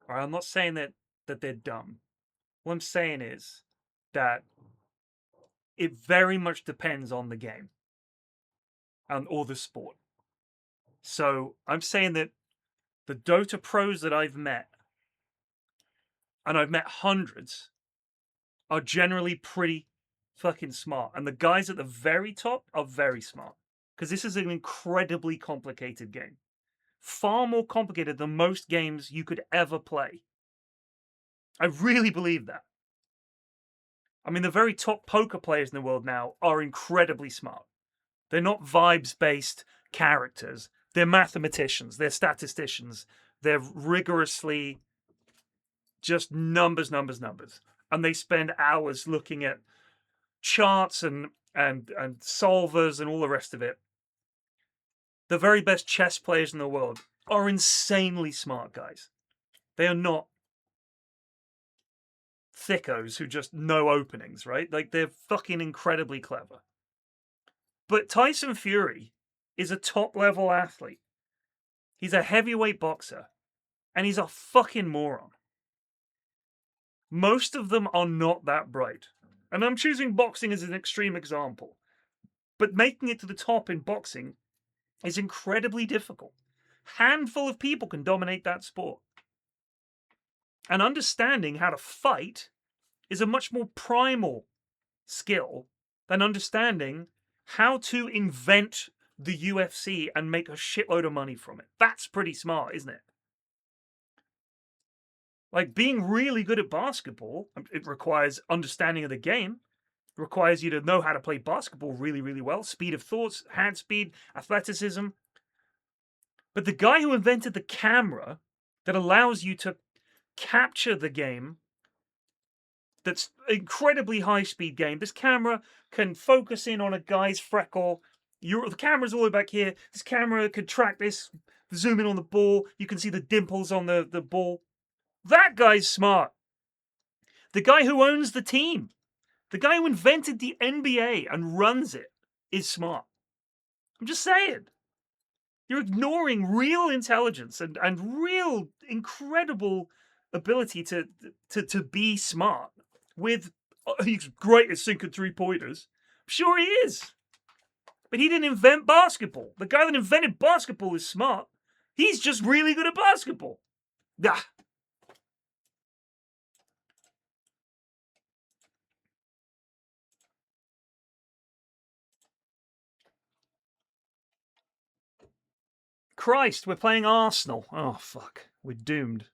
Or I'm not saying that they're dumb. What I'm saying is that it very much depends on the game or the sport. So I'm saying that the Dota pros that I've met, and I've met hundreds, are generally pretty fucking smart. And the guys at the very top are very smart. Because this is an incredibly complicated game. Far more complicated than most games you could ever play. I really believe that. I mean, the very top poker players in the world now are incredibly smart. They're not vibes-based characters. They're mathematicians. They're statisticians. They're rigorously just numbers. And they spend hours looking at charts and solvers and all the rest of it. The very best chess players in the world are insanely smart guys. They are not thickos who just know openings, right? Like, they're fucking incredibly clever. But Tyson Fury is a top-level athlete. He's a heavyweight boxer. And he's a fucking moron. Most of them are not that bright. And I'm choosing boxing as an extreme example. But making it to the top in boxing is incredibly difficult. Handful of people can dominate that sport. And understanding how to fight is a much more primal skill than understanding how to invent the UFC and make a shitload of money from it. That's pretty smart, isn't it? Like, being really good at basketball, it requires understanding of the game. It requires you to know how to play basketball really, really well. Speed of thoughts, hand speed, athleticism. But the guy who invented the camera that allows you to capture the game. That's incredibly high-speed game. This camera can focus in on a guy's freckle. The camera's all the way back here. This camera could track this, zoom in on the ball. You can see the dimples on the ball. That guy's smart. The guy who owns the team, the guy who invented the NBA and runs it, is smart. I'm just saying. You're ignoring real intelligence and real incredible ability to be smart with he's great at sinking three-pointers. I'm sure he is. But he didn't invent basketball. The guy that invented basketball is smart. He's just really good at basketball. Ah. Christ, we're playing Arsenal. Oh, fuck. We're doomed.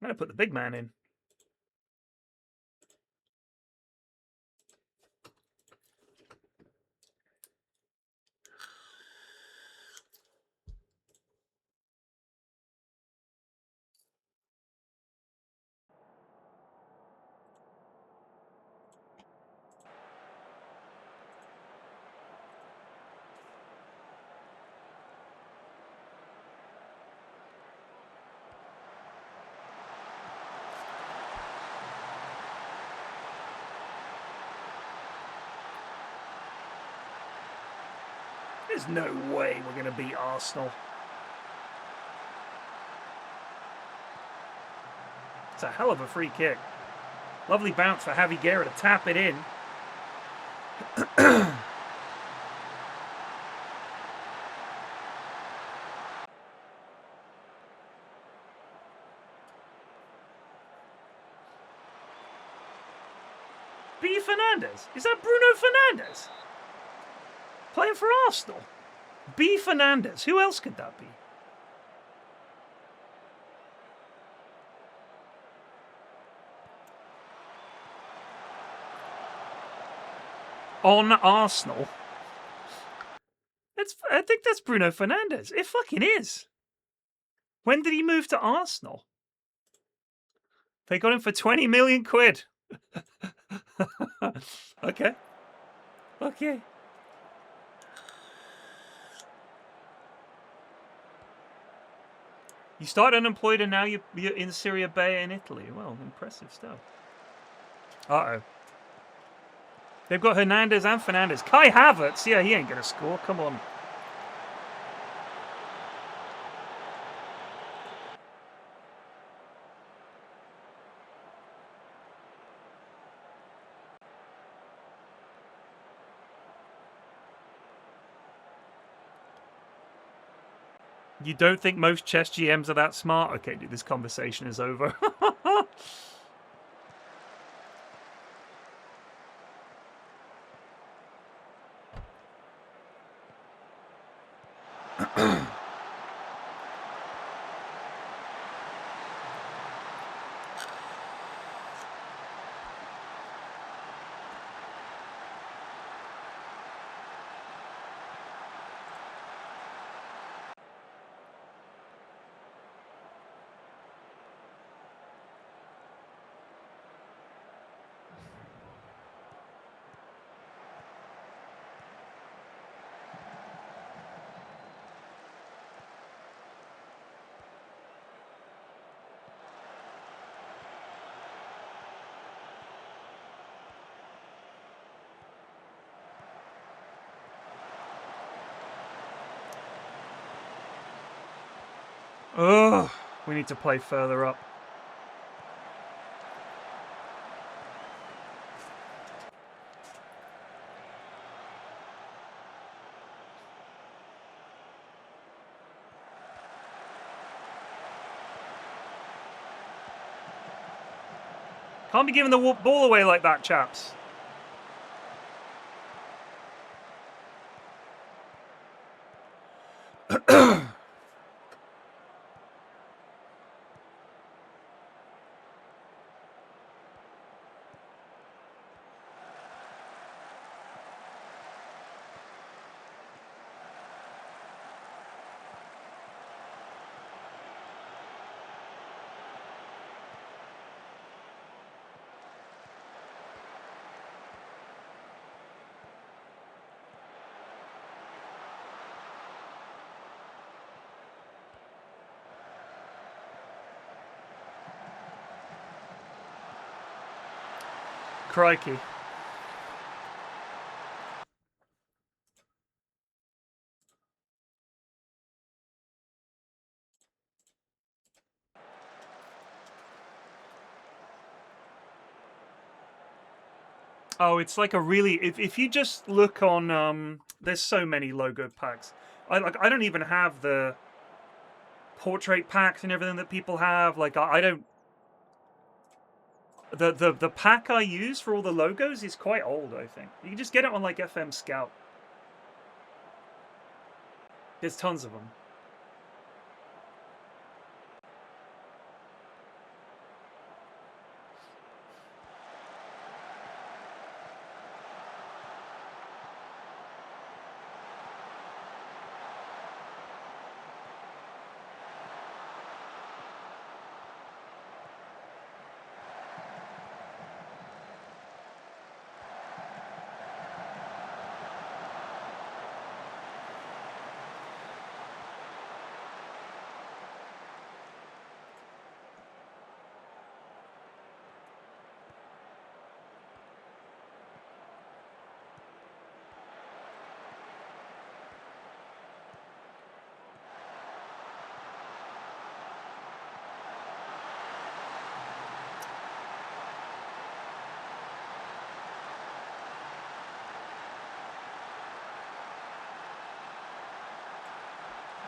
I'm going to put the big man in. There's no way we're going to beat Arsenal. It's a hell of a free kick. Lovely bounce for Javi Guerra to tap it in. B. Fernandez? Is that Bruno Fernandez? Playing for Arsenal? B. Fernandez. Who else could that be? On Arsenal? I think that's Bruno Fernandez. It fucking is. When did he move to Arsenal? They got him for 20 million quid. Okay. Okay. You started unemployed and now you're in Serie B in Italy. Well, impressive stuff. Uh-oh. They've got Hernandez and Fernandez. Kai Havertz, yeah, he ain't going to score. Come on. You don't think most chess GMs are that smart? Okay, dude, this conversation is over. Ugh, we need to play further up. Can't be giving the ball away like that, chaps. Crikey. Oh, it's like a really. If you just look on, there's so many logo packs. I don't even have the portrait packs and everything that people have. Like I don't. The pack I use for all the logos is quite old. I think you can just get it on like FM Scout. There's tons of them.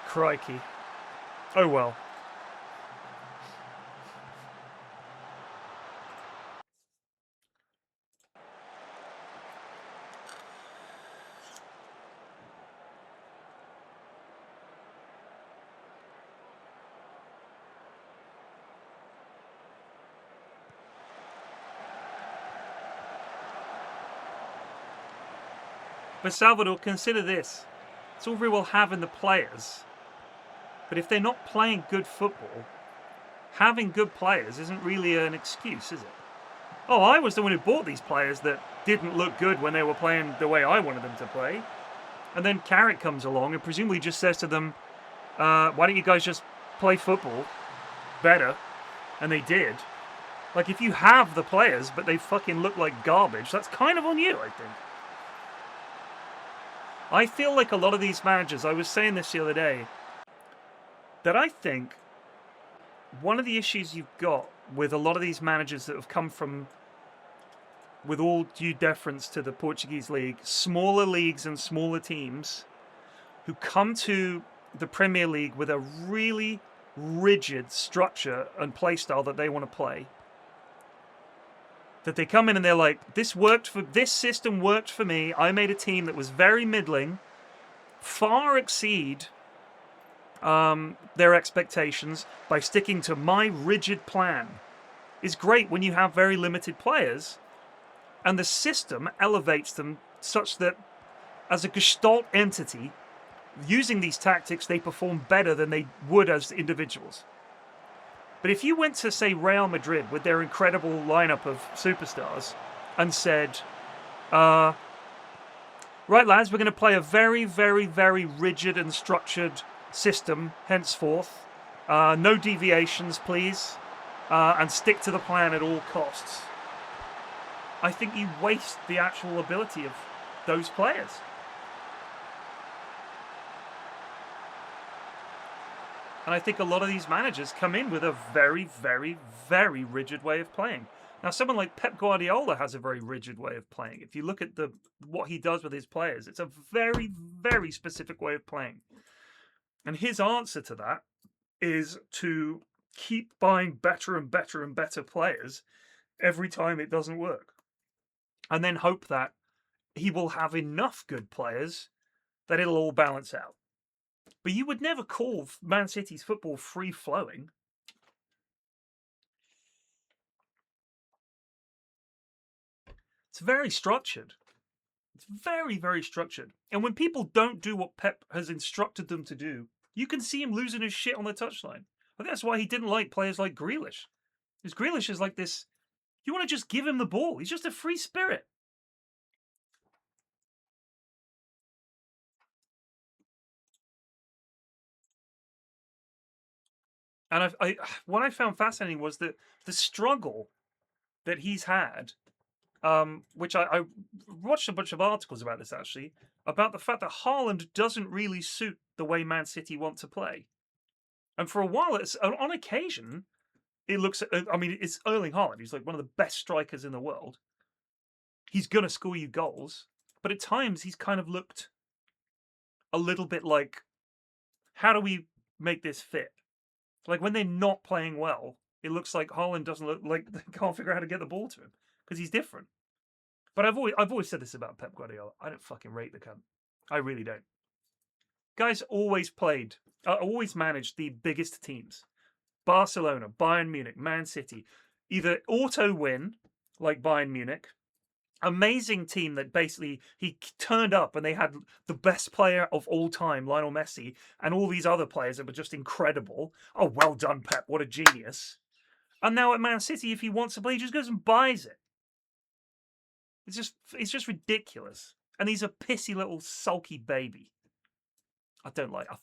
Crikey. Oh well. But Salvador, consider this. It's all very well having the players, but if they're not playing good football, having good players isn't really an excuse, is it? Oh, I was the one who bought these players that didn't look good when they were playing the way I wanted them to play. And then Carrick comes along and presumably just says to them, why don't you guys just play football better? And they did. Like, if you have the players, but they fucking look like garbage, that's kind of on you, I think. I feel like a lot of these managers, I was saying this the other day, that I think one of the issues you've got with a lot of these managers that have come from, with all due deference to the Portuguese league, smaller leagues and smaller teams who come to the Premier League with a really rigid structure and play style that they want to play. That they come in and they're like, this system worked for me. I made a team that was very middling, far exceed their expectations by sticking to my rigid plan. Is great when you have very limited players, and the system elevates them such that as a gestalt entity, using these tactics, they perform better than they would as individuals. But if you went to, say, Real Madrid with their incredible lineup of superstars and said, right, lads, we're going to play a very, very, very rigid and structured system henceforth. No deviations, please. And stick to the plan at all costs. I think you waste the actual ability of those players. And I think a lot of these managers come in with a very, very, very rigid way of playing. Now, someone like Pep Guardiola has a very rigid way of playing. If you look at what he does with his players, it's a very, very specific way of playing. And his answer to that is to keep buying better and better and better players every time it doesn't work. And then hope that he will have enough good players that it'll all balance out. But you would never call Man City's football free-flowing. It's very structured. It's very, very structured. And when people don't do what Pep has instructed them to do, you can see him losing his shit on the touchline. I think that's why he didn't like players like Grealish. Because Grealish is like this, you want to just give him the ball. He's just a free spirit. And what I found fascinating was that the struggle that he's had which I watched a bunch of articles about this actually, about the fact that Haaland doesn't really suit the way Man City want to play. And for a while, on occasion, it looks. I mean, it's Erling Haaland. He's like one of the best strikers in the world. He's gonna score you goals, but at times he's kind of looked a little bit like, how do we make this fit? Like when they're not playing well, it looks like Haaland doesn't look like they can't figure out how to get the ball to him because he's different. But I've always said this about Pep Guardiola. I don't fucking rate the cunt. I really don't. Guys always managed the biggest teams. Barcelona, Bayern Munich, Man City. Either auto win, like Bayern Munich. Amazing team that basically he turned up and they had the best player of all time, Lionel Messi, and all these other players that were just incredible. Oh, well done, Pep. What a genius. And now at Man City, if he wants to play, he just goes and buys it. It's just ridiculous. And he's a pissy little sulky baby. I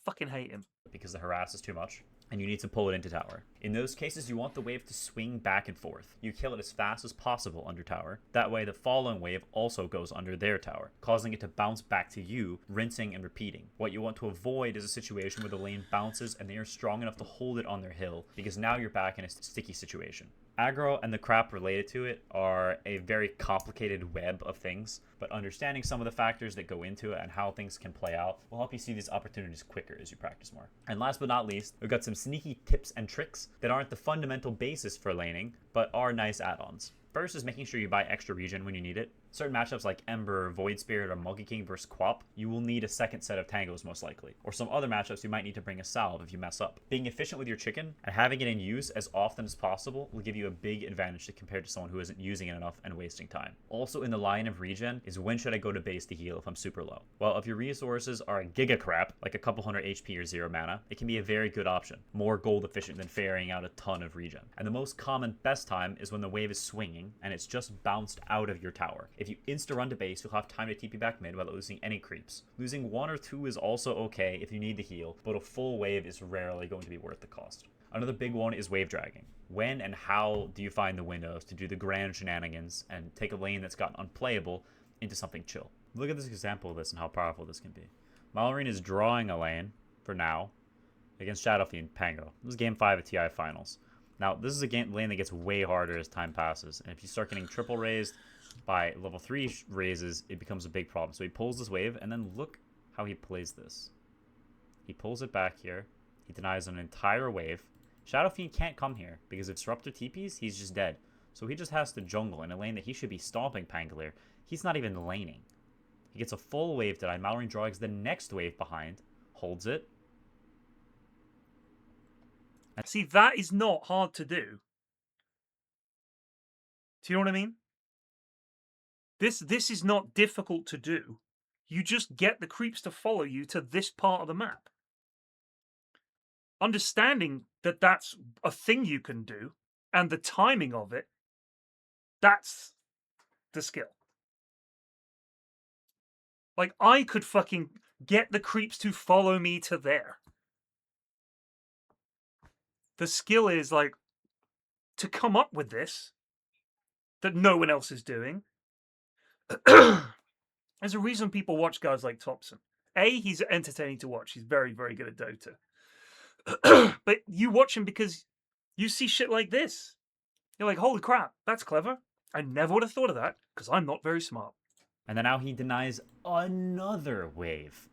fucking hate him. Because the harass is too much, and you need to pull it into tower. In those cases, you want the wave to swing back and forth. You kill it as fast as possible under tower. That way, the following wave also goes under their tower, causing it to bounce back to you, rinsing and repeating. What you want to avoid is a situation where the lane bounces and they are strong enough to hold it on their hill, because now you're back in a sticky situation. Aggro and the crap related to it are a very complicated web of things, but understanding some of the factors that go into it and how things can play out will help you see these opportunities quicker as you practice more. And last but not least, we've got some sneaky tips and tricks that aren't the fundamental basis for laning, but are nice add-ons. First is making sure you buy extra regen when you need it. Certain matchups like Ember, Void Spirit, or Monkey King versus Quap, you will need a second set of tangos most likely. Or some other matchups you might need to bring a salve if you mess up. Being efficient with your chicken and having it in use as often as possible will give you a big advantage compared to someone who isn't using it enough and wasting time. Also in the line of regen is when should I go to base to heal if I'm super low. Well, if your resources are a giga crap, like a couple hundred HP or 0 mana, it can be a very good option. More gold efficient than ferrying out a ton of regen. And the most common best time is when the wave is swinging and it's just bounced out of your tower. If you insta-run to base, you'll have time to TP back mid without losing any creeps. Losing 1 or 2 is also okay if you need the heal, but a full wave is rarely going to be worth the cost. Another big one is wave dragging. When and how do you find the windows to do the grand shenanigans and take a lane that's gotten unplayable into something chill? Look at this example of this and how powerful this can be. Mallory is drawing a lane, for now, against Shadowfiend Pango. This is game 5 of TI Finals. Now, this is a lane that gets way harder as time passes, and if you start getting triple raised by level 3 raises, it becomes a big problem. So he pulls this wave, and then look how he plays this. He pulls it back here. He denies an entire wave. Shadowfiend can't come here, because if Disruptor TPs, he's just dead. So he just has to jungle in a lane that he should be stomping Pangolier. He's not even laning. He gets a full wave denied. Mallory drags the next wave behind, holds it. See, that is not hard to do. Do you know what I mean? This is not difficult to do. You just get the creeps to follow you to this part of the map. Understanding that that's a thing you can do and the timing of it, that's the skill. Like, I could fucking get the creeps to follow me to there. The skill is, like, to come up with this that no one else is doing. There's a reason people watch guys like Thompson. A, he's entertaining to watch. He's very, very good at Dota. But you watch him because you see shit like this. You're like, holy crap, that's clever. I never would have thought of that because I'm not very smart. And then now he denies another wave.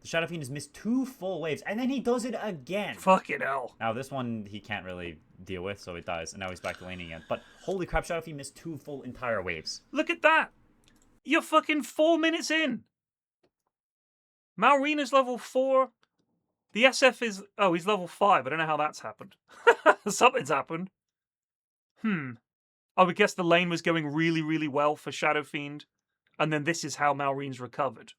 The Shadowfiend has missed 2 full waves, and then he does it again. Fucking hell. Now, this one he can't really deal with, so it dies, and now he's back to laning again. But holy crap, Shadowfiend missed 2 full entire waves. Look at that. You're fucking 4 minutes in. Malrina's level 4. The SF is... Oh, he's level 5. I don't know how that's happened. Something's happened. I would guess the lane was going really, really well for Shadowfiend, and then this is how Malrine's recovered.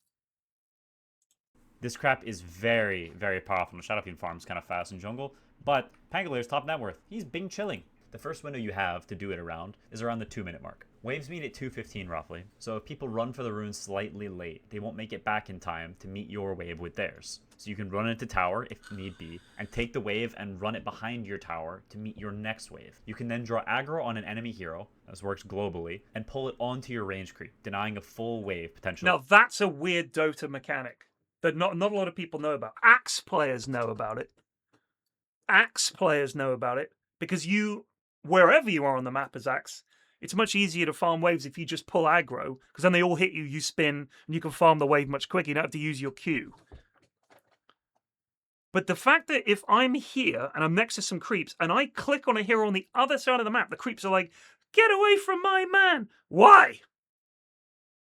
This crap is very, very powerful. The Shadowfiend farms kind of fast in jungle, but Pangolier's top net worth. He's Bing chilling. The first window you have to do it around is around the 2-minute mark. Waves meet at 2:15 roughly, so if people run for the runes slightly late, they won't make it back in time to meet your wave with theirs. So you can run into tower if need be, and take the wave and run it behind your tower to meet your next wave. You can then draw aggro on an enemy hero, this works globally, and pull it onto your range creep, denying a full wave potentially. Now that's a weird Dota mechanic that not a lot of people know about. Axe players know about it. Axe players know about it because wherever you are on the map as Axe, it's much easier to farm waves if you just pull aggro, because then they all hit you, you spin, and you can farm the wave much quicker. You don't have to use your Q. But the fact that if I'm here and I'm next to some creeps and I click on a hero on the other side of the map, the creeps are like, get away from my man. Why?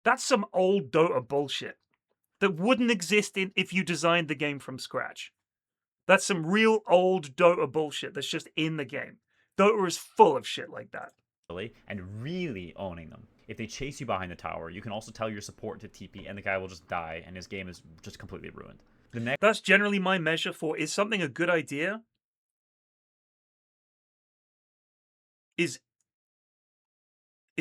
That's some old Dota bullshit that wouldn't exist if you designed the game from scratch. That's some real old Dota bullshit that's just in the game. Dota is full of shit like that. And really owning them. If they chase you behind the tower, you can also tell your support to TP and the guy will just die and his game is just completely ruined. That's generally my measure for, is something a good idea? Is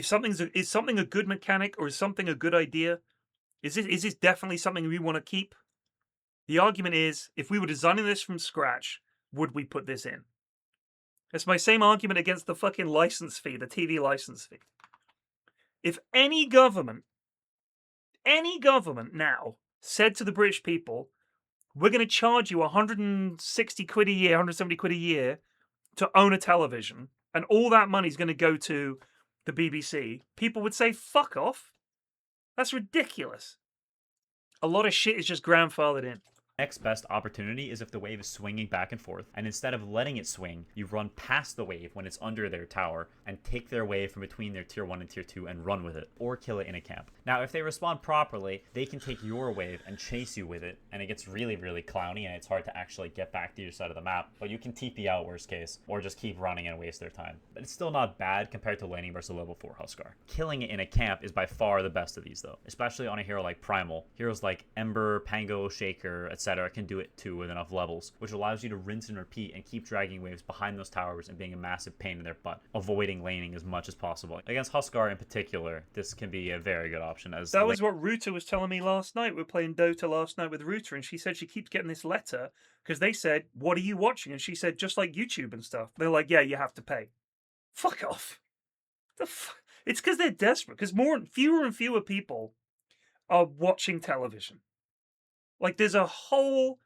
something a good mechanic, or is something a good idea? Is this definitely something we want to keep? The argument is, if we were designing this from scratch, would we put this in? It's my same argument against the fucking license fee, the TV license fee. If any government now said to the British people, we're going to charge you 160 quid a year, 170 quid a year to own a television, and all that money's going to go to the BBC, people would say, fuck off. That's ridiculous. A lot of shit is just grandfathered in. Next best opportunity is if the wave is swinging back and forth, and instead of letting it swing, you run past the wave when it's under their tower and take their wave from between their tier 1 and tier 2 and run with it, or kill it in a camp. Now, if they respond properly, they can take your wave and chase you with it, and it gets really, really clowny, and it's hard to actually get back to your side of the map, but you can TP out worst case, or just keep running and waste their time. But it's still not bad compared to laning versus a level 4 Huskar. Killing it in a camp is by far the best of these though, especially on a hero like Primal. Heroes like Ember, Pango, Shaker, etc. can do it too with enough levels, which allows you to rinse and repeat and keep dragging waves behind those towers and being a massive pain in their butt, avoiding laning as much as possible. Against Huskar in particular, this can be a very good option. As that was what Ruta was telling me last night. We were playing Dota last night with Ruta, and she said she keeps getting this letter because they said, what are you watching? And she said, just like YouTube and stuff. They're like, yeah, you have to pay. Fuck off. It's because they're desperate, because fewer and fewer people are watching television. Like, there's a whole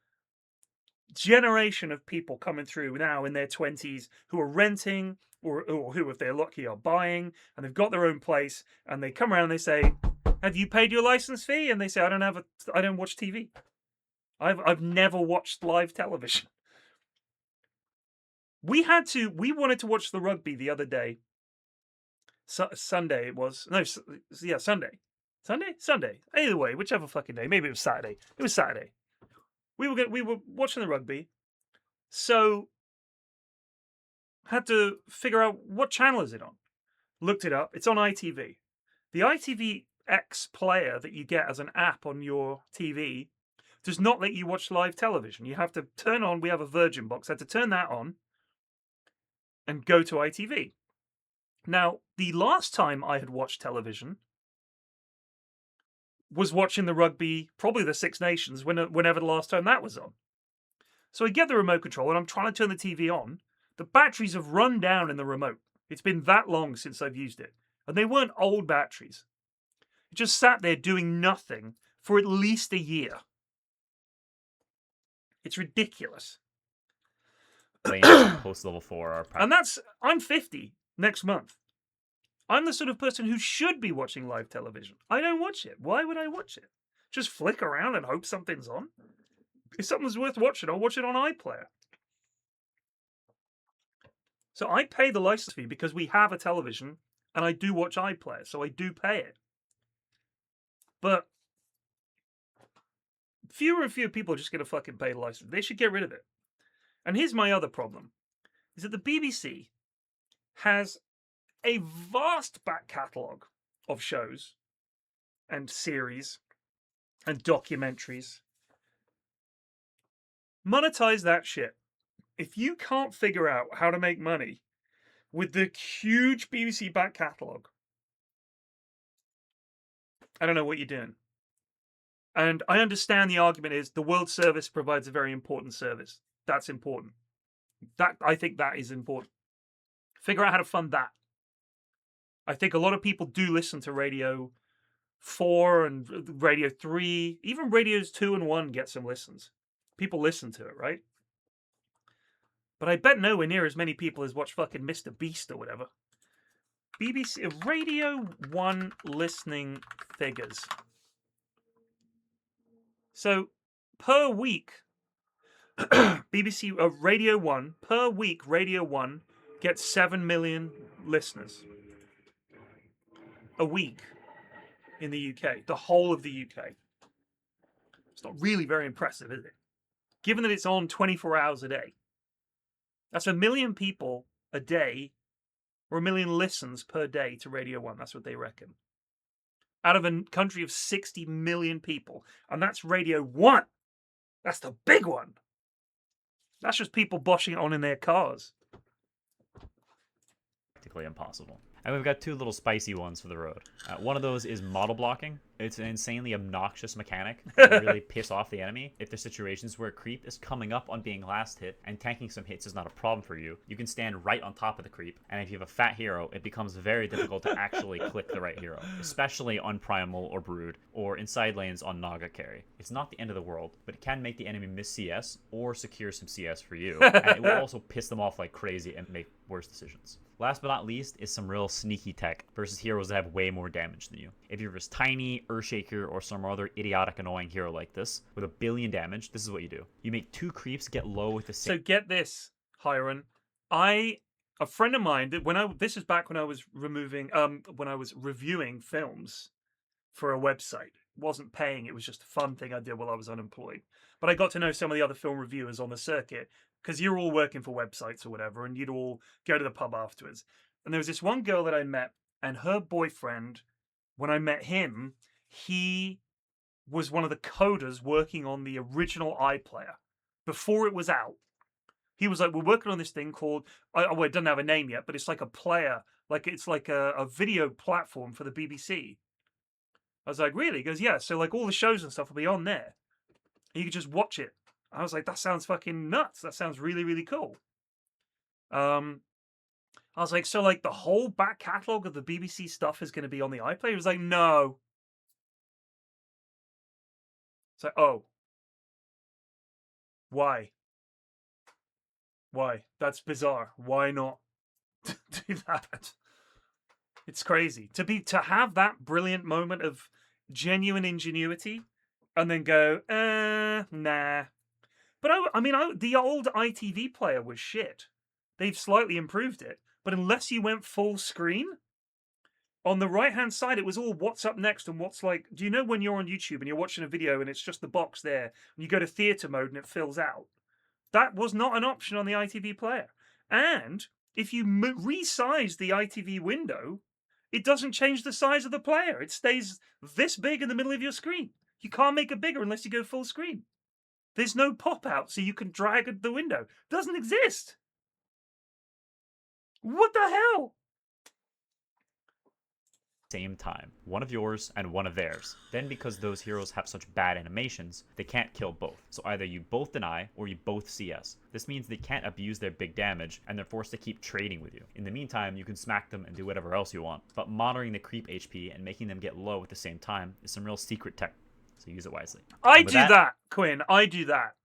generation of people coming through now in their 20s who are renting, or who, if they're lucky, are buying, and they've got their own place, and they come around and they say, have you paid your license fee? And they say, I don't watch TV. I've never watched live television. We wanted to watch the rugby the other day. Sunday it was. No, yeah, Sunday. Sunday. Either way, whichever fucking day. Maybe it was Saturday. It was Saturday. We were watching the rugby, so had to figure out what channel is it on. Looked it up. It's on ITV. The ITVX player that you get as an app on your TV does not let you watch live television. You have to turn on. We have a Virgin box. I had to turn that on and go to ITV. Now, the last time I had watched television was watching the rugby, probably the Six Nations, whenever the last time that was on. So I get the remote control and I'm trying to turn the TV on. The batteries have run down in the remote. It's been that long since I've used it. And they weren't old batteries. It just sat there doing nothing for at least a year. It's ridiculous. Post level 4 are and I'm 50 next month. I'm the sort of person who should be watching live television. I don't watch it. Why would I watch it? Just flick around and hope something's on? If something's worth watching, I'll watch it on iPlayer. So I pay the license fee because we have a television and I do watch iPlayer, so I do pay it. But fewer and fewer people are just going to fucking pay the license. They should get rid of it. And here's my other problem, is that the BBC has a vast back catalogue of shows and series and documentaries. Monetize that shit. If you can't figure out how to make money with the huge BBC back catalogue, I don't know what you're doing. And I understand the argument is the World Service provides a very important service. That's important. I think that is important. Figure out how to fund that. I think a lot of people do listen to Radio 4 and Radio 3. Even Radios 2 and 1 get some listens. People listen to it, right? But I bet nowhere near as many people as watch fucking Mr. Beast or whatever. BBC Radio 1 listening figures. So, per week, BBC Radio 1, per week, Radio 1 gets 7 million listeners. A week in the UK. The whole of the UK. It's not really very impressive, is it? Given that it's on 24 hours a day. That's 1 million people a day, or 1 million listens per day to Radio 1. That's what they reckon. Out of a country of 60 million people. And that's Radio 1. That's the big one. That's just people boshing it on in their cars. Practically impossible. And we've got two little spicy ones for the road. One of those is model blocking. It's an insanely obnoxious mechanic that will really piss off the enemy. If there's situations where a creep is coming up on being last hit and tanking some hits is not a problem for you, you can stand right on top of the creep. And if you have a fat hero, it becomes very difficult to actually click the right hero, especially on Primal or Brood or in side lanes on Naga carry. It's not the end of the world, but it can make the enemy miss CS or secure some CS for you. And it will also piss them off like crazy and make worse decisions. Last but not least is some real sneaky tech versus heroes that have way more damage than you. If you're just tiny, Earthshaker, or some other idiotic annoying hero like this, with 1 billion damage, this is what you do. You make 2 creeps get low with the same... So get this, Hiron. A friend of mine, this is back when I was reviewing films for a website. It wasn't paying, it was just a fun thing I did while I was unemployed. But I got to know some of the other film reviewers on the circuit, because you're all working for websites or whatever, and you'd all go to the pub afterwards. And there was this one girl that I met, and her boyfriend, when I met him, he was one of the coders working on the original iPlayer before it was out. He was like, we're working on this thing called, it doesn't have a name yet, but it's like a player, like it's like a video platform for the BBC. I was like, really? He goes, yeah, so like all the shows and stuff will be on there. You can just watch it. I was like, that sounds fucking nuts. That sounds really, really cool. I was like, so like the whole back catalogue of the BBC stuff is going to be on the iPlayer? He was like, no. So, oh. Why? Why? That's bizarre. Why not do that? It's crazy. To have that brilliant moment of genuine ingenuity and then go, nah. But the old ITV player was shit. They've slightly improved it. But unless you went full screen, on the right-hand side, it was all what's up next and what's like... Do you know when you're on YouTube and you're watching a video and it's just the box there, and you go to theatre mode and it fills out? That was not an option on the ITV player. And if you resize the ITV window, it doesn't change the size of the player. It stays this big in the middle of your screen. You can't make it bigger unless you go full screen. There's no pop-out so you can drag the window. Doesn't exist. What the hell? Same time. One of yours and one of theirs. Then because those heroes have such bad animations, they can't kill both. So either you both deny or you both CS. This means they can't abuse their big damage and they're forced to keep trading with you. In the meantime, you can smack them and do whatever else you want. But monitoring the creep HP and making them get low at the same time is some real secret tech. So use it wisely. I do that, Quinn. I do that.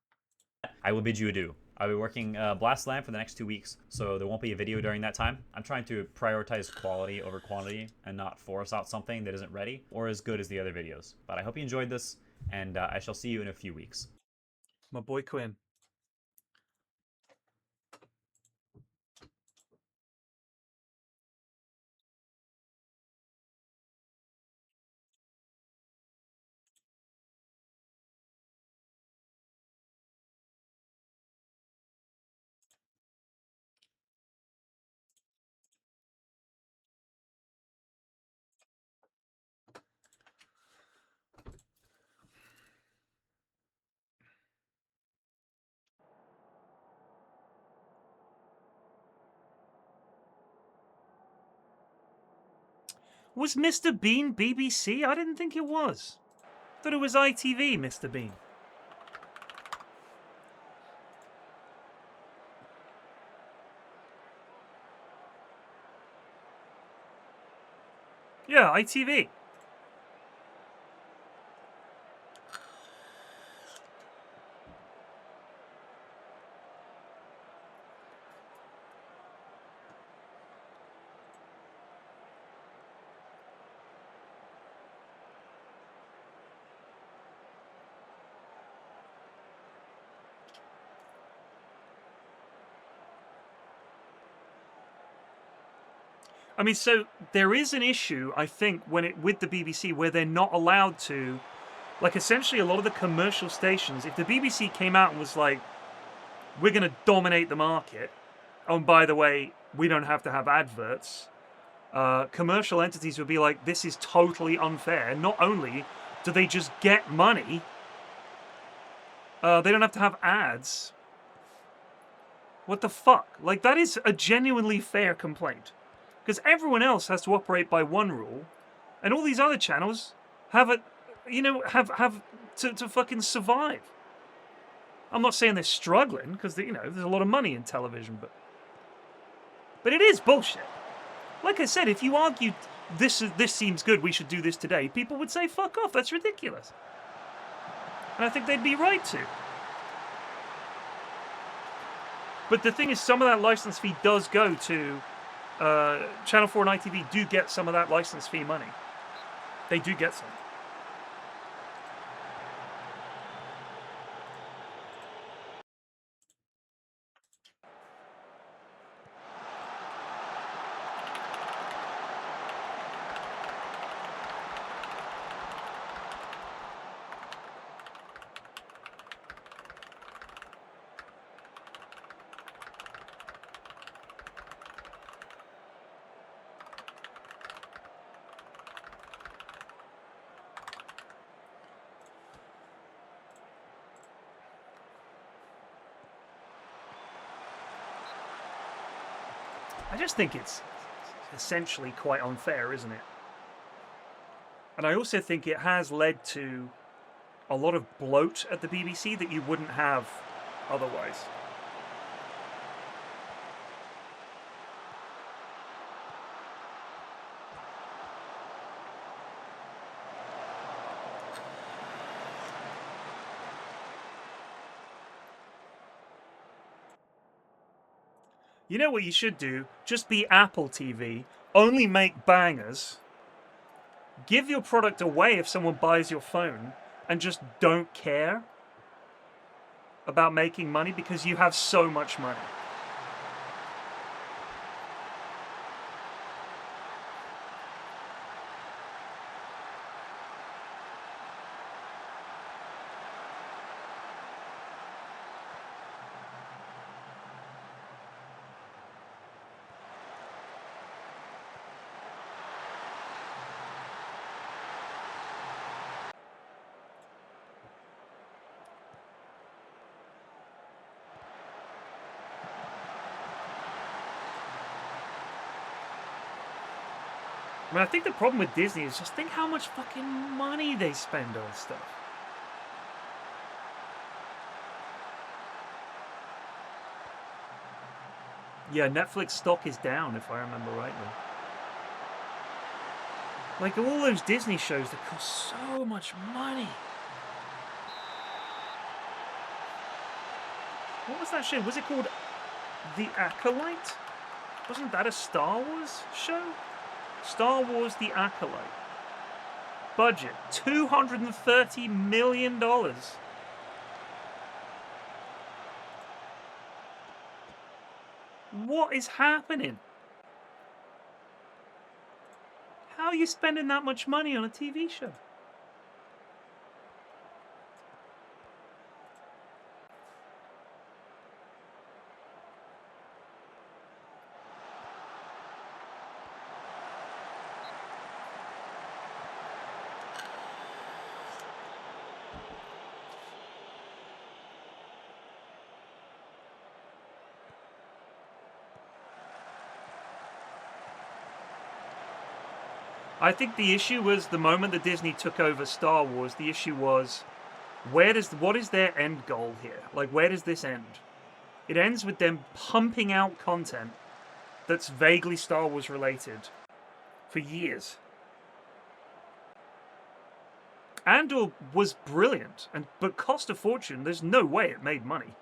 I will bid you adieu. I'll be working Blast Land for the next 2 weeks, so there won't be a video during that time. I'm trying to prioritize quality over quantity and not force out something that isn't ready or as good as the other videos. But I hope you enjoyed this, and I shall see you in a few weeks. My boy Quinn. Was Mr. Bean BBC? I didn't think it was. I thought it was ITV, Mr. Bean. Yeah, ITV. I mean, so there is an issue, I think, with the BBC where they're not allowed to, like, essentially a lot of the commercial stations, if the BBC came out and was like, we're going to dominate the market, oh, and by the way, we don't have to have adverts, commercial entities would be like, this is totally unfair. Not only do they just get money, they don't have to have ads. What the fuck? Like, that is a genuinely fair complaint. Because everyone else has to operate by one rule, and all these other channels have have to fucking survive. I'm not saying they're struggling, because there's a lot of money in television, but it is bullshit. Like I said, if you argued this seems good, we should do this today, people would say fuck off, that's ridiculous. And I think they'd be right to. But the thing is, some of that license fee does go to Channel 4 and ITV do get some of that license fee money. They do get some. I just think it's essentially quite unfair, isn't it? And I also think it has led to a lot of bloat at the BBC that you wouldn't have otherwise. You know what you should do? Just be Apple TV, only make bangers, give your product away if someone buys your phone, and just don't care about making money because you have so much money. I mean, I think the problem with Disney is just think how much fucking money they spend on stuff. Yeah, Netflix stock is down, if I remember rightly. Like, all those Disney shows that cost so much money. What was that show? Was it called The Acolyte? Wasn't that a Star Wars show? Star Wars The Acolyte. Budget, $230 million. What is happening? How are you spending that much money on a TV show? I think the issue was the moment that Disney took over Star Wars, the issue was what is their end goal here? Like, where does this end? It ends with them pumping out content that's vaguely Star Wars related for years. Andor was brilliant, but cost a fortune. There's no way it made money.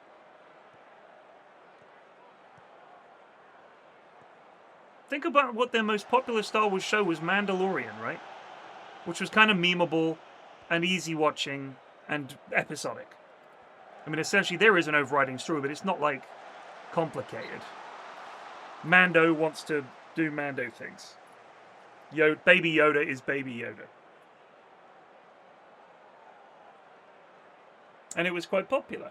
Think about what their most popular Star Wars show was, Mandalorian, right? Which was kind of memeable and easy watching and episodic. I mean, essentially there is an overriding story, but it's not like complicated. Mando wants to do Mando things. Baby Yoda is Baby Yoda. And it was quite popular.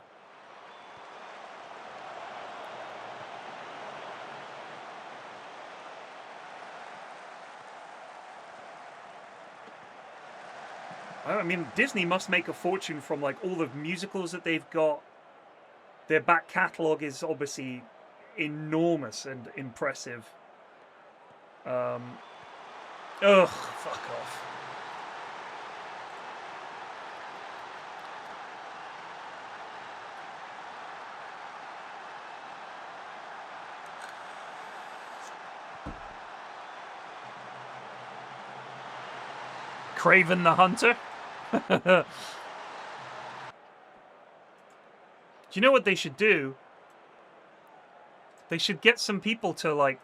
I mean, Disney must make a fortune from like all the musicals that they've got. Their back catalogue is obviously enormous and impressive. Ugh, fuck off. Craven the Hunter? Do you know what they should do? They should get some people to, like,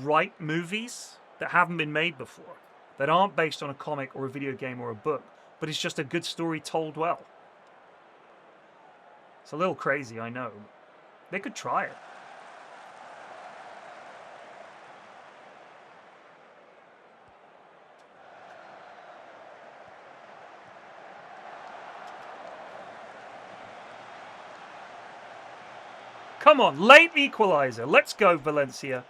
write movies that haven't been made before, that aren't based on a comic or a video game or a book, but it's just a good story told well. It's a little crazy, I know. They could try it. Come on, late equalizer. Let's go, Valencia.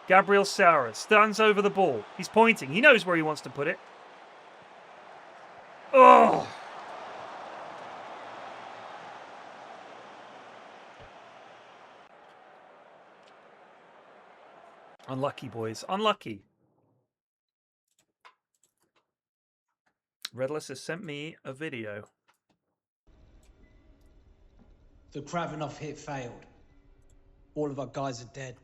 Gabriel Saura stands over the ball. He's pointing. He knows where he wants to put it. Oh! Unlucky, boys. Unlucky. Redless has sent me a video. The Kravenov hit failed. All of our guys are dead.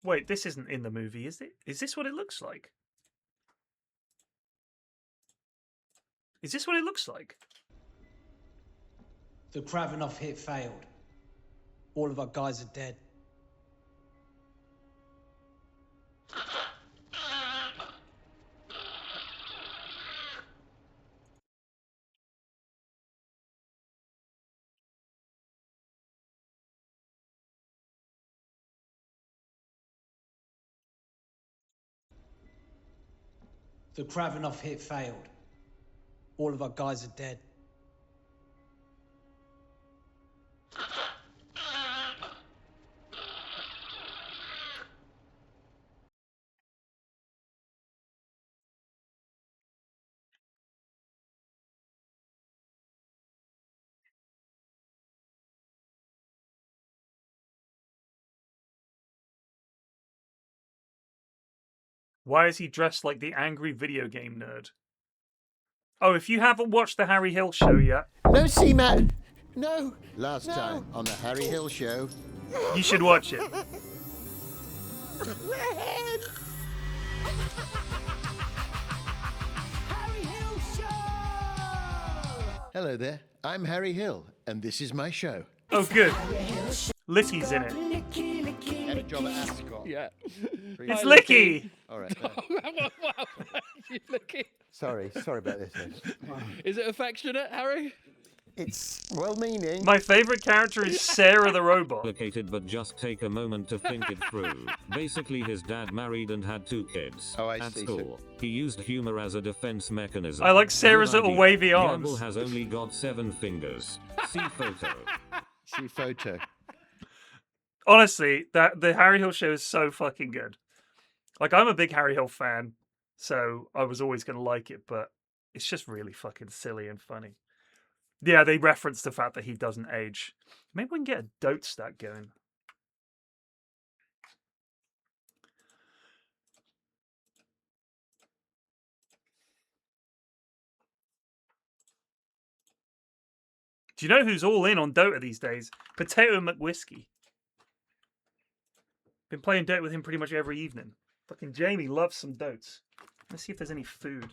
Wait, this isn't in the movie, is it? Is this what it looks like? Is this what it looks like? The Kravenov hit failed. All of our guys are dead. The Kravenov hit failed. All of our guys are dead. Why is he dressed like the angry video game nerd? Oh, if you haven't watched the Harry Hill show yet... No, Seaman! No! Last time on the Harry Hill show. You should watch it. Harry Hill Show! Hello there, I'm Harry Hill, and this is my show. Oh, good. Licky's in it. Had a job at Ascot. Yeah. It's Licky! All right. Wow. You Licky. Sorry about this. Is it affectionate, Harry? It's well-meaning. My favourite character is Sarah the robot. Complicated, but just take a moment to think it through. Basically, his dad married and had 2 kids. Oh, I At see. school, he used humor as a defense mechanism. I like Sarah's Good little idea. wavy Gamble arms. has only got 7 fingers. See photo. See photo. Honestly, the Harry Hill show is so fucking good. Like, I'm a big Harry Hill fan, so I was always going to like it, but it's just really fucking silly and funny. Yeah, they reference the fact that he doesn't age. Maybe we can get a dote stat going. Do you know who's all in on Dota these days? Potato McWhiskey. Been playing Dota with him pretty much every evening. Fucking Jamie loves some Dotes. Let's see if there's any food.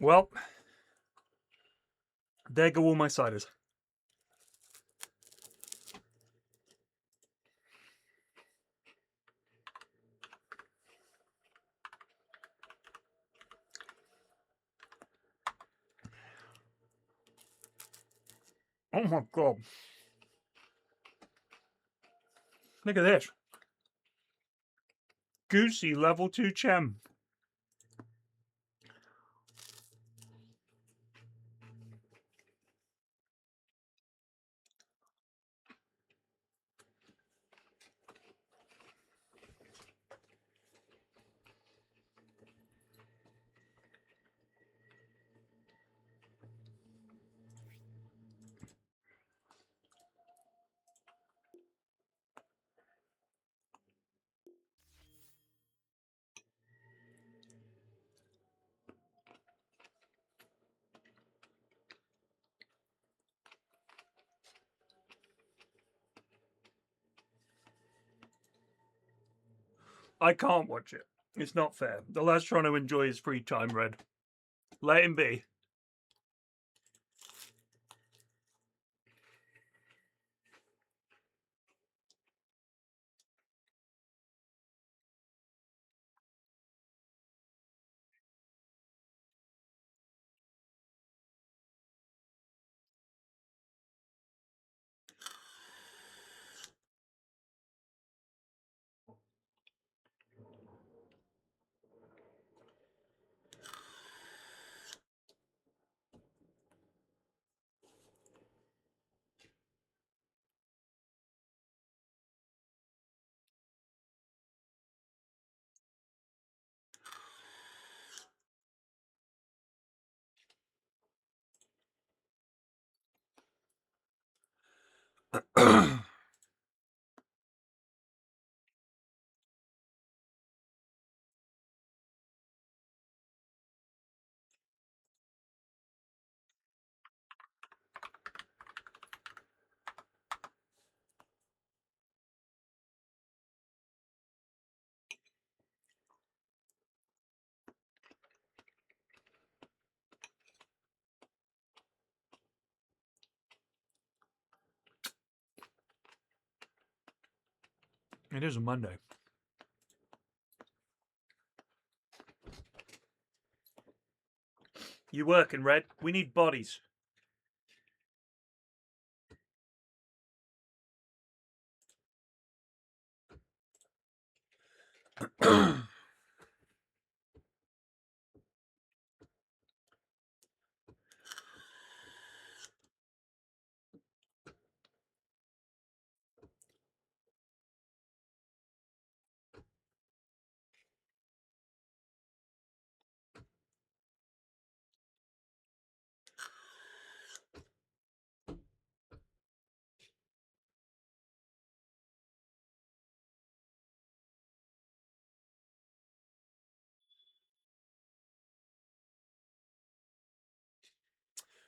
Well, there go all my ciders. Oh my god. Look at this. Goosey level 2 chem. I can't watch it. It's not fair. The lad's trying to enjoy his free time, Red. Let him be. It is a Monday. You working, Red? We need bodies.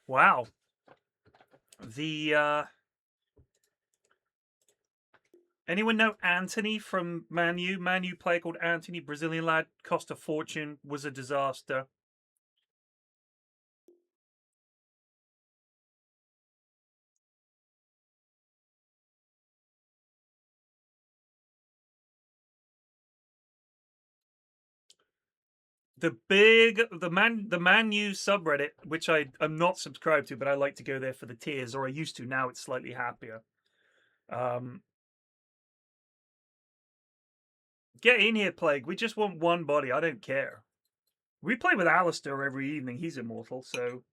Wow. The anyone know Anthony from Man U? Man U player called Anthony, Brazilian lad, cost a fortune, was a disaster. The Man U subreddit, which I am not subscribed to, but I like to go there for the tiers, or I used to. Now it's slightly happier. Get in here, Plague. We just want one body. I don't care. We play with Alistair every evening. He's immortal, so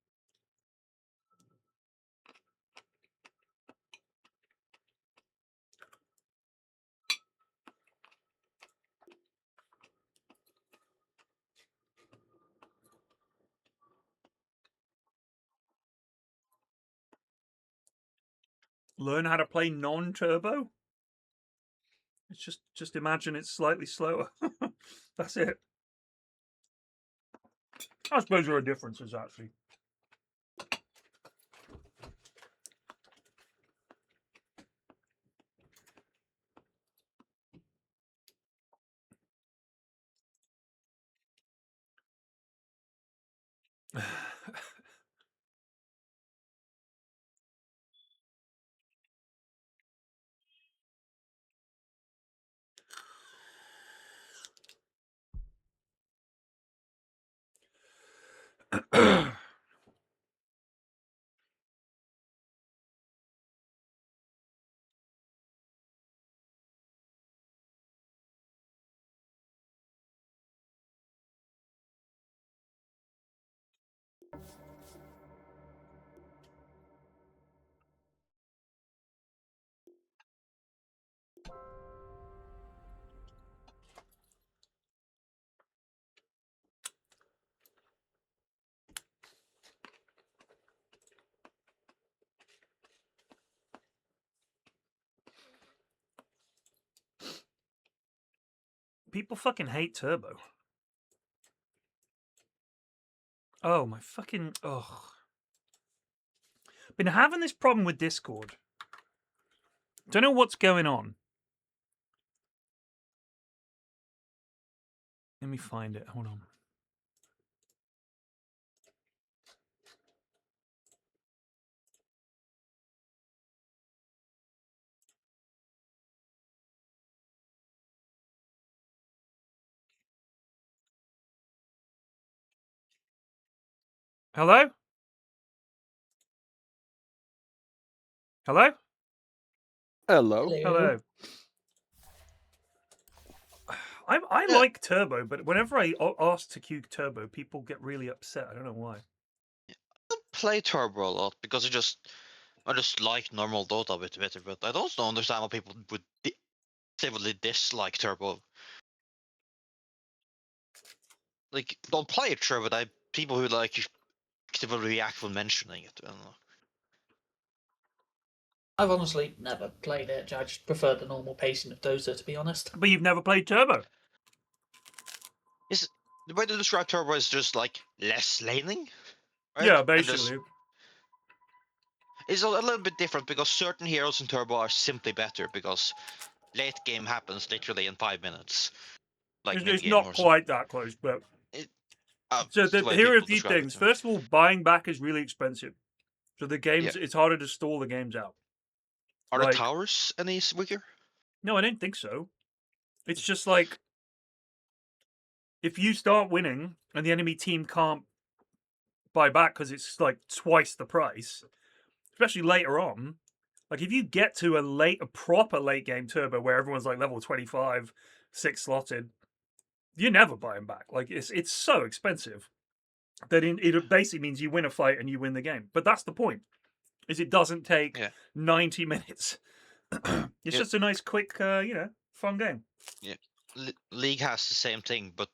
learn how to play non-turbo. It's just imagine it's slightly slower. That's it. I suppose there are differences, actually. People fucking hate turbo. Oh my fucking been having this problem with Discord. Don't know what's going on. Let me find it. Hold on. Hello? Hello? Hello. Hello. I like turbo, but whenever I ask to queue turbo, people get really upset. I don't know why. Play turbo a lot because I just like normal Dota a bit better, but I don't understand why people would actively dislike turbo. Like, don't play it, sure, but people who like actively react when mentioning it. I don't know. I've honestly never played it. I just prefer the normal pacing of Dota, to be honest. But you've never played turbo. The way to describe turbo is just like less laning, right? Yeah, And basically. it's a little bit different because certain heroes in turbo are simply better because late game happens literally in 5 minutes, like mid It's game not or so. quite that close, but so the way here are a people few describe it things. to me. First of all, buying back is really expensive. So the games, it's harder to stall the games out. Are the towers any weaker? No, I don't think so. It's just like if you start winning and the enemy team can't buy back because it's like twice the price, especially later on. Like if you get to a proper late game turbo where everyone's like level 25, 6 slotted, you're never buying back. Like it's so expensive that it basically means you win a fight and you win the game. But that's the point. Is it doesn't take 90 minutes. It's just a nice, quick, fun game. Yeah, League has the same thing, but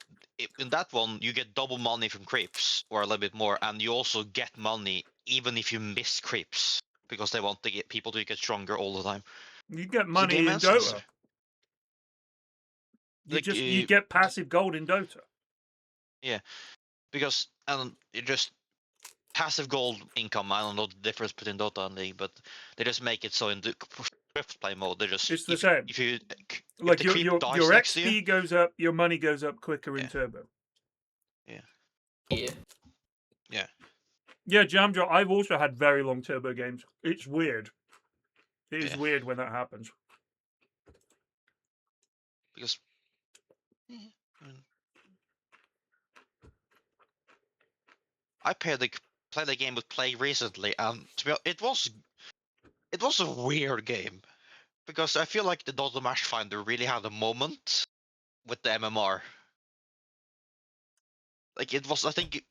in that one you get double money from creeps, or a little bit more, and you also get money even if you miss creeps because they want to get people to get stronger all the time. You get money in Dota. You get passive gold in Dota. Yeah, because it just passive gold income. I don't know the difference between Dota and League, but they just make it so in the Swift play mode, they just it's the same. If like the your XP goes up, your money goes up quicker in turbo. Yeah, Jam Jar, I've also had very long turbo games. It's weird. It is weird when that happens. Because I played the game with Play recently, and to be honest, it was a weird game because I feel like the Dota Match Finder really had a moment with the MMR. Like it was, I think,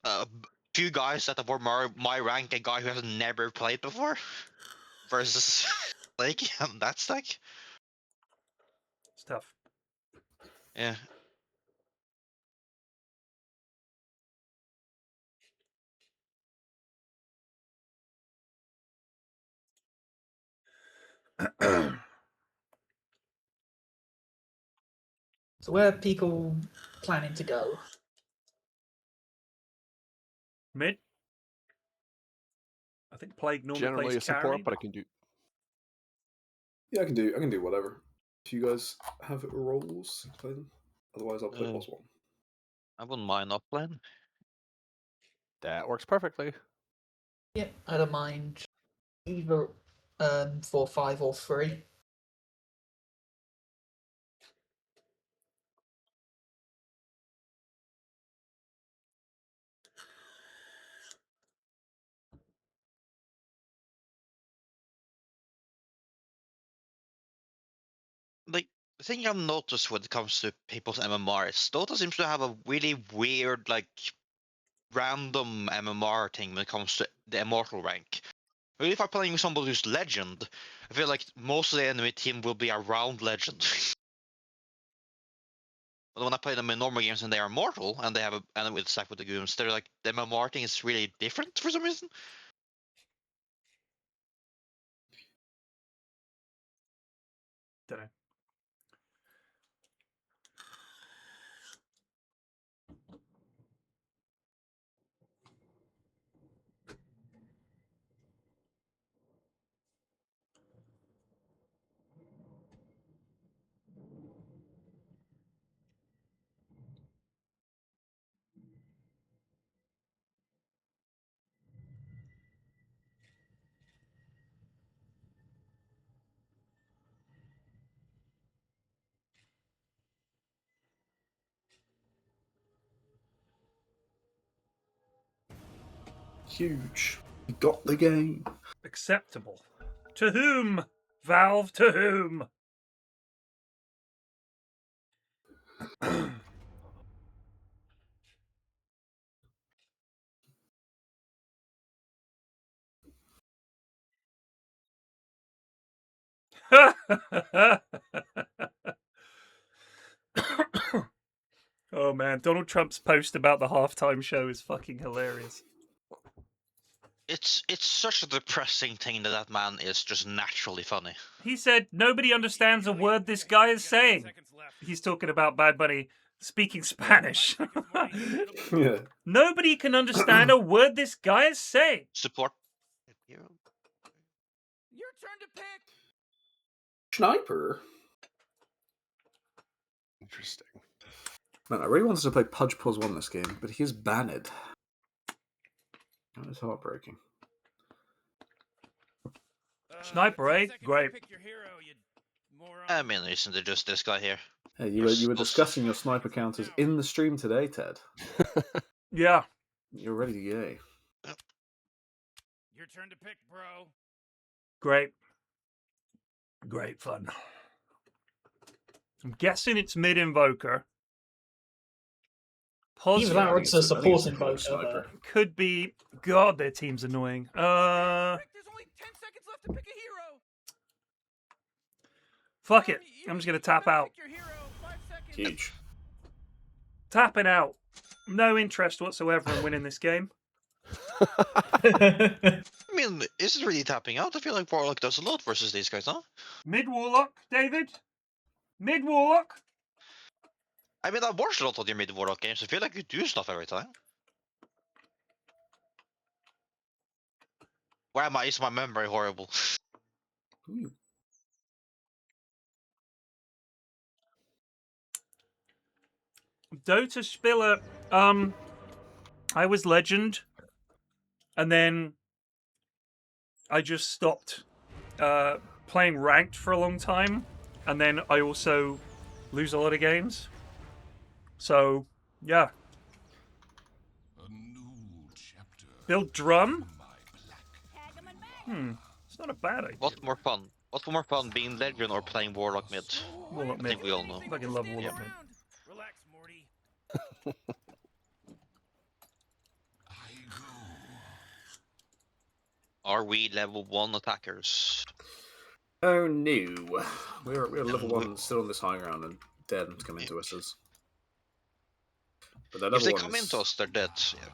two guys that were my rank, a guy who has never played before, versus like that stack. It's tough. Yeah. So where are people planning to go? Mid. I think Plague normally Generally plays a support, carry. but I can do. Yeah, I can do whatever. If you guys have roles, play them. Otherwise, I'll play +1. I wouldn't mind offline. That works perfectly. Yeah, I don't mind either 4, 5, or 3. The thing I've noticed when it comes to people's MMR is Dota seems to have a really weird, like, random MMR thing when it comes to the immortal rank. Really, if I'm playing with somebody who's legend, I feel like most of the enemy team will be around legend. But when I play them in normal games and they are immortal and they have an enemy stack with the goons, they're like the MMR thing is really different for some reason. Don't know. Huge. You got the game. Acceptable. To whom? Valve, to whom? Oh man, Donald Trump's post about the halftime show is fucking hilarious. It's such a depressing thing that man is just naturally funny. He said nobody understands a word this guy is saying. He's talking about Bad Bunny speaking Spanish. Yeah. Nobody can understand a word this guy is saying. Support. Your turn to pick. Sniper. Interesting. Man, I really wanted to play Pudge Plus 1 this game, but he is banned. That is heartbreaking. Sniper, eh? Great. I mean, isn't it just this guy here? Hey, you were discussing your sniper counters in the stream today, Ted. Yeah. You're ready to go. Your turn to pick, bro. Great. Great fun. I'm guessing it's mid-invoker. Either that or it's a support invoker. Could be... God, their team's annoying. There's only 10 seconds left to pick a hero. Fuck it. I'm just going to tap out. Huge. Tapping out. No interest whatsoever in winning this game. I mean, is it really tapping out? I feel like Warlock does a lot versus these guys, huh? Mid-Warlock, David? Mid-Warlock? I mean, I've watched a lot of your mid-Warlock games. I feel like you do stuff every time. Why am I? Is my memory horrible? Ooh. Dota Spiller, I was legend, and then I just stopped playing ranked for a long time, and then I also lose a lot of games. So, yeah. Build drum? It's not a bad idea. What's more fun? What's more fun, being legend or playing Warlock mid? Warlock I mid. think we all know. I fucking love Warlock mid. Relax, Morty. Are we level 1 attackers? Oh no. We're level 1 still on this high ground and dead coming to us as. But If they come into us, they're dead. Yeah.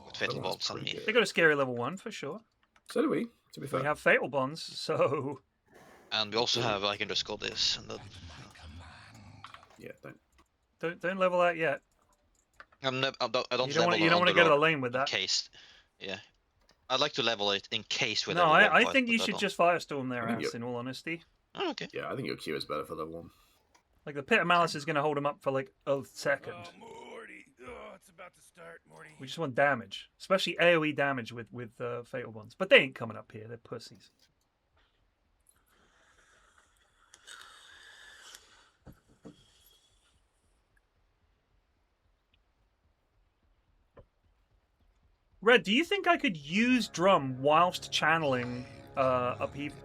With fatal bonds on me. They got a scary level 1 for sure. So do we, to be fair. We have fatal bonds, so. And we also have, I can just go this and then. Yeah, Don't level that yet. I don't You don't level want to go to the lane with that. in case. Yeah. I'd like to level it in case with No, level 1 I fight, think but you I should don't. just firestorm their I think ass, in all honesty. Oh, okay. Yeah, I think your Q is better for level 1. Like, the Pit of Malice is going to hold him up for, like, a second. Morty. Oh, it's about to start, Morty. We just want damage. Especially AoE damage with fatal bonds. But they ain't coming up here. They're pussies. Red, do you think I could use drum whilst channeling upheaval?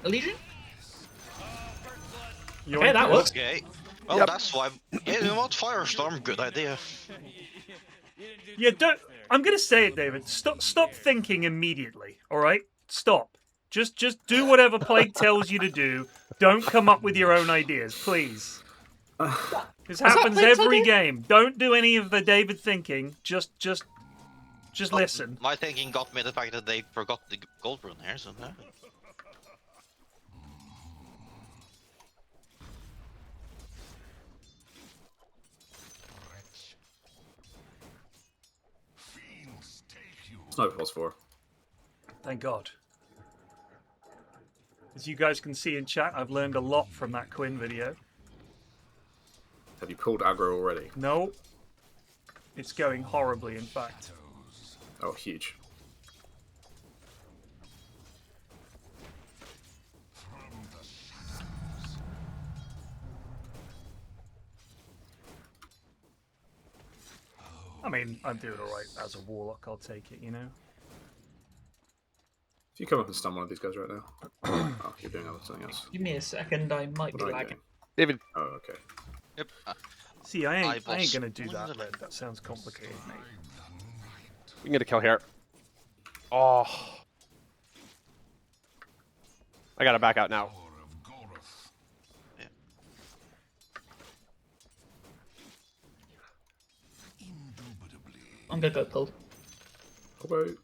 A Legion? Yoink Okay, that it. works. Okay. Well, that's why. Yeah, you know what? Firestorm, good idea. Yeah, don't. I'm gonna say it, David. Stop thinking immediately. All right, stop. Just do whatever Plague tells you to do. Don't come up with your own ideas, please. This happens Plague's every idea? game. Don't do any of the David thinking. Just listen. My thinking got me the fact that they forgot the gold rune here, so no. Sniper plus 4. Thank God. As you guys can see in chat, I've learned a lot from that Quinn video. Have you pulled aggro already? No. It's going horribly, in fact. Oh, huge. I mean, I'm doing alright as a warlock, I'll take it, you know? If you come up and stun one of these guys right now. Oh, you're doing something else. Give me a second, I might be What are you lagging. doing? David. Oh, okay. Yep. See, I ain't Eyeballs. gonna do that, Red. That sounds complicated, mate. We can get a kill here. Oh. I gotta back out now. I'm gonna go pull. Okay.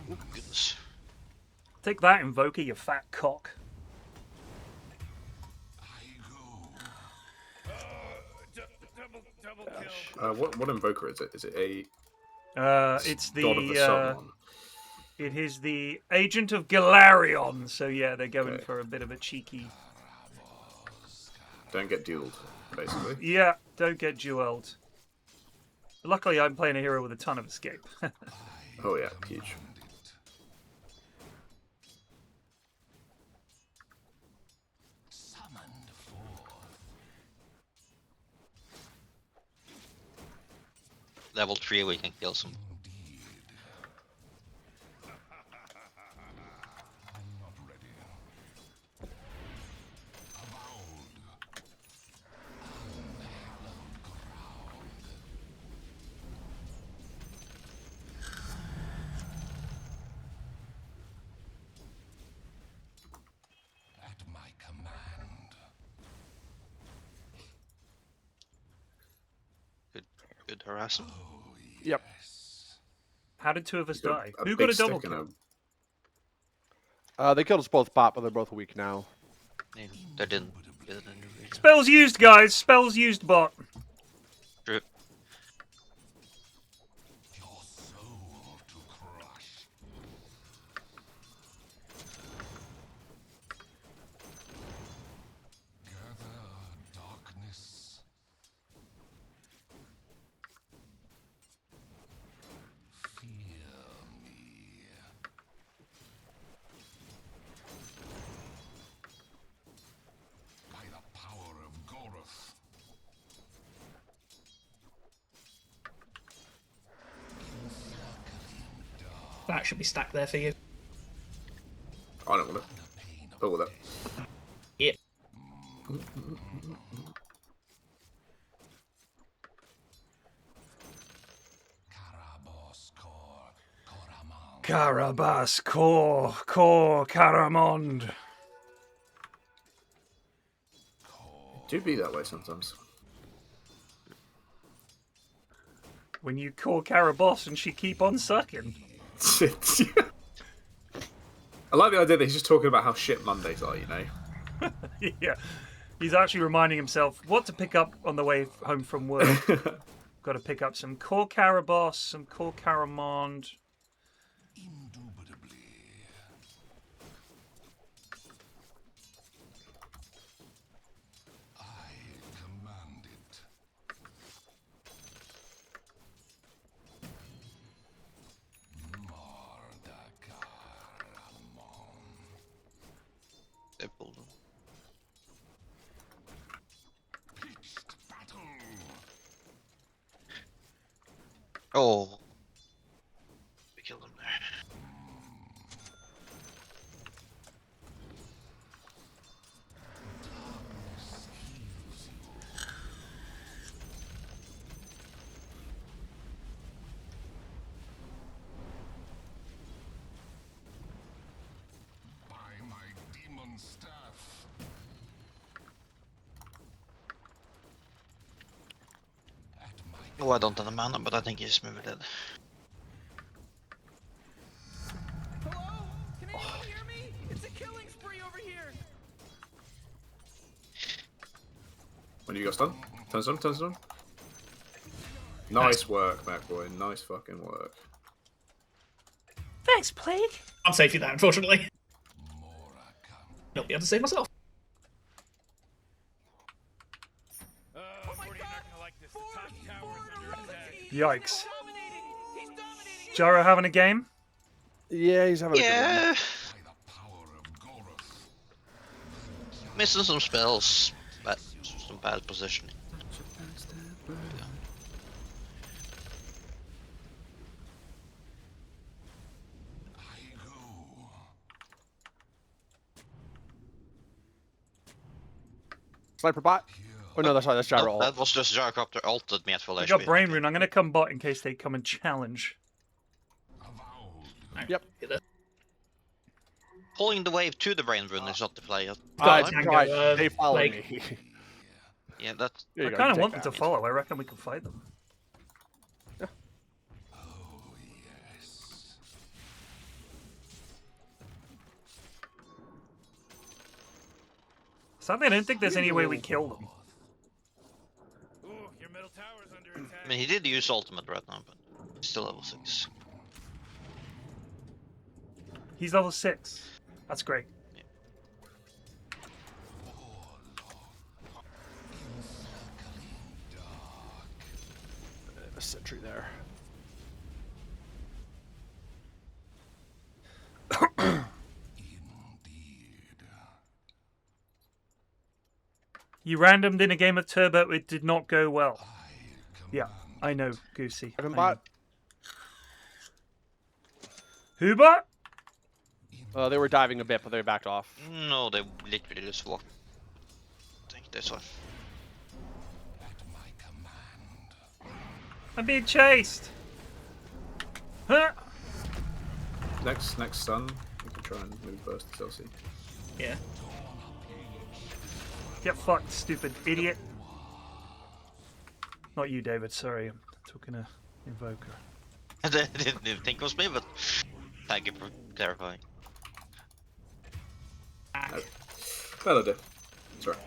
Oh, goodness. Take that, Invoker, you fat cock. What invoker is it? Is it a It's God of the Sun one? It is the Agent of Galarion, so yeah, they're going Okay. for a bit of a cheeky... Don't get dueled, basically. Yeah, don't get duelled. Luckily, I'm playing a hero with a ton of escape. Oh yeah, huge. Level 3, we can kill some. Good harassment. Yep. How did two of us die? A Who big got a double stick and kill? They killed us both bot, but they're both weak now. Yeah, they didn't get it in the region. Spells used, guys! Spells used, bot. True. That should be stacked there for you. I don't want to. Pull with it. Yep. Carabas, Core, Caramond. Do be that way sometimes. When you call Carabas and she keep on sucking. I like the idea that he's just talking about how shit Mondays are, you know? Yeah. He's actually reminding himself what to pick up on the way home from work. Got to pick up some Core Carabas, some Core Caramond. Oh. We killed him there. Oh, I don't have the mana, but I think he's maybe dead. Hello? Can anyone hear me? It's a killing spree over here. When you got stun? Turn stun, turn stun. Nice work, MacBoy. Nice fucking work. Thanks, Plague. I'm safe with that, unfortunately. Not be able to save myself. Morty, you're not gonna like this. The top tower is under attack. Yikes. Jaro having a game? Yeah, he's having a good Yeah. one. Missing some spells, but some bad positioning. Sniper bot? Oh no, that's Gyro No, ult. that was just Gyrocopter ulted me at full I HP. got Brain Rune. I'm going to come bot in case they come and challenge. Yep. Pulling the wave to the Brain Rune is not the play. Right, they follow me. Yeah, that's... I kind of want them to follow. I reckon we can fight them. Sadly, I don't think there's any way we kill them. Ooh, your middle tower's under attack. I mean, he did use ultimate right now, but he's still level 6. He's level 6. That's great. A sentry there. You randomed in a game of Turbo, it did not go well. Yeah, I know, Goosey. I know. Bot? Who bot? They were diving a bit, but they backed off. No, they literally just walked. I think this one. I'm being chased. Huh? Next stun, we can try and move burst to Chelsea. Yeah. Get fucked, stupid idiot. Not you, David. Sorry, I'm talking to Invoker. I didn't even think it was me, but thank you for clarifying. That'll do. That's right.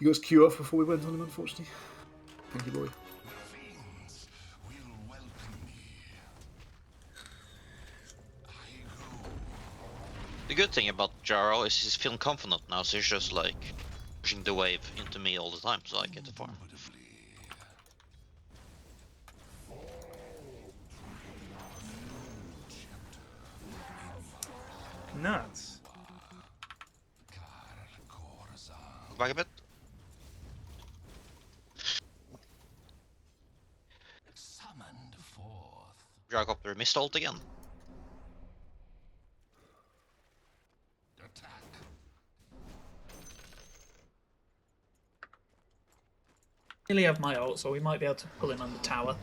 You guys queue off before we went on him, unfortunately. Thank you, boy. The good thing about Jaro is he's feeling confident now, so he's just like pushing the wave into me all the time, so I get the farm. Nuts. Back a bit. Gyrocopter missed ult again. Nearly have my ult, so we might be able to pull him on the tower.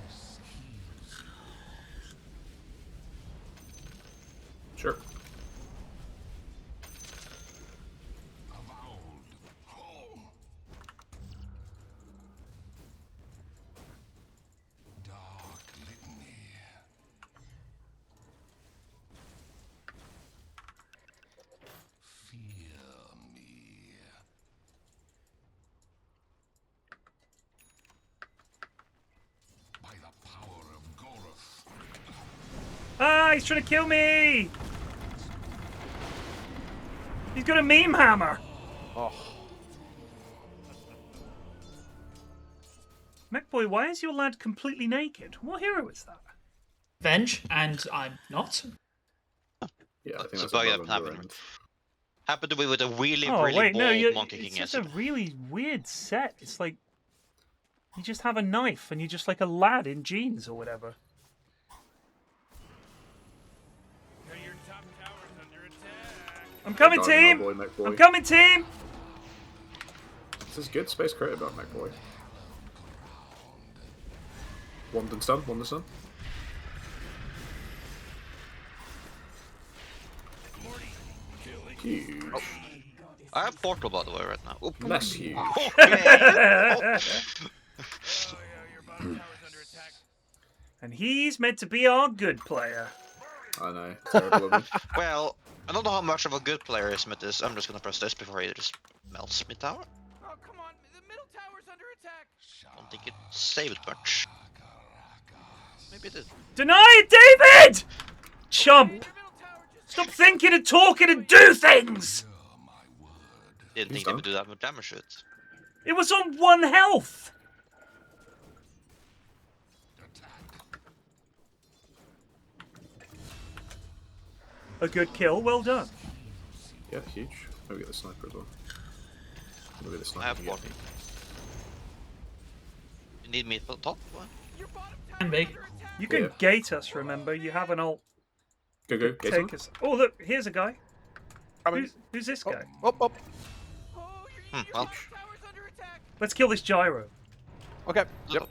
Sure. Ah, he's trying to kill me! He's got a meme hammer! Oh. MacBoy, why is your lad completely naked? What hero is that? Venge, and I'm not. Yeah, I think It's that's a bug a that bug on your happened. end. happened to be with a really, Oh really wait, bold no, Monkey it's King just a yesterday. really weird set. It's like you just have a knife and you're just like a lad in jeans or whatever. I'm coming, Guardian team! Boy, Mech Boy. I'm coming, team! This is good space created about Mech Boy. Wand and stun, wand and stun. Huge. Oh. I have portal, by the way, right now. Oop. Less huge. Okay. And he's meant to be our good player. I know. Terrible of me. Well, I don't know how much of a good player Smith is. I'm just gonna press this before he just melts me tower. Oh, come on. The middle tower's under attack. I don't think it saved much. Maybe it did. Deny it, David! Chump! Stop thinking and talking and do things! Didn't think they would do that much damage to it. It was on 1 health! A good kill, well done. Yeah, huge. Maybe get the sniper as well. Maybe the sniper. I have can one. get me. You need me at the top? What? Can be. You can Yeah. gate us, remember? You have an ult. Go, go, get Take him. us. Oh, look, here's a guy. Coming. Who's this guy? Up, up. Well, Let's kill this gyro. Okay. Yep.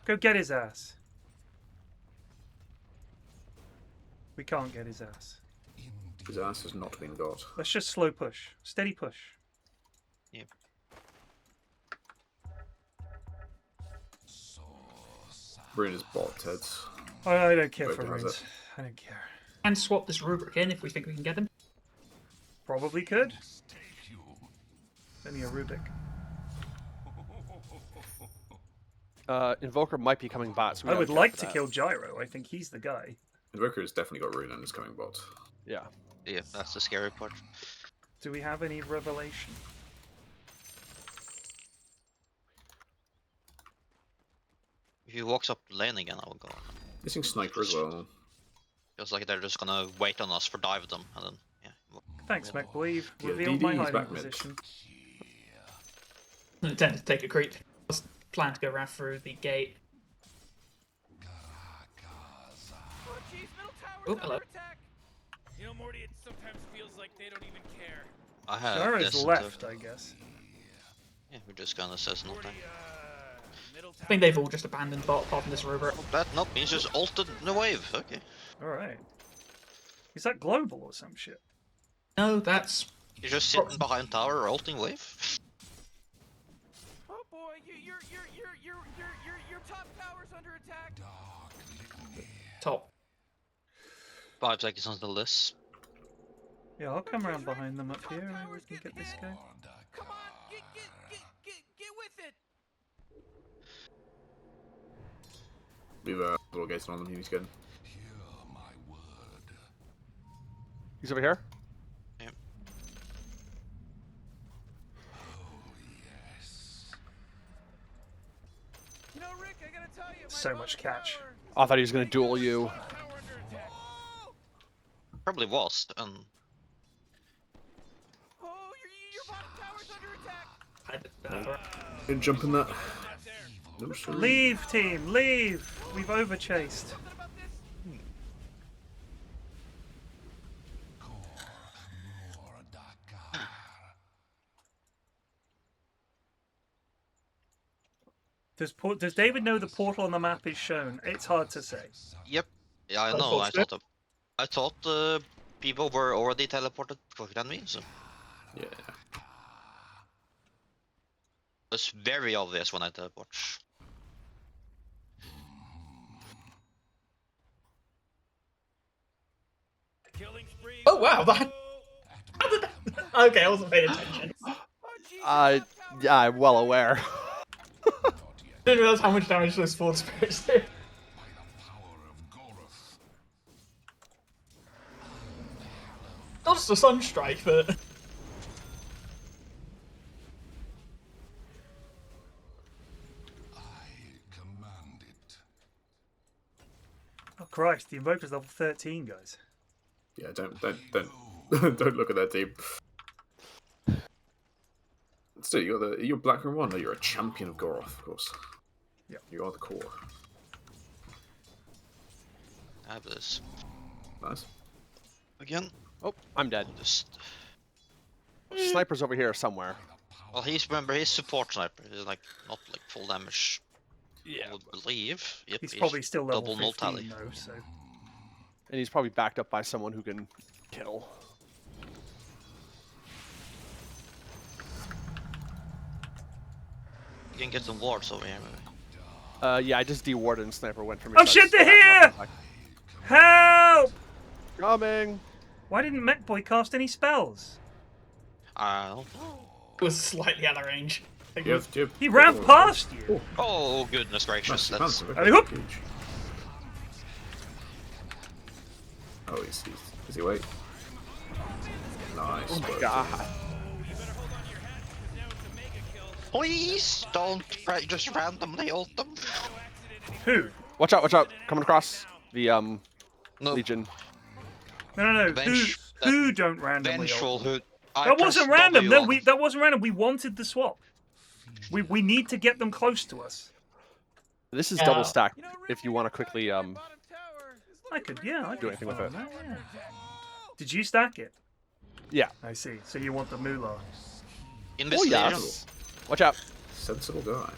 Go get his ass. We can't get his ass. His ass has not been got. Let's just slow push. Steady push. Yep. Rune is bot, Teds. I don't care for Whoever has runes. it. I don't care. And swap this rubric in if we think we can get them. Probably could. Only a Rubik. Invoker might be coming back. So we I gotta would go like for to that. kill Gyro. I think he's the guy. Invoker has definitely got Rune and is coming bot. Yeah. yeah, that's the scary part. Do we have any revelation? If he walks up lane again, I will go. Missing sniper as well. Feels like they're just gonna wait on us for dive them, and then yeah. Thanks, McBoy. You've Yeah, revealed DD my is hiding back mid. position. I intend to take a creep. I was planning to go around through the gate. Oh, jeez, middle tower's Oh, hello. under attack. You know, Morty, it sometimes feels like they don't even care. I have Gyro's this left, I guess. Yeah, we're just gonna says nothing. I think they've all just abandoned bot apart from this rubric. That not means just ulted the wave. Okay. Alright. Is that global or some shit? No, that's You're just sitting behind tower, ulting wave. Oh boy, your top tower's under attack. top. 5 seconds until this. Yeah, I'll come around behind them up here and we can get this guy. Come on, get with it. We've little gates on them. He's good. He's over here. Yeah. You know, Rick, I gotta tell you, So much catch. I thought he was gonna duel you. Probably was, and Oh, your bottom tower's under attack. Didn't jump in that. No, sorry. Leave, team, leave! We've overchased. Does David know the portal on the map is shown? It's hard to say. yep. Yeah, I know. I thought people were already teleported quicker than me, so Yeah. it's very obvious when I teleport. Oh wow, that. Okay, I wasn't paying attention. Yeah, I'm well aware. Didn't realize how much damage those Force Spirits did. Not just a Sunstrike, but. Oh Christ, the Invoker's level 13, guys. Yeah, don't Don't look at that team. Still, you're Black Room 1. No, you're a champion of Goroth, of course. Yeah. You are the core. I have this. Nice. Again. Oh, I'm dead. Just... Sniper's over here somewhere. Well, he's support sniper. He's like not like full damage. Yeah. I would believe. Yep, He's probably still level double null 15 tally. though, so... And he's probably backed up by someone who can kill. You can get some wards over here, maybe. Yeah, I just de-warded and Sniper went for me. Oh shit, they're here! Help! Coming! Why didn't Mech Boy cast any spells? I don't know. It was slightly out of range. He ran past you! Oh, goodness gracious. That's... Alley hoop! Oh, is he wait? Nice. Oh my god. Please don't just randomly ult them. Who? Watch out, coming across the Legion. No. Bench, Who don't randomly Vengeful ult? who... That wasn't random. No, that wasn't random. We wanted the swap. We need to get them close to us. This is double stack if you want to quickly I could do anything with it. that, yeah. Did you stack it? Yeah. I see. So you want the moolah. In Oh this yeah. Watch out. Sensible guy.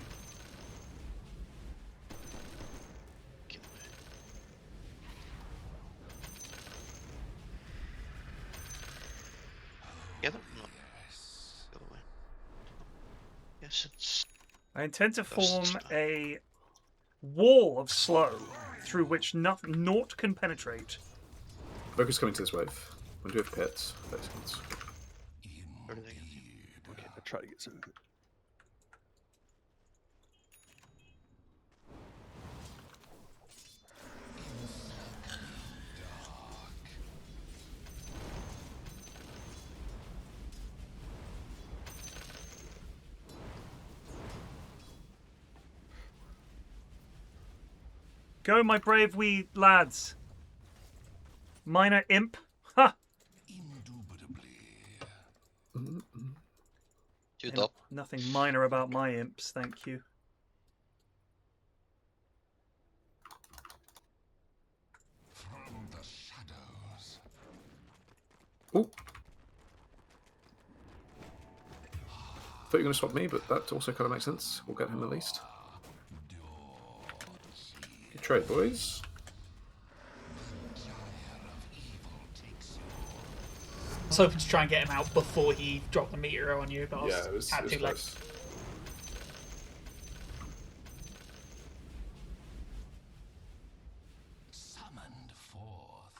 Get them? No. Go away. Yes, it's... I intend to form a wall of slow through which naught can penetrate. Focus coming to this wave. We do have pits. 30 seconds. Where do they get? Okay, I'll try to get some. Go, my brave wee lads. Minor imp. Ha! Nothing minor about my imps, thank you. From the shadows. Ooh. Thought you were going to swap me, but that also kind of makes sense. We'll get him at least. Good trade, boys. I was hoping to try and get him out before he dropped the meteor on you, but I was too late. Close. Summoned forth.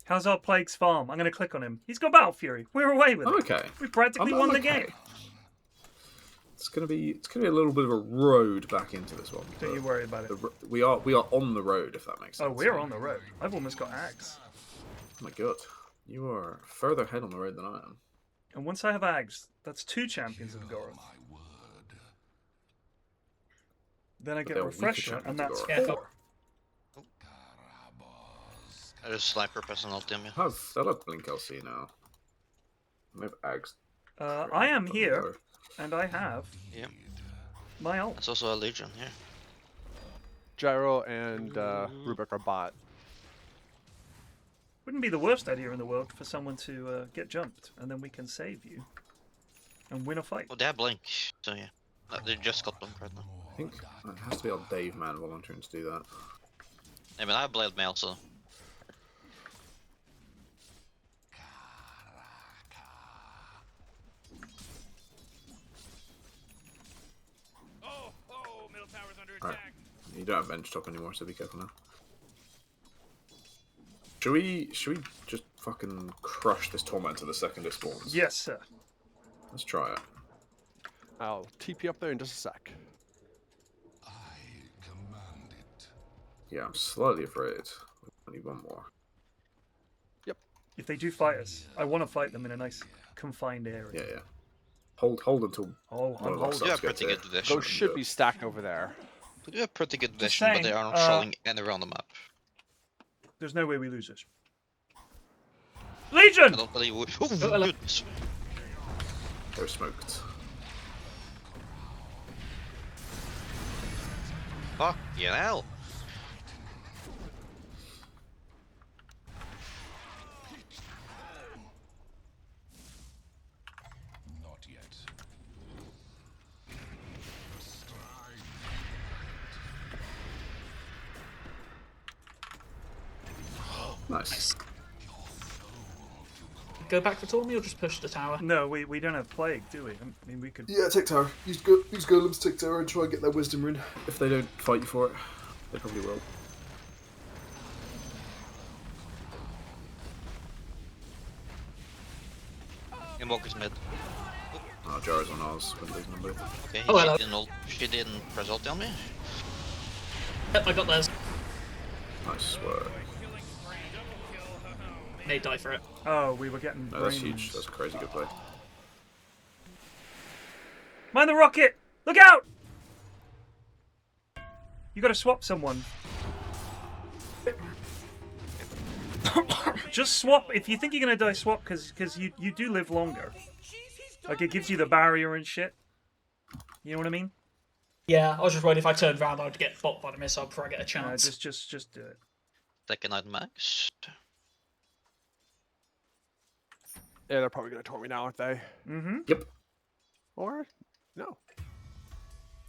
How's our Plague's farm? I'm going to click on him. He's got Battle Fury. We're away with it. Okay. We practically won the game. It's gonna be a little bit of a road back into this one. Don't you worry about it. We are on the road, if that makes sense. Oh, we're on the road. I've almost got Ags. Oh my god. You are further ahead on the road than I am. And once I have Ags, that's 2 champions of Goroth. Then I get they're Refresher, weaker and that's champions of 4. I just sniper pressing ulti on me. They'll have Blink LC now. They have Ags. I am here, and I have my ult. That's also a Legion here. Gyro and Rubik are bot. Wouldn't be the worst idea in the world for someone to get jumped, and then we can save you and win a fight. Oh, they have Blink, so yeah. They just got Blink right now. I think it has to be our Dave man volunteering to do that. I mean, I have Blade Mail, so... Middle tower's under Right. attack. You don't have bench top anymore, so be careful now. Should we just fucking crush this Tormentor the second it spawns? Yes, sir. Let's try it. I'll TP up there in just a sec. Yeah, I'm slightly afraid. I need one more. Yep. If they do fight us, I want to fight them in a nice confined area. Yeah. Hold until. Oh, I'm holding. Yeah, pretty good vision. Those should be stacked over there. We do have pretty good Just vision, but they saying, are not showing anywhere on the map. There's no way we lose this. I Legion! don't believe we. Oh, hello. goodness. They're smoked. Fuck, hell. Not yet. Nice. Go back for Tormy or just push the tower? No, we don't have plague, do we? I mean, we could. Yeah, take tower. Use golems, take tower, and try and get that wisdom rune. If they don't fight you for it, they probably will. Invoker's mid. Oh, Jara's on ours. We're losing them both. Okay, Oh, hello. she didn't press ulti on me. Yep, I got theirs. Nice work. May die for it. Oh, we were getting. No, that's brains. huge. That's a crazy good play. Mind the rocket! Look out! You gotta swap someone. Just swap. If you think you're gonna die, swap, because you do live longer. Like, it gives you the barrier and shit. You know what I mean? Yeah, I was just worried if I turned around, I'd get bot by the missile before I get a chance. Just do it. Second night max. Yeah, they're probably gonna taunt me now, aren't they? Mm-hmm. Yep. Or no.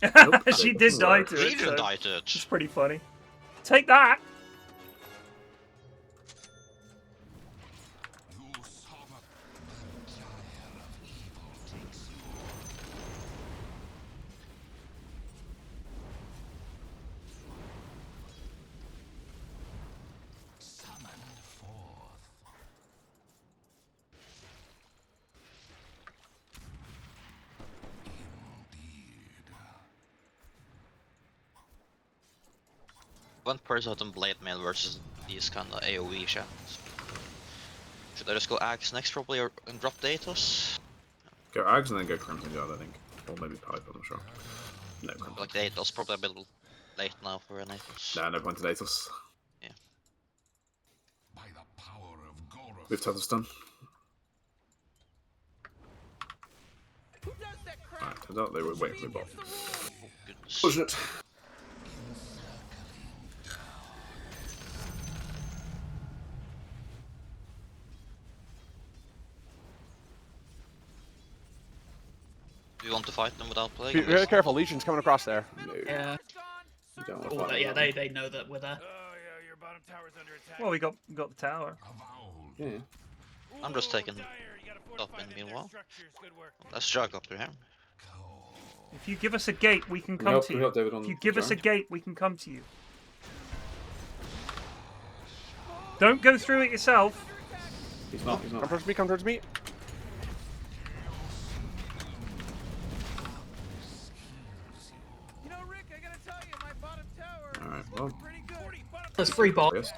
Nope. She did die to it. Legion So died to it. it's pretty funny. Take that! One person on blade mail versus these kind of AoE champs. Should I just go Axe next probably and drop Datos? Go Ags and then go Crimson Guard, I think. Or maybe Pipe, I'm not sure. No, Crimson. Like Datos, probably a bit late now for an Atos. Nah, no point in Atos. Yeah. By the power of Goroth. We have tons of stun. Who does that crap? Alright, turns out they were waiting for the bot. Oh, goodness. Pushing it. Do you want to fight them without plague? Be very careful. Legion's coming across there. Yeah. You don't want to Oh, fight yeah, them. they know that we're there. Oh yeah, your bottom tower's under attack. Well, we got the tower. Yeah. I'm just taking Dire, you gotta top fortify in them, their meanwhile. structures. Good work. Let's jog up to him. If you give us a gate, we can We come help- to we you. help David on If you the give us a ground. gate, we can come to you. Don't go through it yourself. He's not, he's Come not. towards me. Come towards me. You know, Rick, I gotta tell you, my bottom tower Alright, is well. looking pretty good. There's free bot. Yes.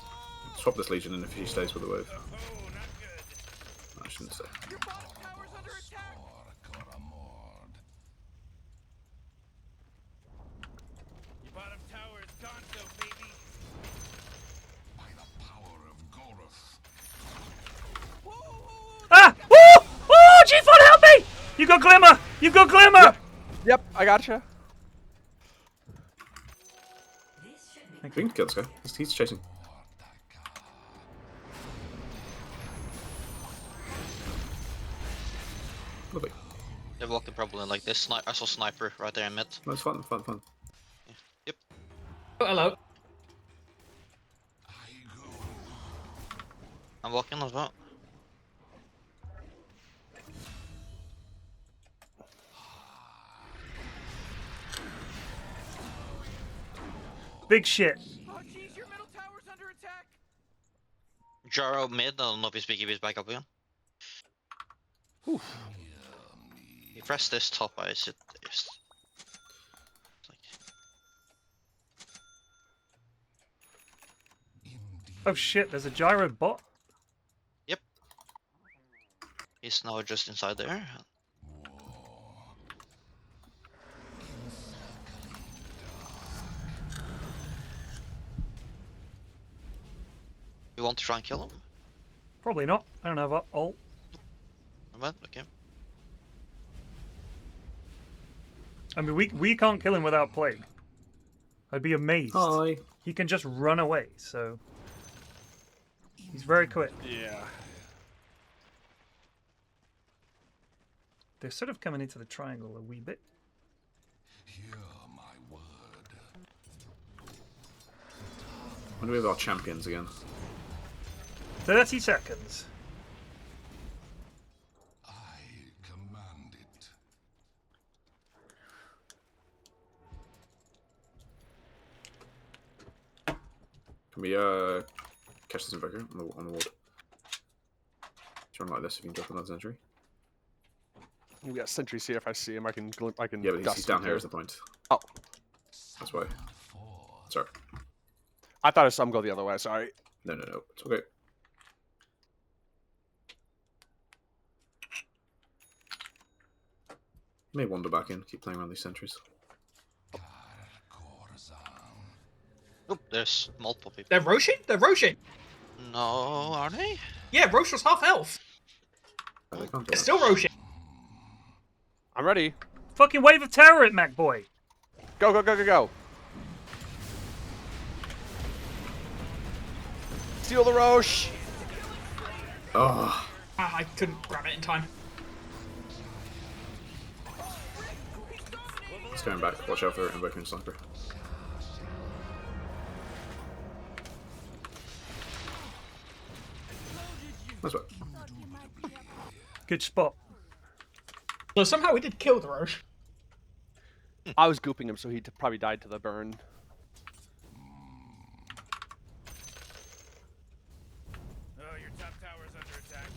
Swap this Legion in if he stays with the wave. Oh, not good. I shouldn't say. Your bottom tower's under attack. Your bottom tower is gone, so baby. By the power of Goroth. Whoa, whoa, whoa. Ah! Woo! Oh, G4, help me! You got glimmer! You got glimmer! Yep, I gotcha. We can kill this guy. He's chasing. Lovely. They're walking probably like this. I saw sniper right there in mid. No, it's fun, fun, fun. Yep. Oh, hello. I'm walking as well. Big shit. Oh, jeez, your middle tower's under attack. Jaro mid. I don't know if he's back up again. He pressed this top. I sit. It's like, Oh shit, there's a gyro bot. yep. He's now just inside there. You want to try and kill him? Probably not. I don't have ult. Okay. I mean, we can't kill him without plague. I'd be amazed. Hi. He can just run away, so he's very quick. Yeah. They're sort of coming into the triangle a wee bit. When do we have our champions again? 30 seconds. Can we catch this invoker on the ward? Run like this if you can drop another sentry. We got sentries here. If I see him, I can. Yeah, but dust he's down him here too. is the point. Oh, that's why. Sorry. I thought I saw him go the other way. Sorry. No, it's okay. May wander back in. Keep playing around these sentries. Oh, there's multiple people. They're Roshing? They're Roshing. No, are they? Yeah, Roche was half health. Oh, they can't do They're it. still Roshing. I'm ready. Fucking wave of terror at Mac Boy. Go, go, go, go, go. Steal the Roche. Oh. I couldn't grab it in time. It's going back. Watch out for invoking sniper. That's what. Good spot. So somehow we did kill the Roche. I was gooping him, so he probably died to the burn. Oh, your top tower's under attack.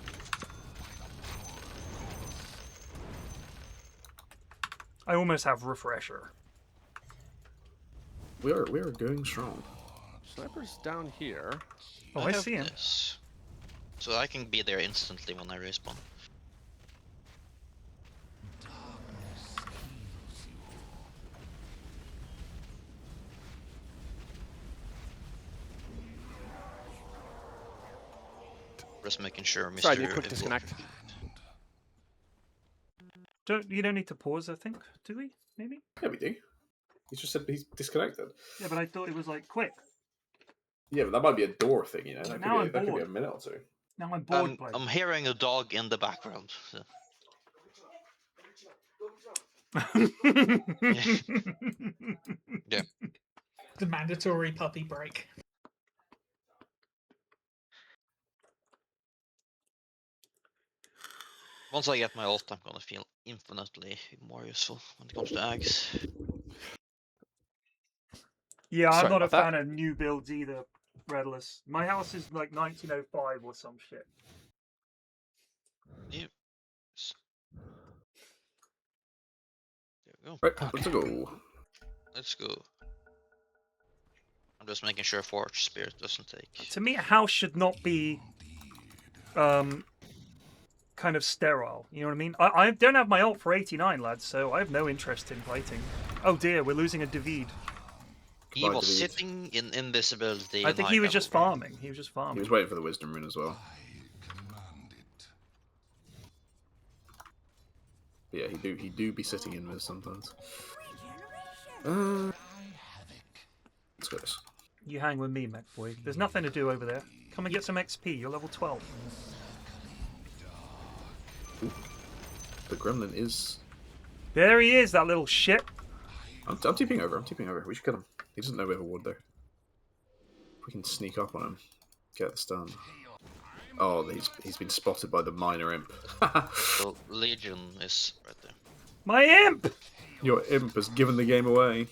I almost have refresher. We are going strong. Sniper's down here. Oh, I see him. This. So I can be there instantly when I respawn. Just making sure Mr. Sorry, did you quick disconnect? You don't need to pause, I think, do we? Maybe? Yeah, we do. He's just said he's disconnected. Yeah, but I thought it was like quick. Yeah, but that might be a door thing, you know. That Now could be a bored. minute or two. Now I'm bored. I'm hearing a dog in the background. So. Yeah. The mandatory puppy break. Once I get my ult, I'm gonna feel infinitely more useful when it comes to ags. Yeah, I'm Sorry not a about fan of new builds either, Redless. My house is like 1905 or some shit. Yeah. There we go. Right, let's go. Let's go. I'm just making sure Forge Spirit doesn't take. To me, a house should not be kind of sterile. You know what I mean? I don't have my ult for 89, lads, so I have no interest in fighting. Oh dear, we're losing a David. He was sitting in invisibility. I think he was just farming. He was just farming. He was waiting for the wisdom rune as well. Yeah, he do be sitting in with sometimes. Let's go this. You hang with me, Mac Boy. There's nothing to do over there. Come and get some XP. You're level 12. Ooh. The gremlin is... There he is, that little shit. I'm TPing over. We should kill him. He doesn't know we have a ward though. If we can sneak up on him, get the stun. Oh, he's been spotted by the minor imp. The Legion is right there. My imp! Your imp has given the game away.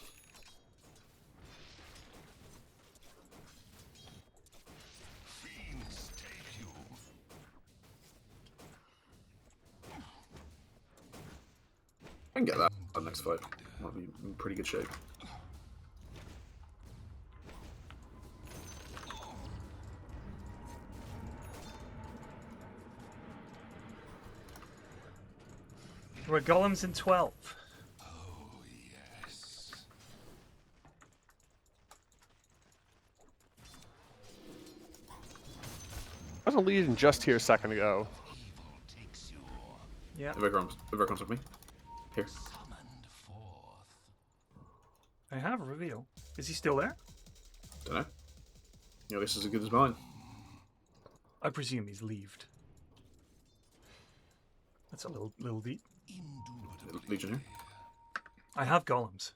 I can get that on next fight. Might be in pretty good shape. We're golems in 12. I was a Legion just here a second ago. Yeah. Evoker comes with me. Here. I have a reveal. Is he still there? Don't know. Your list is as good as mine. I presume he's leaved. That's a little deep. Legion here. I have golems.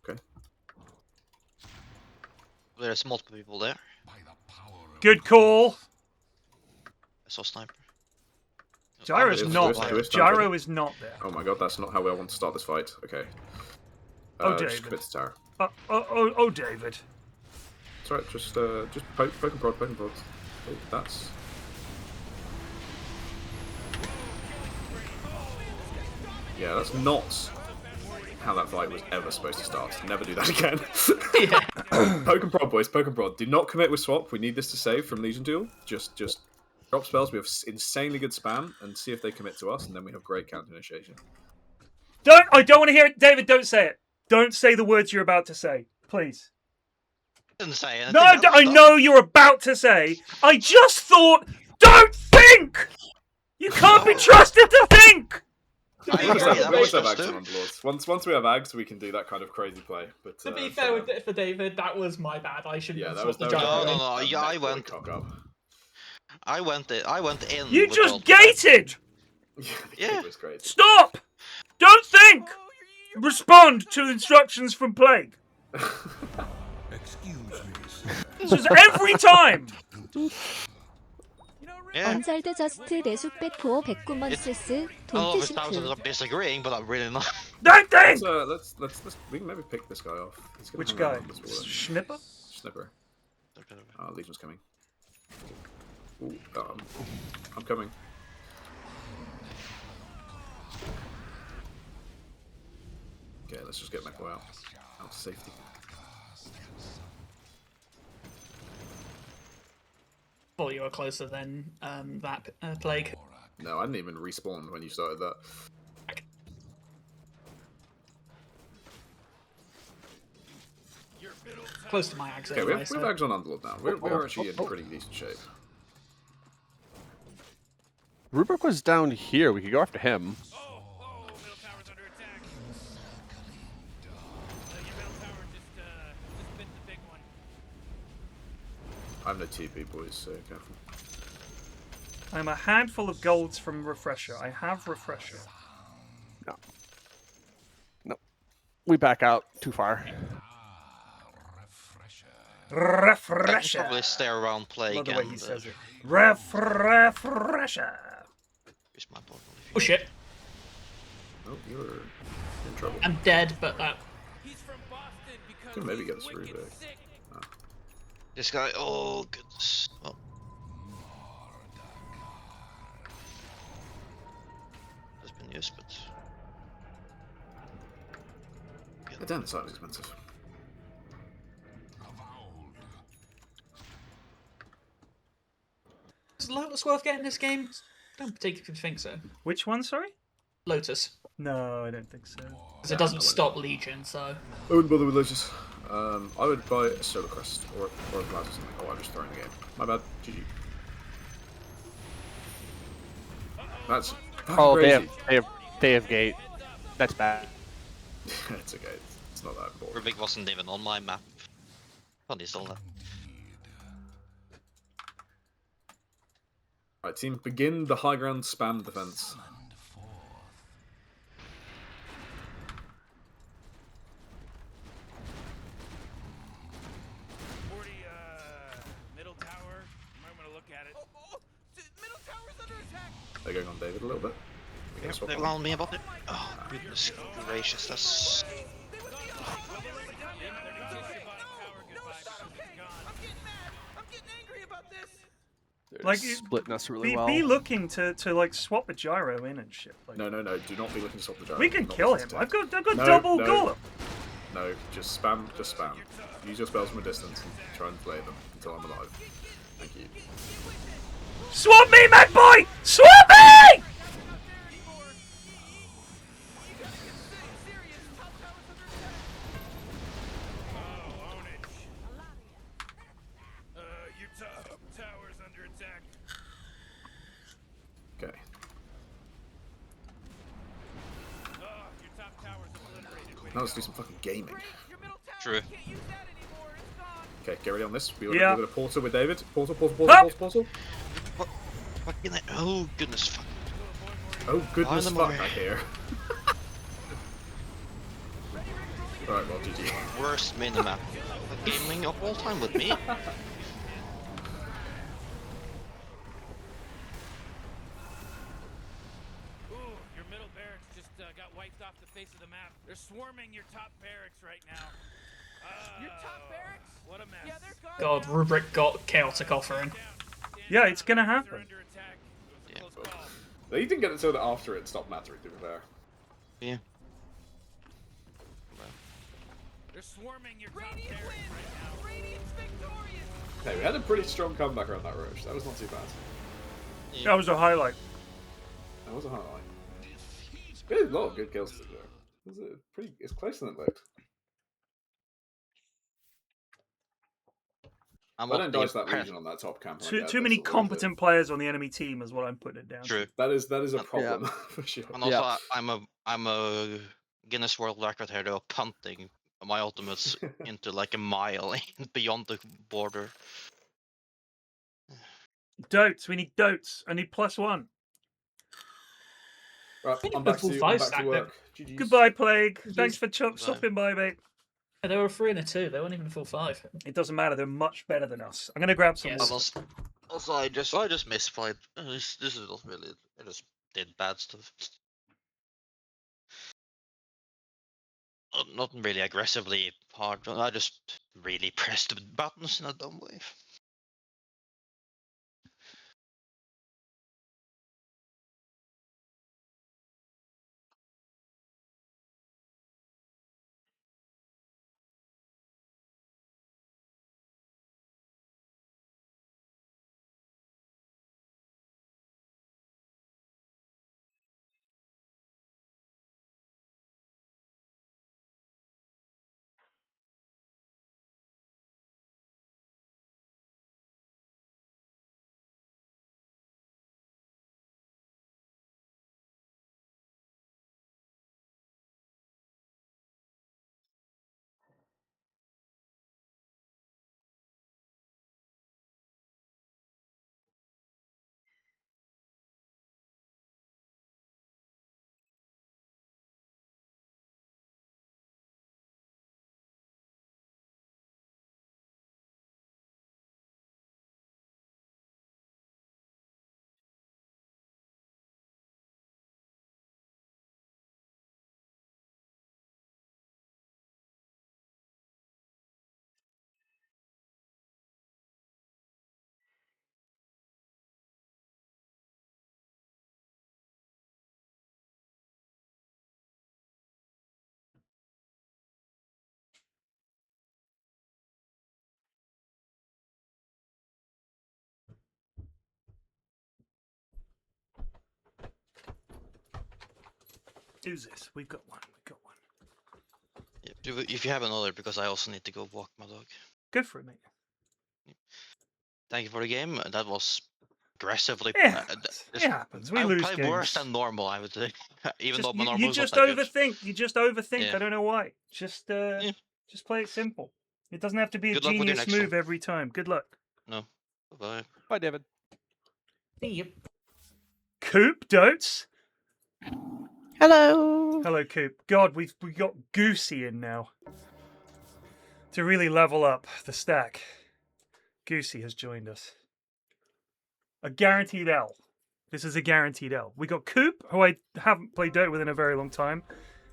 Okay. There's multiple people there. Good call. I saw sniper. Gyro's not there. Gyro is not there. Oh my god, that's not how I want to start this fight. Okay. Oh, Just David. commit to tower. Oh, David. It's alright, just poke and prod, poke and prod. Oh, that's... Yeah, that's not how that fight was ever supposed to start. Never do that again. Poke and prod, boys, poke and prod. Do not commit with swap. We need this to save from Legion Duel. Just drop spells. We have insanely good spam, and see if they commit to us, and then we have great counter initiation. I don't want to hear it. David, don't say it. Don't say the words you're about to say. Please. Didn't say anything. No, I know you're about to say. I just thought, don't think! You can't be trusted to think! Once we have Ags, we can do that kind of crazy play. But to be fair for David, that was my bad. I shouldn't have swapped the No. gyro. Yeah, I went in. You with just all- gated! Yeah. It was great. Stop! Don't think! Respond to instructions from Plague. Excuse me, sir. This is every time! Yeah. 언잘드 저스트 레수펫 보호 백구먼스스 I love 돈트 his thousands 시프 of disagreeing, but I'm really not. Don't think! Let's we can maybe pick this guy off. He's gonna Which hang guy? around this water. Schnipper? Snipper. Legion's coming. Ooh, I'm coming. Okay, let's just get Meko out to safety. Thought you were closer than that plague. No, I didn't even respawn when you started that. Close to my axe Okay, anyway. we have Ags on Underlord now. We're actually in pretty decent shape. Rubric was down here. We could go after him. I have no TP, boys, so careful. I'm a handful of golds from Refresher. I have Refresher. No. No. We back out too far. Refresher. Probably stay around Plague. Love the way he says it. Refresher. Oh shit. Oh, you're in trouble. I'm dead, but that. Can maybe get this Rubik. This guy, oh goodness. Oh. Has been used, but The den side is expensive. Is Lotus worth getting this game? I don't particularly think so. Which one, sorry? Lotus. No, I don't think so. Because it doesn't stop Legion, so. I wouldn't bother with Lotus. I would buy a Solar Crest or a Plasma or something. Oh, I'm just throwing the game. My bad. GG. That's Oh, crazy. they have gate. That's bad. It's okay. It's not that important. Rubik wasn't even on my map. But he's still there. Right, team, begin the high ground spam defense. Middle tower. Might want to look at it. Middle tower's under attack. They're going on David a little bit. We gotta swap They're on. on me about it. Oh, goodness gracious, that's. Like, splitting us really well. Be looking to like swap the gyro in and shit. Like, No, do not be looking to swap the gyro. we can Not kill him. listen to I've got No, double no. golem. No, just spam. Use your spells from a distance and try and play them until I'm alive. Thank you. Swap me, Mac boy! Swap me! Your top tower's under attack. Now let's do some fucking gaming. True. Okay, get ready on this. We're Yeah. gonna portal with David. Portal. What can I... Oh, goodness fuck. Oh, goodness Behind them fuck, over I hear. Alright, well, GG. Worst minimap gaming of all time with me. Ooh, your middle barracks just got wiped off the face of the map. They're swarming your top barracks right now. Your top barracks? What a mess. Yeah, they're gone. God, Rubric got Chaotic Offering. Yeah, it's gonna happen. They didn't get it until after it stopped mattering, to be fair. Yeah. They're swarming your top barracks right now. Radiant's victorious. Hey, we had a pretty strong comeback around that Roche. That was not too bad. Yeah. That was a highlight. That was a highlight. We had a lot of good kills to do. It's closer than it looked. I'm I don't dodge that Legion on that top camp. Too many competent players on the enemy team is what I'm putting it down. True. That is a problem for sure. And also, I'm a Guinness World Record here though, punting my ultimates into like a mile beyond the border. Dotes, we need dotes. I need +1. Right, I'm back to work. GG's. Goodbye, Plague. Thanks for stopping by, mate. Yeah, they were 3 and a 2. They weren't even a full 5. It doesn't matter. They're much better than us. I'm gonna grab some more. Also, I just misplayed. This is not really. I just did bad stuff. Not really aggressively hard. I just really pressed the buttons in a dumb way. Who's this? We've got one. Yeah, if you have another, because I also need to go walk my dog. Good for it, mate. Thank you for the game. That was aggressively. It happens. We lose play games. worse than normal, I would say. Even though my normal you was just not that good. overthink. You just overthink. Yeah. I don't know why. Just play it simple. It doesn't have to be a Good luck with your genius next move one. every time. Good luck. No. Bye. Bye, David. Yep. Coop Dotes. Hello. Hello, Coop. God, we got Goosey in now to really level up the stack. Goosey has joined us. A guaranteed L. This is a guaranteed L. We got Coop, who I haven't played Dota with in a very long time,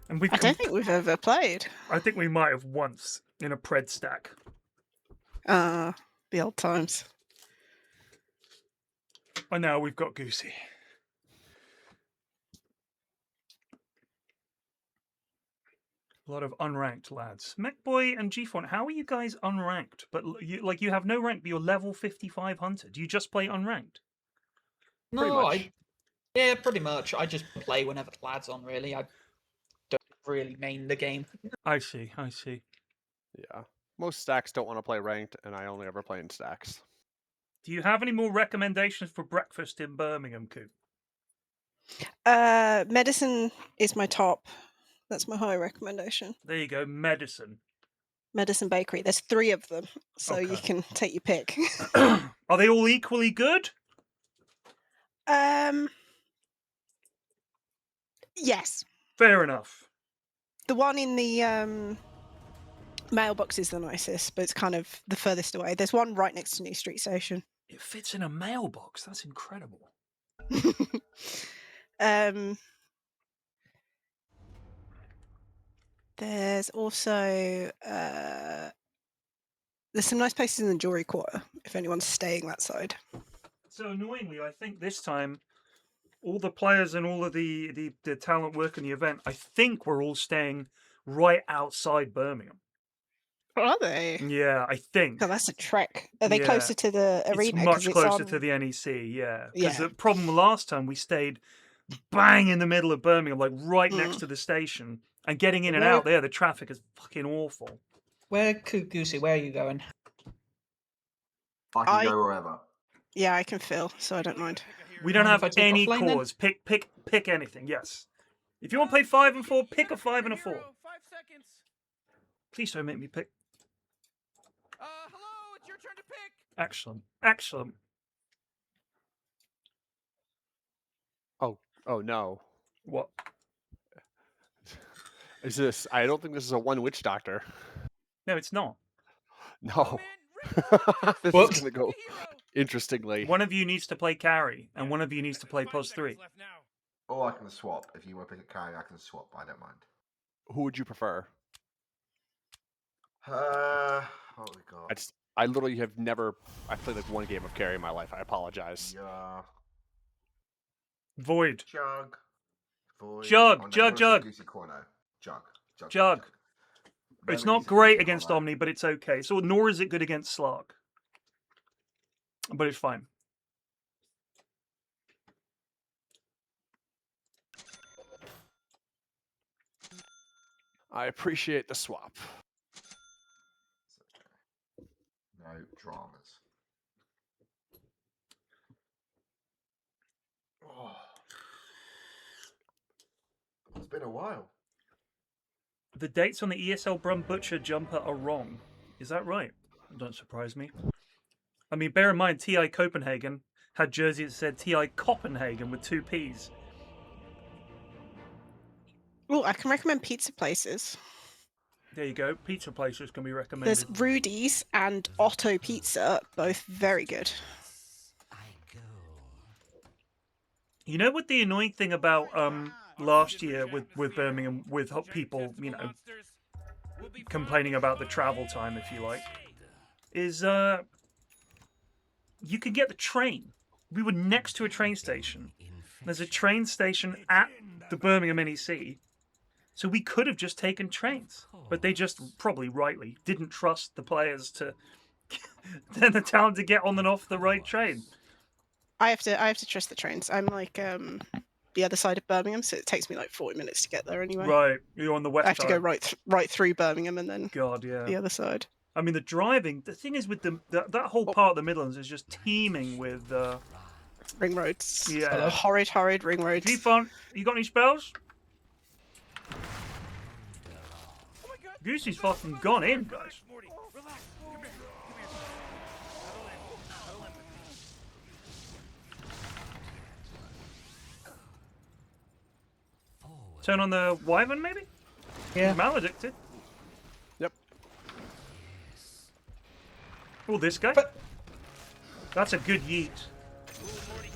and I don't think we've ever played. I think we might have once in a pred stack. The old times. And now we've got Goosey. A lot of unranked lads. MechBoy and Gfont, how are you guys unranked? But you have no rank, but you're level 55 hunter. Do you just play unranked? No, yeah, pretty much. I just play whenever the lad's on, really. I don't really main the game. I see. Yeah. Most stacks don't want to play ranked, and I only ever play in stacks. Do you have any more recommendations for breakfast in Birmingham, Coop? Medicine is my top. That's my high recommendation. There you go, medicine. Medicine Bakery. There's 3 of them, so you Okay. can take your pick. Are they all equally good? Yes. Fair enough. The one in the mailbox is the nicest, but it's kind of the furthest away. There's one right next to New Street Station. It fits in a mailbox. That's incredible. There's also there's some nice places in the Jewelry Quarter if anyone's staying that side. So annoyingly, I think this time all the players and all of the talent working the event, I think we're all staying right outside Birmingham. Are they? Yeah, I think. Oh, that's a trek. Are they closer to the arena? It's much 'Cause closer on... to the NEC, yeah. Because Yeah. the problem last time, we stayed bang in the middle of Birmingham, like right next to the station. And getting in and out there, the traffic is fucking awful. Goosey, where are you going? I can go wherever. Yeah, I can fill, so I don't mind. We don't have if I take any offlane then? cores. Pick anything, yes. If you want to play 5 and 4, pick a 5 and a 4. 5 seconds. Please don't make me pick. Hello, it's your turn to pick. Excellent. Excellent. Oh no. What? Is this? I don't think this is a one witch doctor. No, it's not. No. This What? is gonna go interestingly. One of you needs to play carry, and one of you needs to play pos 3. Or I can swap. If you want to pick a carry, I can swap. I don't mind. Who would you prefer? What we got? I literally have never. I played like one game of carry in my life. I apologize. Yeah. Void. Jug. Void. Jug. Oh, no, Jug. Jug. Goosey Corner. Jug. Jug. It's not great against Omni, but it's okay. So nor is it good against Slark. But it's fine. I appreciate the swap. No dramas. Oh. It's been a while. The dates on the ESL Brum Butcher jumper are wrong. Is that right? Don't surprise me. I mean, bear in mind, TI Copenhagen had jersey that said TI Copenhagen with 2 P's. Oh, I can recommend pizza places. There you go. Pizza places can be recommended. There's Rudy's and Otto Pizza, both very good. You know what the annoying thing about last year with Birmingham, with people, you know, complaining about the travel time, if you like, is you could get the train. We were next to a train station. There's a train station at the Birmingham NEC, so we could have just taken trains. But they just, probably rightly, didn't trust the players to, and the talent to get on and off the right train. I have to trust the trains. I'm like the other side of Birmingham, so it takes me like 40 minutes to get there anyway. Right, you're on the west I have side. to go right through Birmingham and then the other side. I mean, the driving. The thing is, with that whole part of the Midlands is just teeming with ring roads. Yeah, horrid ring roads. You got any spells? Goosey's fucking gone in, guys. Turn on the Wyvern, maybe? Yeah. Maledicted. Yep. Oh, this guy? That's a good yeet.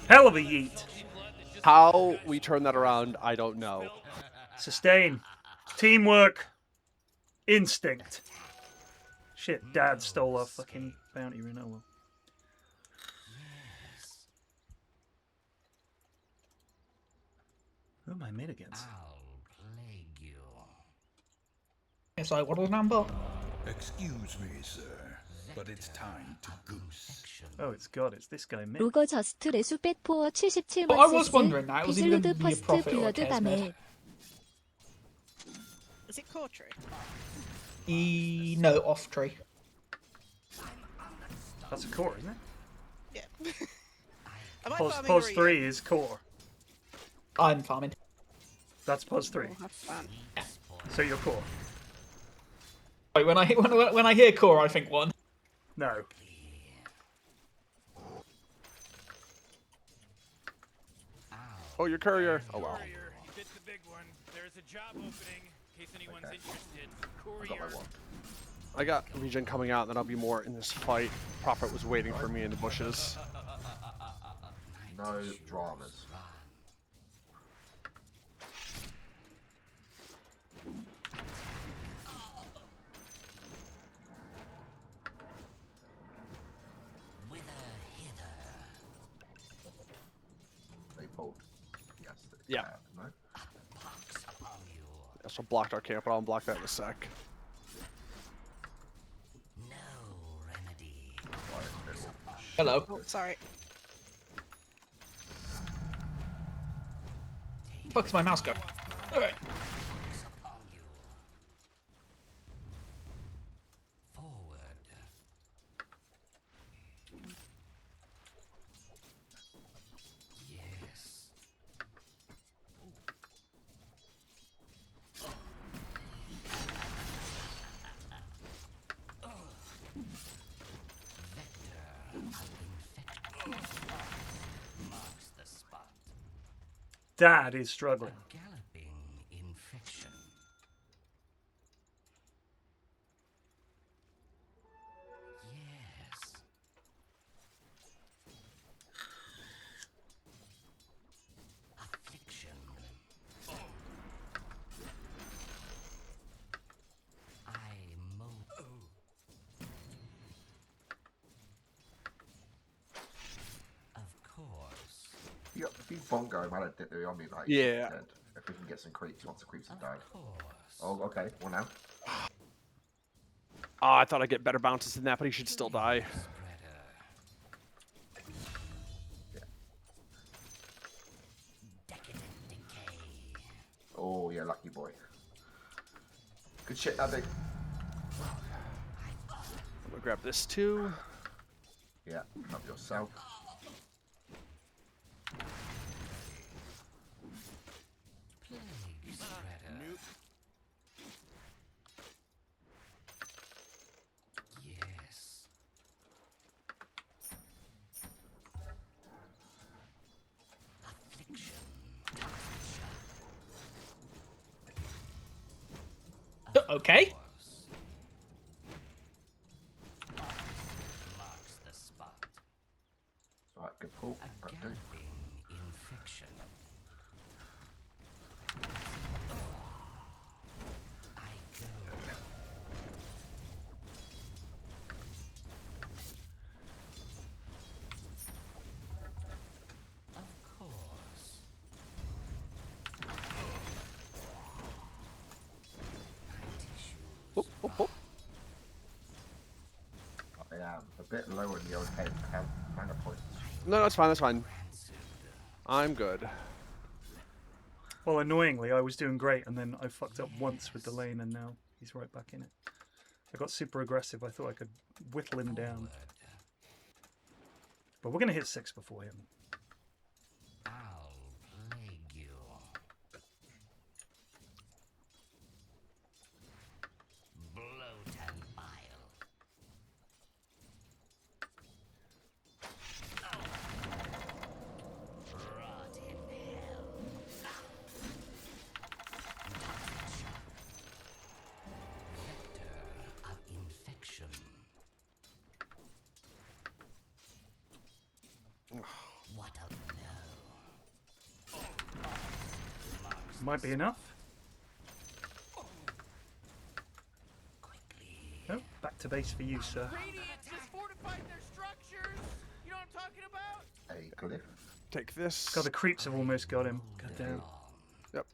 Hell of a yeet. How we turn that around, I don't know. Sustain. Teamwork. Instinct. Shit, Dad stole our fucking bounty rune. Oh well. Who am I mid against? It's like, what number? Excuse me, sir, but it's time to goose. Oh, it's God, it's this guy mid. 로거 저스트 레수펫 포어 77만 I was wondering that. It was either 비슬로드 gonna be a 퍼스트 profit or a 블러드 Kesmed. 밤에 Is it Cortree? No, off tree. That's a core, isn't it? Yeah. Pos 3 is core. I'm farming. That's pos 3. Have fun. So you're core. Wait, when I hear core, I think one. No. Oh, your courier. Oh well. Fit the big one. There's a job opening in case anyone's interested. I got my one. I got regen coming out, and then I'll be more in this fight. Prophet was waiting for me in the bushes. No dramas. They pulled. Yes. Yeah. No. So blocked our camp, but I'll unblock that in a sec. Hello. Oh, sorry. Fuck's my mouse go? Alright. Dad is struggling. If you bongo, man, they're on me like yeah. dead. If we can get some creeps once the creeps have died. Oh, okay. Well now. Oh, I thought I'd get better bounces than that, but he should still die. Oh yeah, lucky boy. Good shit, Abby. I'm gonna grab this too. Yeah, help yourself. Okay. Right, good pull. I am a bit lower in the old head mana points. No, that's fine. That's fine. I'm good. Well, annoyingly, I was doing great, and then I fucked up once with the lane, and now he's right back in it. I got super aggressive. I thought I could whittle him down. But we're going to hit 6 before him. Might be enough. Oh, back to base for you, sir. Radiant just fortified their structures. You know what I'm talking about? A glyph. Take this. God, the creeps have almost got him. God damn. Yep.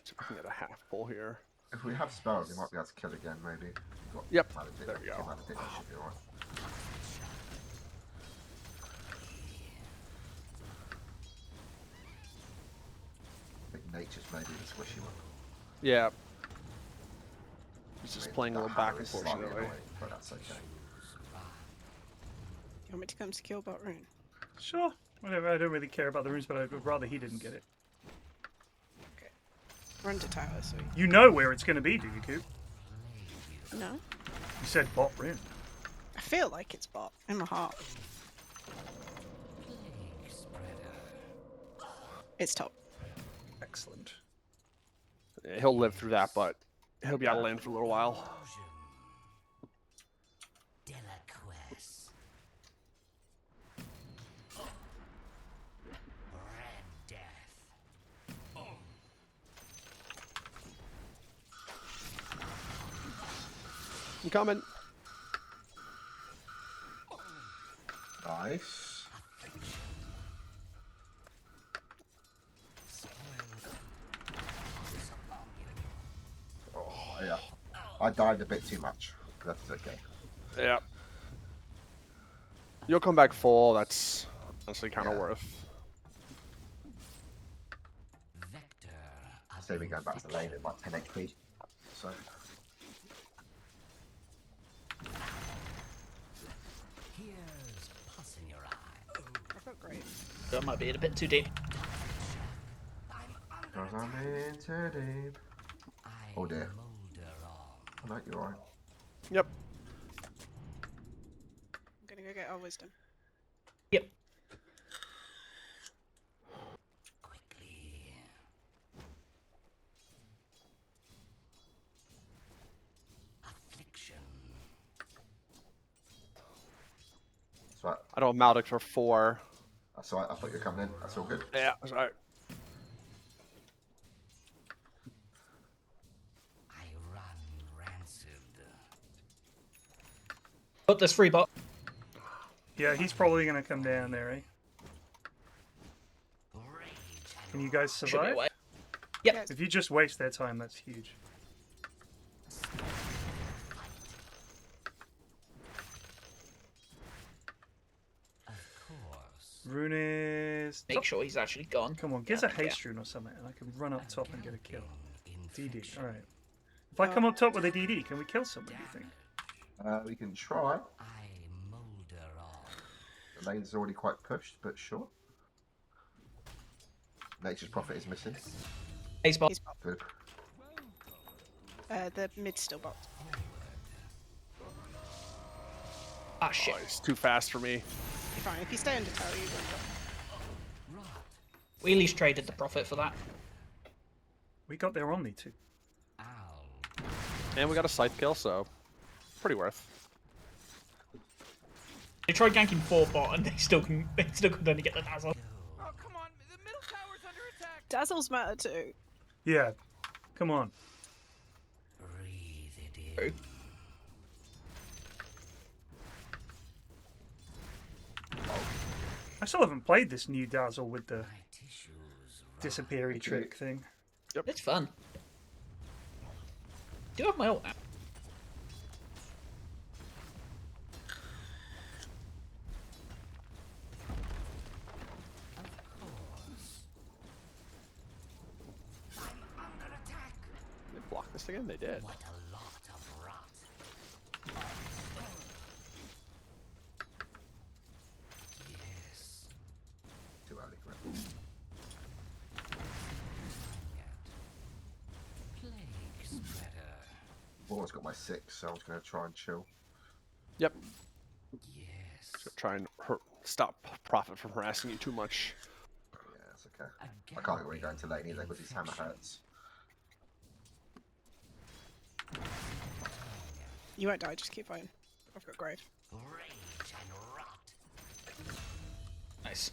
So we can get a half pull here. If we have spells, we might be able to kill again, maybe. Yep. Maledict, There we go. Maledict should be alright. I think nature's maybe the squishy one. Yeah. He's just I mean, playing a that little back, hammer is slightly unfortunately. annoying, but that's okay. You want me to come secure bot rune? Sure. Whatever. I don't really care about the runes, but I'd rather he didn't get it. Okay. Run to tower, so... You know where it's going to be, do you, Coop? No. You said bot rune. I feel like it's bot, in my heart. It's top. Excellent. Yeah, he'll live through that, but he'll be out of lane for a little while. I'm coming. Nice. Oh, yeah. I died a bit too much. That's okay. Yeah. You'll come back full. That's honestly kind of worth. Say we go back to the lane at like 10 HP. So. I've got great. That might be a bit too deep. Cause I'm in too deep. Oh dear. Oh, no, you're alright. Yep. I'm gonna go get our wisdom. Yep. That's right. I don't have Maldic for 4. That's alright. I thought you were coming in. That's all good. Yeah, that's right. But there's free bot. Yeah, he's probably going to come down there, eh? Can you guys Should be survive? away. Yep. If you just waste their time, that's huge. Rune is... Make sure he's actually gone. Come on, give us a haste rune or something, and I can run up top and get a kill. DD, alright. If I come up top with a DD, can we kill someone, do you think? We can try. The lane's already quite pushed, but sure. Nature's Prophet is missing. Ace bot. Good. The mid's still bot. Ah, shit. Oh, it's too fast for me. You're fine. If you stay under tower, you won't go. We at least traded the profit for that. We got their Omni too. And we got a scythe kill, so pretty worth. They tried ganking 4 bot and they still couldn't only get the dazzle. Oh, come on. The middle tower's under attack. Dazzles matter too. Yeah, come on. True. I still haven't played this new Dazzle with the disappeary trick thing. Yep. It's fun. Do have my ult now. They blocked this again? They did. Too early for it. I've almost got my 6, so I was going to try and chill. Yep. So try and stop Prophet from harassing you too much. Yeah, that's okay. I can't really go into lane either because his hammer hurts. You won't die, just keep fighting. I've got grave. Nice.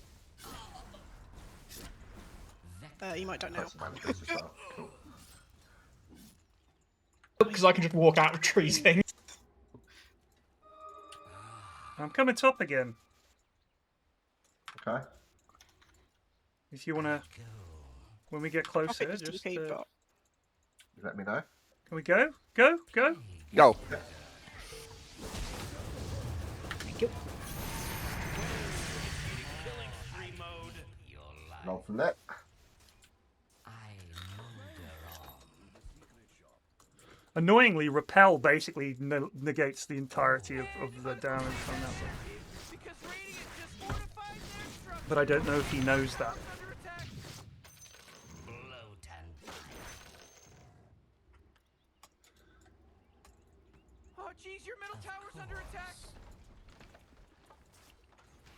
You might die now. That's managers as well. Cool. Because I can just walk out of trees things. I'm coming top again. Okay. If you wanna, when we get closer, Prophet just TP bot. You let me know. can we go? Go, go. Go. Thank you. Roll from that. Annoyingly, repel basically negates the entirety of the damage from that one. But I don't know if he knows that. Oh, jeez, your middle tower's under attack.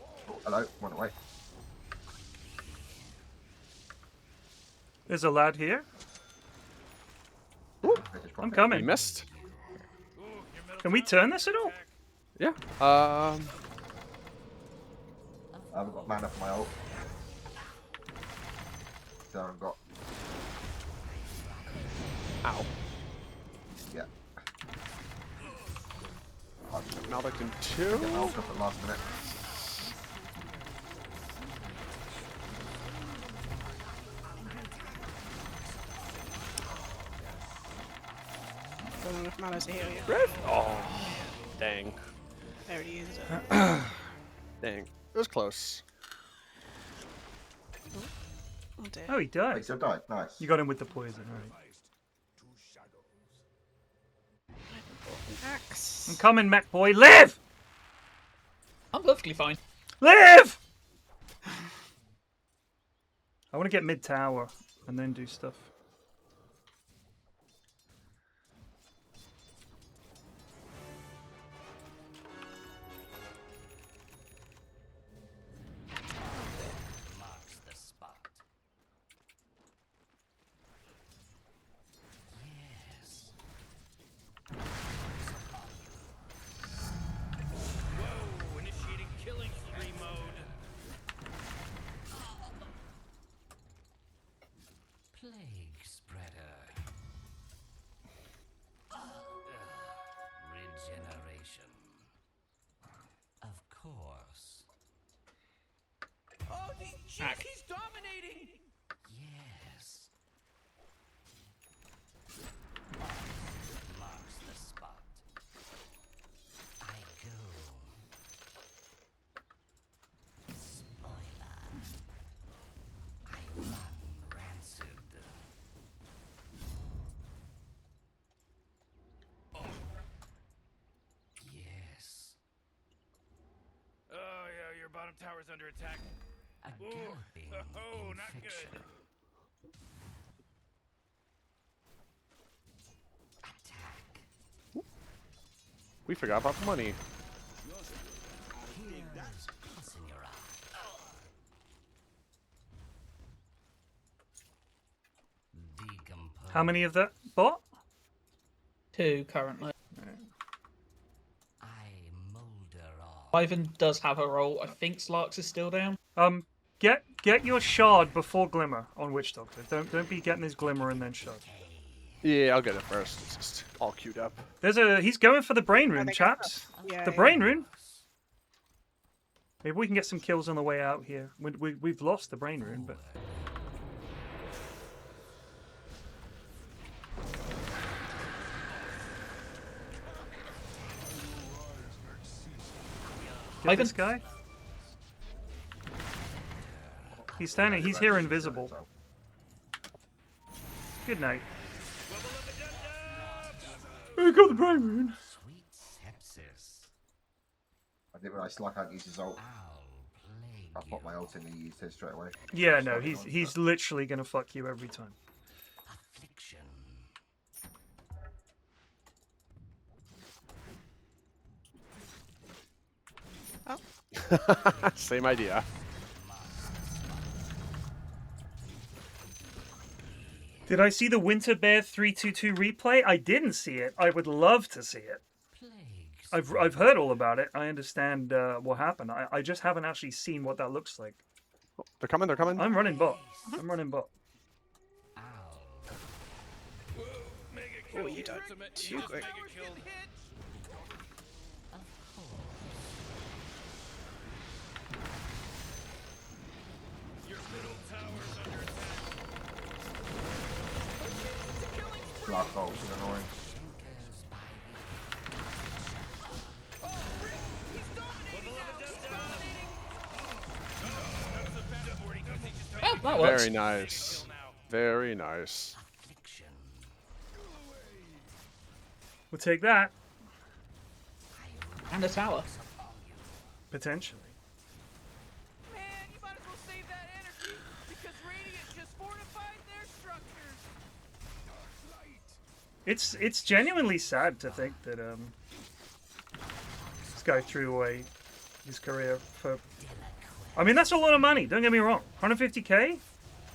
Oh, hello, run away. There's a lad here. I'm coming. You missed. Can we turn this at all? Yeah. I haven't got mana for my ult. So I've got. Ow. Yeah. Maldic in 2. Get my ult up at the last minute. Don't know if Mallow's a hero yet. Red? Oh, dang. There he is. Dang. It was close. Oh dear. Oh, he died. He still died. Nice. You got him with the poison, right? Axe. I'm coming, mech boy. Live! I'm perfectly fine. Live! I want to get mid tower and then do stuff. Whoa, initiating killing spree mode. Plague spreader. Regeneration. Of course. Oh, jeez, he's dominating. Yes. Marks the spot. I go. Spoiler. I run rancid. Yes. Oh, yeah, your bottom tower's under attack. Ooh. Oh, not good. We forgot about the money. How many of that bought? 2 currently. Ivan does have a role. I think Slarks is still down. Get your shard before Glimmer on Witch Doctor. Don't be getting his Glimmer and then shard. Yeah, I'll get it first. It's just all queued up. He's going for the brain rune, chaps. Yeah, the brain rune. Maybe we can get some kills on the way out here. We've lost the brain rune, but get this guy. He's standing. He's here invisible. Good night. We got the brain rune. I didn't realise Slack hadn't used his ult. I popped my ult in and he used his straight away. Yeah, no, he's literally gonna fuck you every time. Same idea. Did I see the Winter Bear 322 replay? I didn't see it. I would love to see it. I've heard all about it. I understand what happened. I just haven't actually seen what that looks like. They're coming, they're coming. I'm running bot. I'm running bot. Oh, you died too quick. Black holes are annoying. Oh, that works. Very nice. Very nice. We'll take that. And a tower. Potentially. It's genuinely sad to think that this guy threw away his career for. I mean, that's a lot of money. Don't get me wrong. 150k,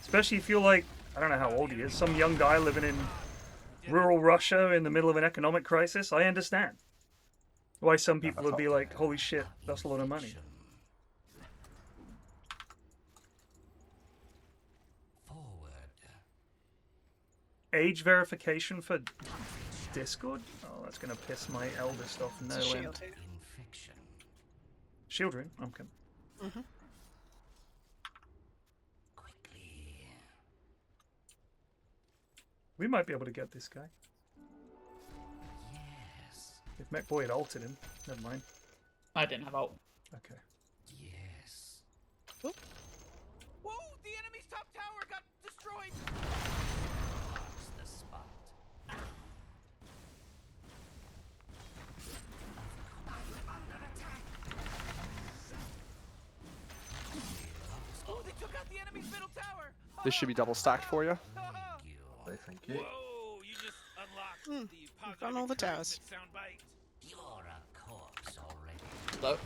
especially if you're like, I don't know how old he is, some young guy living in rural Russia in the middle of an economic crisis. I understand why some people would be like, holy shit, that's a lot of money. Age verification for Discord? Oh, that's gonna piss my eldest off. No end. Shield ring? Okay. Mm-hmm. We might be able to get this guy. If Mech Boy had altered him. Never mind. I didn't have ult. Okay. Whoa! The enemy's top tower got destroyed. Oh, they took out the enemy's middle tower. This should be double stacked for you. Thank you. Whoa! You just unlocked the We've got all the towers. soundbite. You're a corpse already. Hello.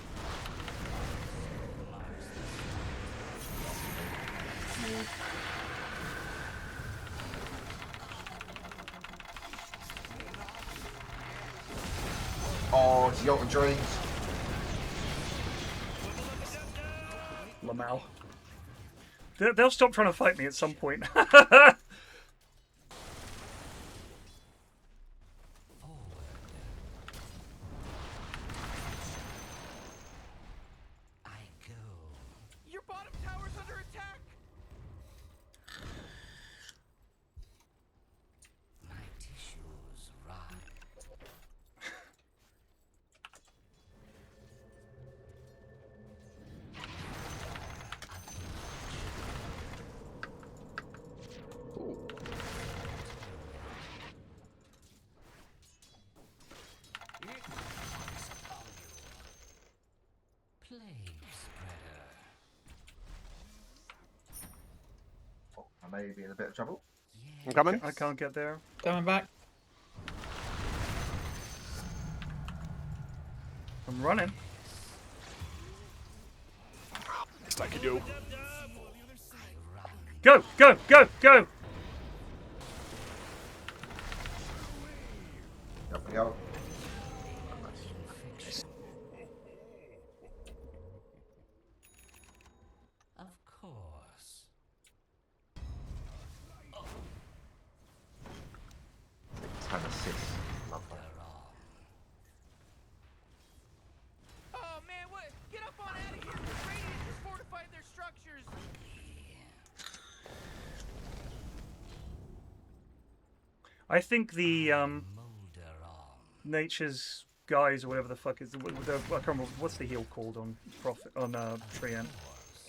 Oh, it's the Ultra Dreams. Lamau. They'll stop trying to fight me at some point. Your bottom tower's under attack. My tissues rot. Plague spreader. Oh, I may be in a bit of trouble. I'm coming. I can't get there. Coming back. I'm running. Best I can do. Go, go, go, go! Up we go. Of course. Have assist. Love that. Oh man, what? Get up on out of here. The Radiant just fortified their structures. I think the Nature's Guys or whatever the fuck is I can't remember what's the heal called on Trian.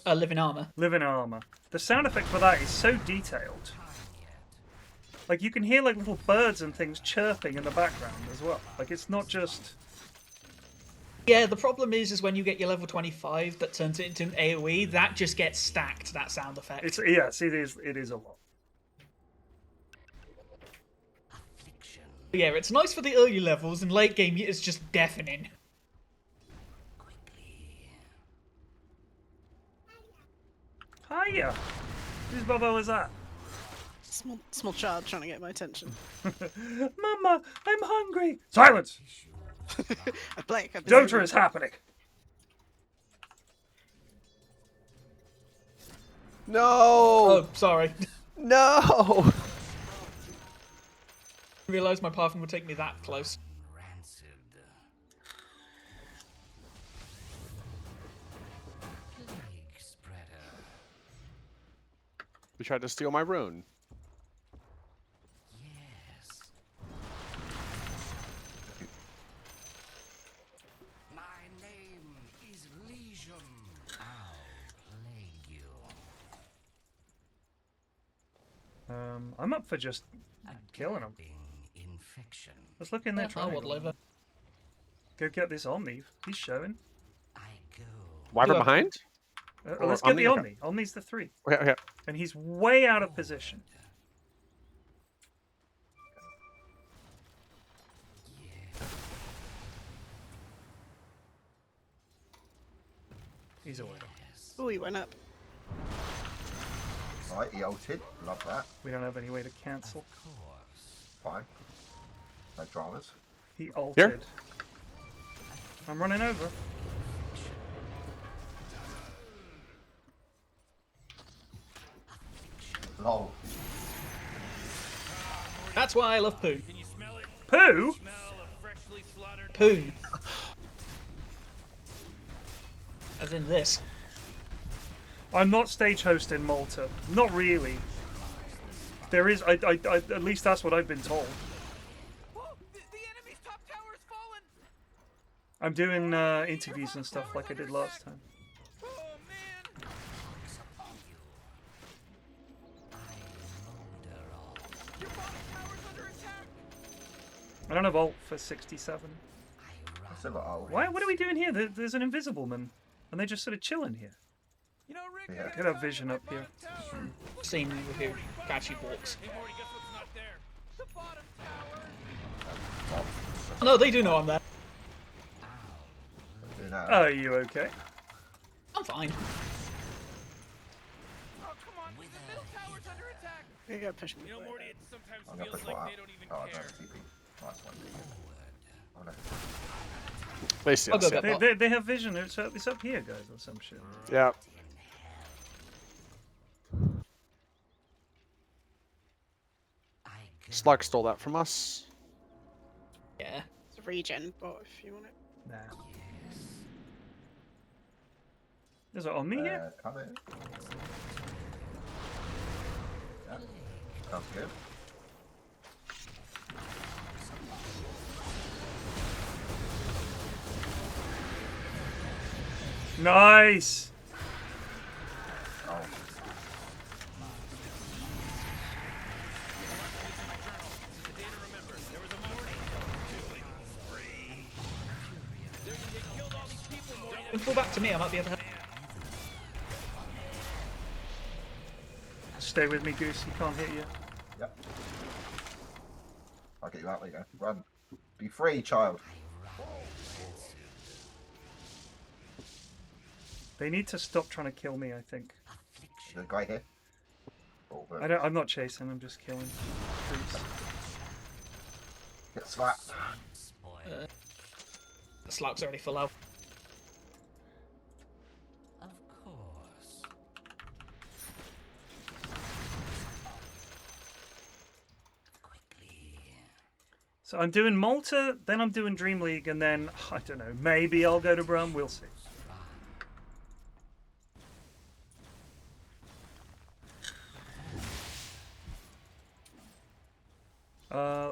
Living armor. Living armor. The sound effect for that is so detailed. Like you can hear like little birds and things chirping in the background as well. Like it's not just. Yeah, the problem is when you get your level 25 that turns it into an AoE, that just gets stacked. That sound effect. It's yes, it is. It is a lot. Yeah, it's nice for the early levels, and late game it's just deafening. Hiya! Whose bubble is that? Small child trying to get my attention. Mama, I'm hungry. Silence! Blake, Dota is happening. No! Oh, sorry. No! I realised my pathing would take me that close. You tried to steal my rune. My name is Legion. I'll plague you. I'm up for just killing him. Infection. Let's look in there. I would live it. Go get this Omni. He's showing. Wyvern behind? Let's get the Omni. Omni's the 3. Okay. And he's way out of position. He's away. Oh, he went up. Right, he ulted. Love that. We don't have any way to cancel. Fine. No dramas. He ulted. I'm running over. Lol. That's why I love poo. Poo? Poo. As in this. I'm not stage host in Malta. Not really. There is. I at least that's what I've been told. I'm doing interviews and stuff like I did last time. I don't have ult for 67. I still got ult. Why? What are we doing here? There's an invisible man, and they just sort of chilling here. Yeah. Get our vision up here. Seen with who actually walks. Oh, no, they do know I'm there. Are you okay? I'm fine. You gotta push me. I'm gonna push one out. Oh, I don't have TP. Nice one. Oh, no. They see us, yeah. They have vision. It's up here, guys, or some shit. Yeah. Slug stole that from us. Yeah. It's a regen bot if you want it. Nah. Is it on me here? Come in. Yeah. Sounds good. Nice! Oh. Fall back to me, I might be able to help. Stay with me, Goose. He can't hit you. Yep. I'll get you out. There you go. Run. Be free, child. They need to stop trying to kill me, I think. There's a guy here. Oh, I'm not chasing, I'm just killing creeps. Get slapped. The slug's already full out. Of course. So I'm doing Malta, then I'm doing Dream League, and then, I don't know, maybe I'll go to Brum, we'll see.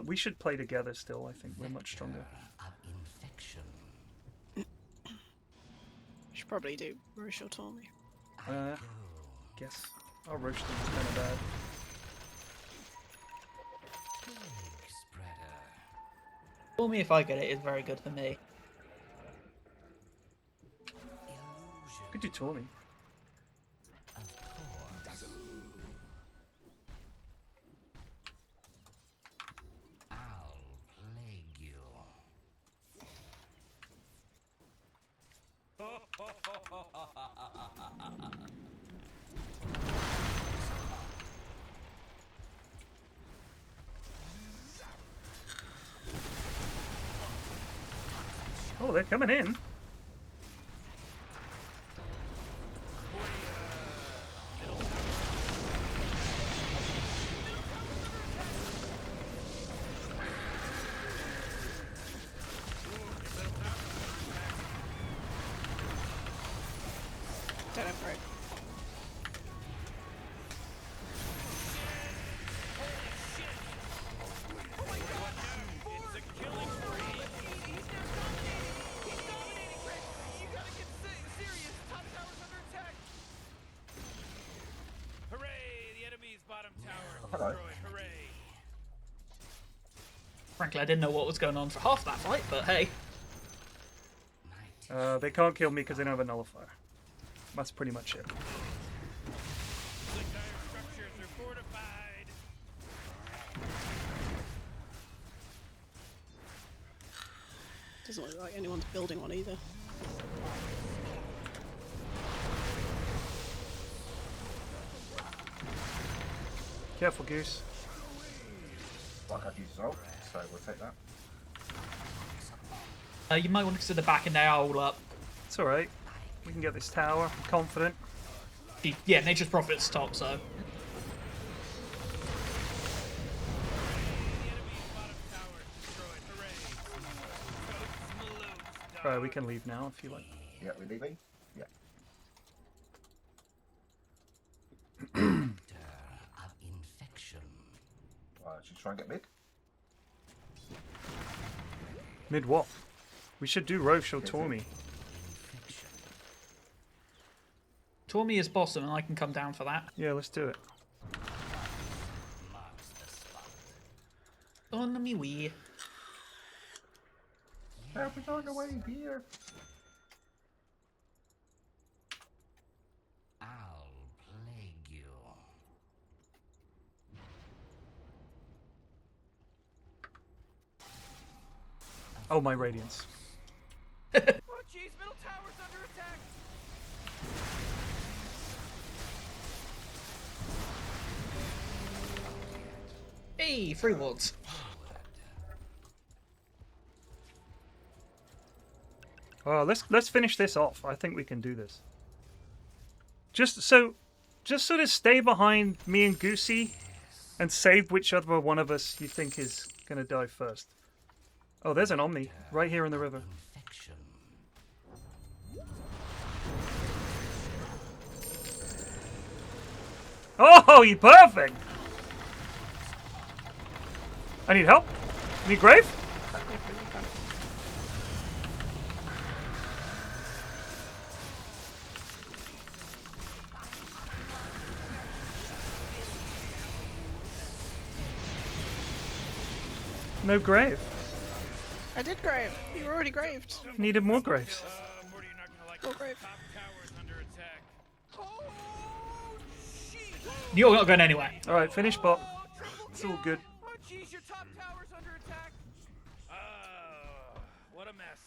We should play together still, I think. We're much stronger. Should probably do Roche or Tommy. Guess. I'll roast them, it's kind of bad. Call me if I get it is very good for me. Could do Tawny. Oh, they're coming in. Don't have rope. Frankly, I didn't know what was going on for half that fight, but hey. They can't kill me because they don't have a nullifier. That's pretty much it. Doesn't look like anyone's building one either. Careful, Goose. Like I've used ult, so we'll take that. You might want to consider backing their owl up. It's alright. We can get this tower. I'm confident. Yeah, Nature's Prophet's top, so. Alright, we can leave now if you like. Yeah, we're leaving? Yeah. Of infection. Should try and get mid. Mid what? We should do Roche or Tormy. Tormy is boss, and I can come down for that. Yeah, let's do it. On me wee. Help is on the way here. I'll plague you. Oh, my Radiance. Oh jeez, middle tower's under attack. Hey, free wards. Oh, let's finish this off. I think we can do this. Just sort of stay behind me and Goosey, and save whichever one of us you think is gonna die first. Oh, there's an Omni right here in the river. Oh, you perfect! I need help. Need grave? No grave. I did grave. You were already graved. Needed more graves. More grave. You're not going anywhere. Alright, finish bot. It's all good. Oh jeez, your top tower's under attack. What a mess.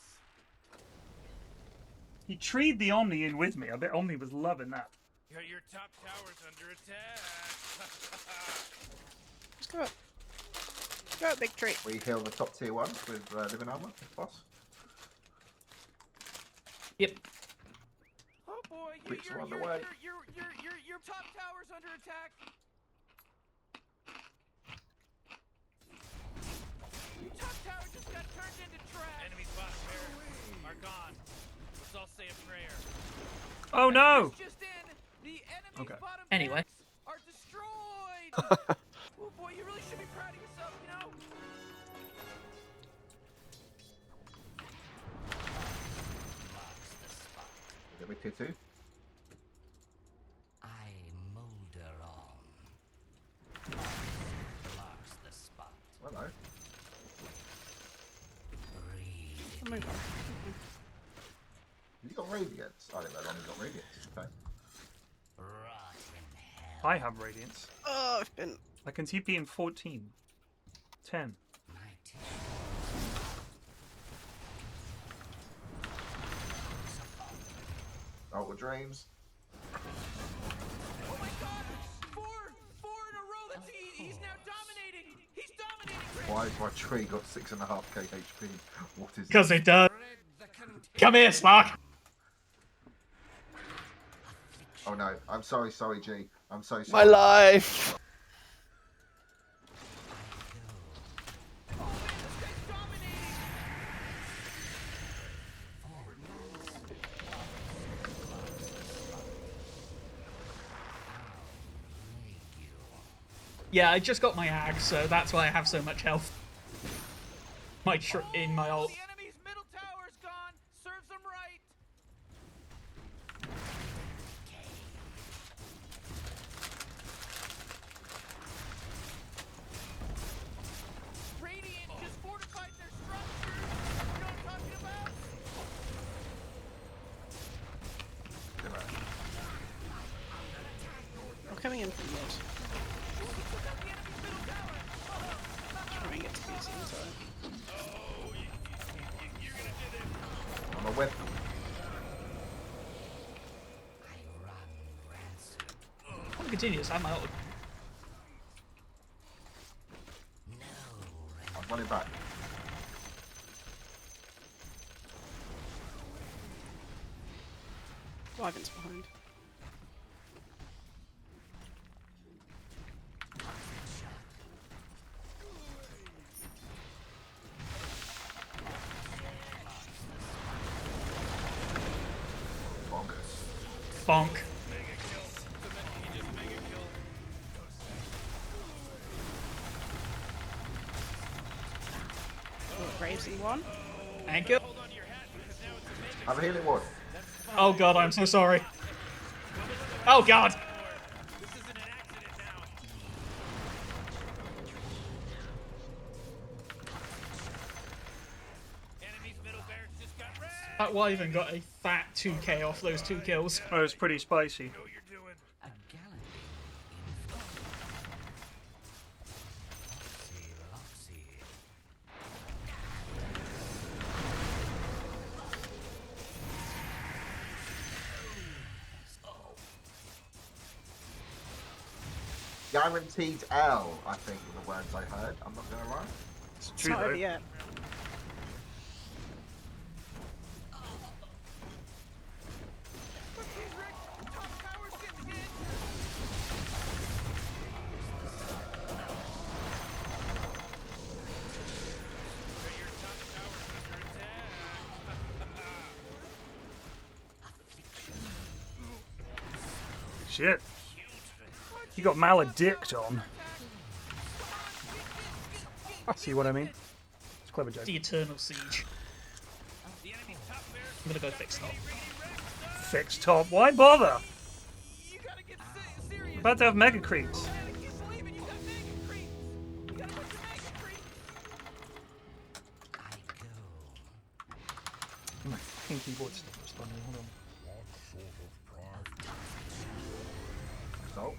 He treed the Omni in with me. I bet Omni was loving that. Your top tower's under attack. Let's go up. Go up, big tree. We heal the top tier ones with living armor, if boss. Yep. Oh boy, Creeps are on the way. Your top tower's under attack. Your top tower just got turned into trash. Enemy's bottom barracks are gone. Let's all say a prayer. Oh no! Just in, the enemy's Okay. bottom Anyway. barracks are destroyed. Oh boy, you really should be proud of yourself, you know? Get me tier 2. I molder on. Marks the spot. Hello. Read Oh my god. You got radiance? I didn't know Lonnie got radiance. Okay. rot in hell. I have Radiance. Oh, I've been. I can TP in 14. 10. Ultra Dreams. Oh my god! Four in a row. He's now dominating. He's dominating. Why has my tree got 6.5k HP? What is Because it does. Come here, Spark. Oh no, I'm sorry, G. I'm so sorry. My life! Yeah, I just got my axe, so that's why I have so much health. In my ult. The enemy's middle tower's gone. Serves them right. Radiant just fortified their structures. You know what I'm talking about? I'm coming in from mid. Trying to get to PC inside. I'm a whip. I'm continuous, I have my ult. running back. Wyvern's behind. Bonk. Gravesy one. Thank you. Have a healing ward. Oh god, I'm so sorry. Oh god. That Wyvern got a fat 2k off those 2 kills. Oh, it's pretty spicy. Guaranteed L, I think, were the words I heard. I'm not gonna lie. It's It's not over yet. Shit. You got maledict on. See what I mean? It's a clever joke. The Eternal Siege. I'm gonna go fix top. Fix top. Why bother? About to have mega creeps. My fucking keyboard's still responding. Hold on. So,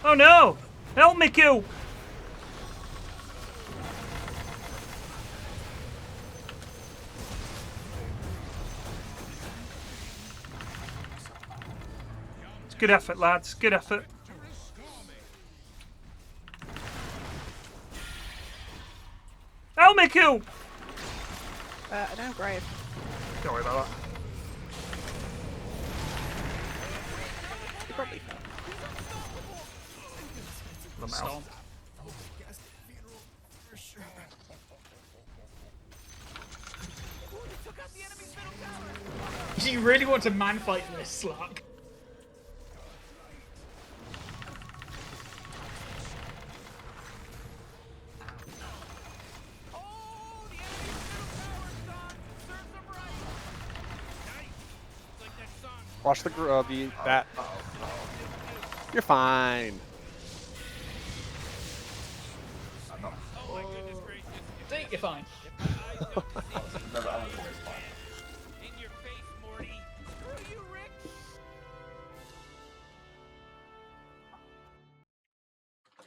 Oh no! Help me, Q! It's good effort, lads. Good effort. Help me, Q! I don't have Grave. Don't worry about that. You probably fell. The mouth. Do you really want to man fight this slug? Watch that. You're fine. See, you're fine.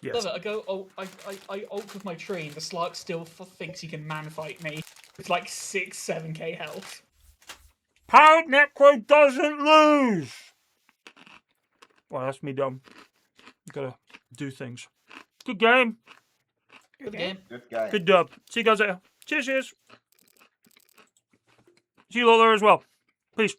Yes. Love it. I go. Oh, I ult with my tree. And the Slark still thinks he can man fight me with like 6-7k health. Pirate Necro doesn't lose! Well, that's me dumb. Gotta do things. Good game. Good game. Good game. Good dub. See you guys later. Cheers, cheers. See you all there as well. Peace.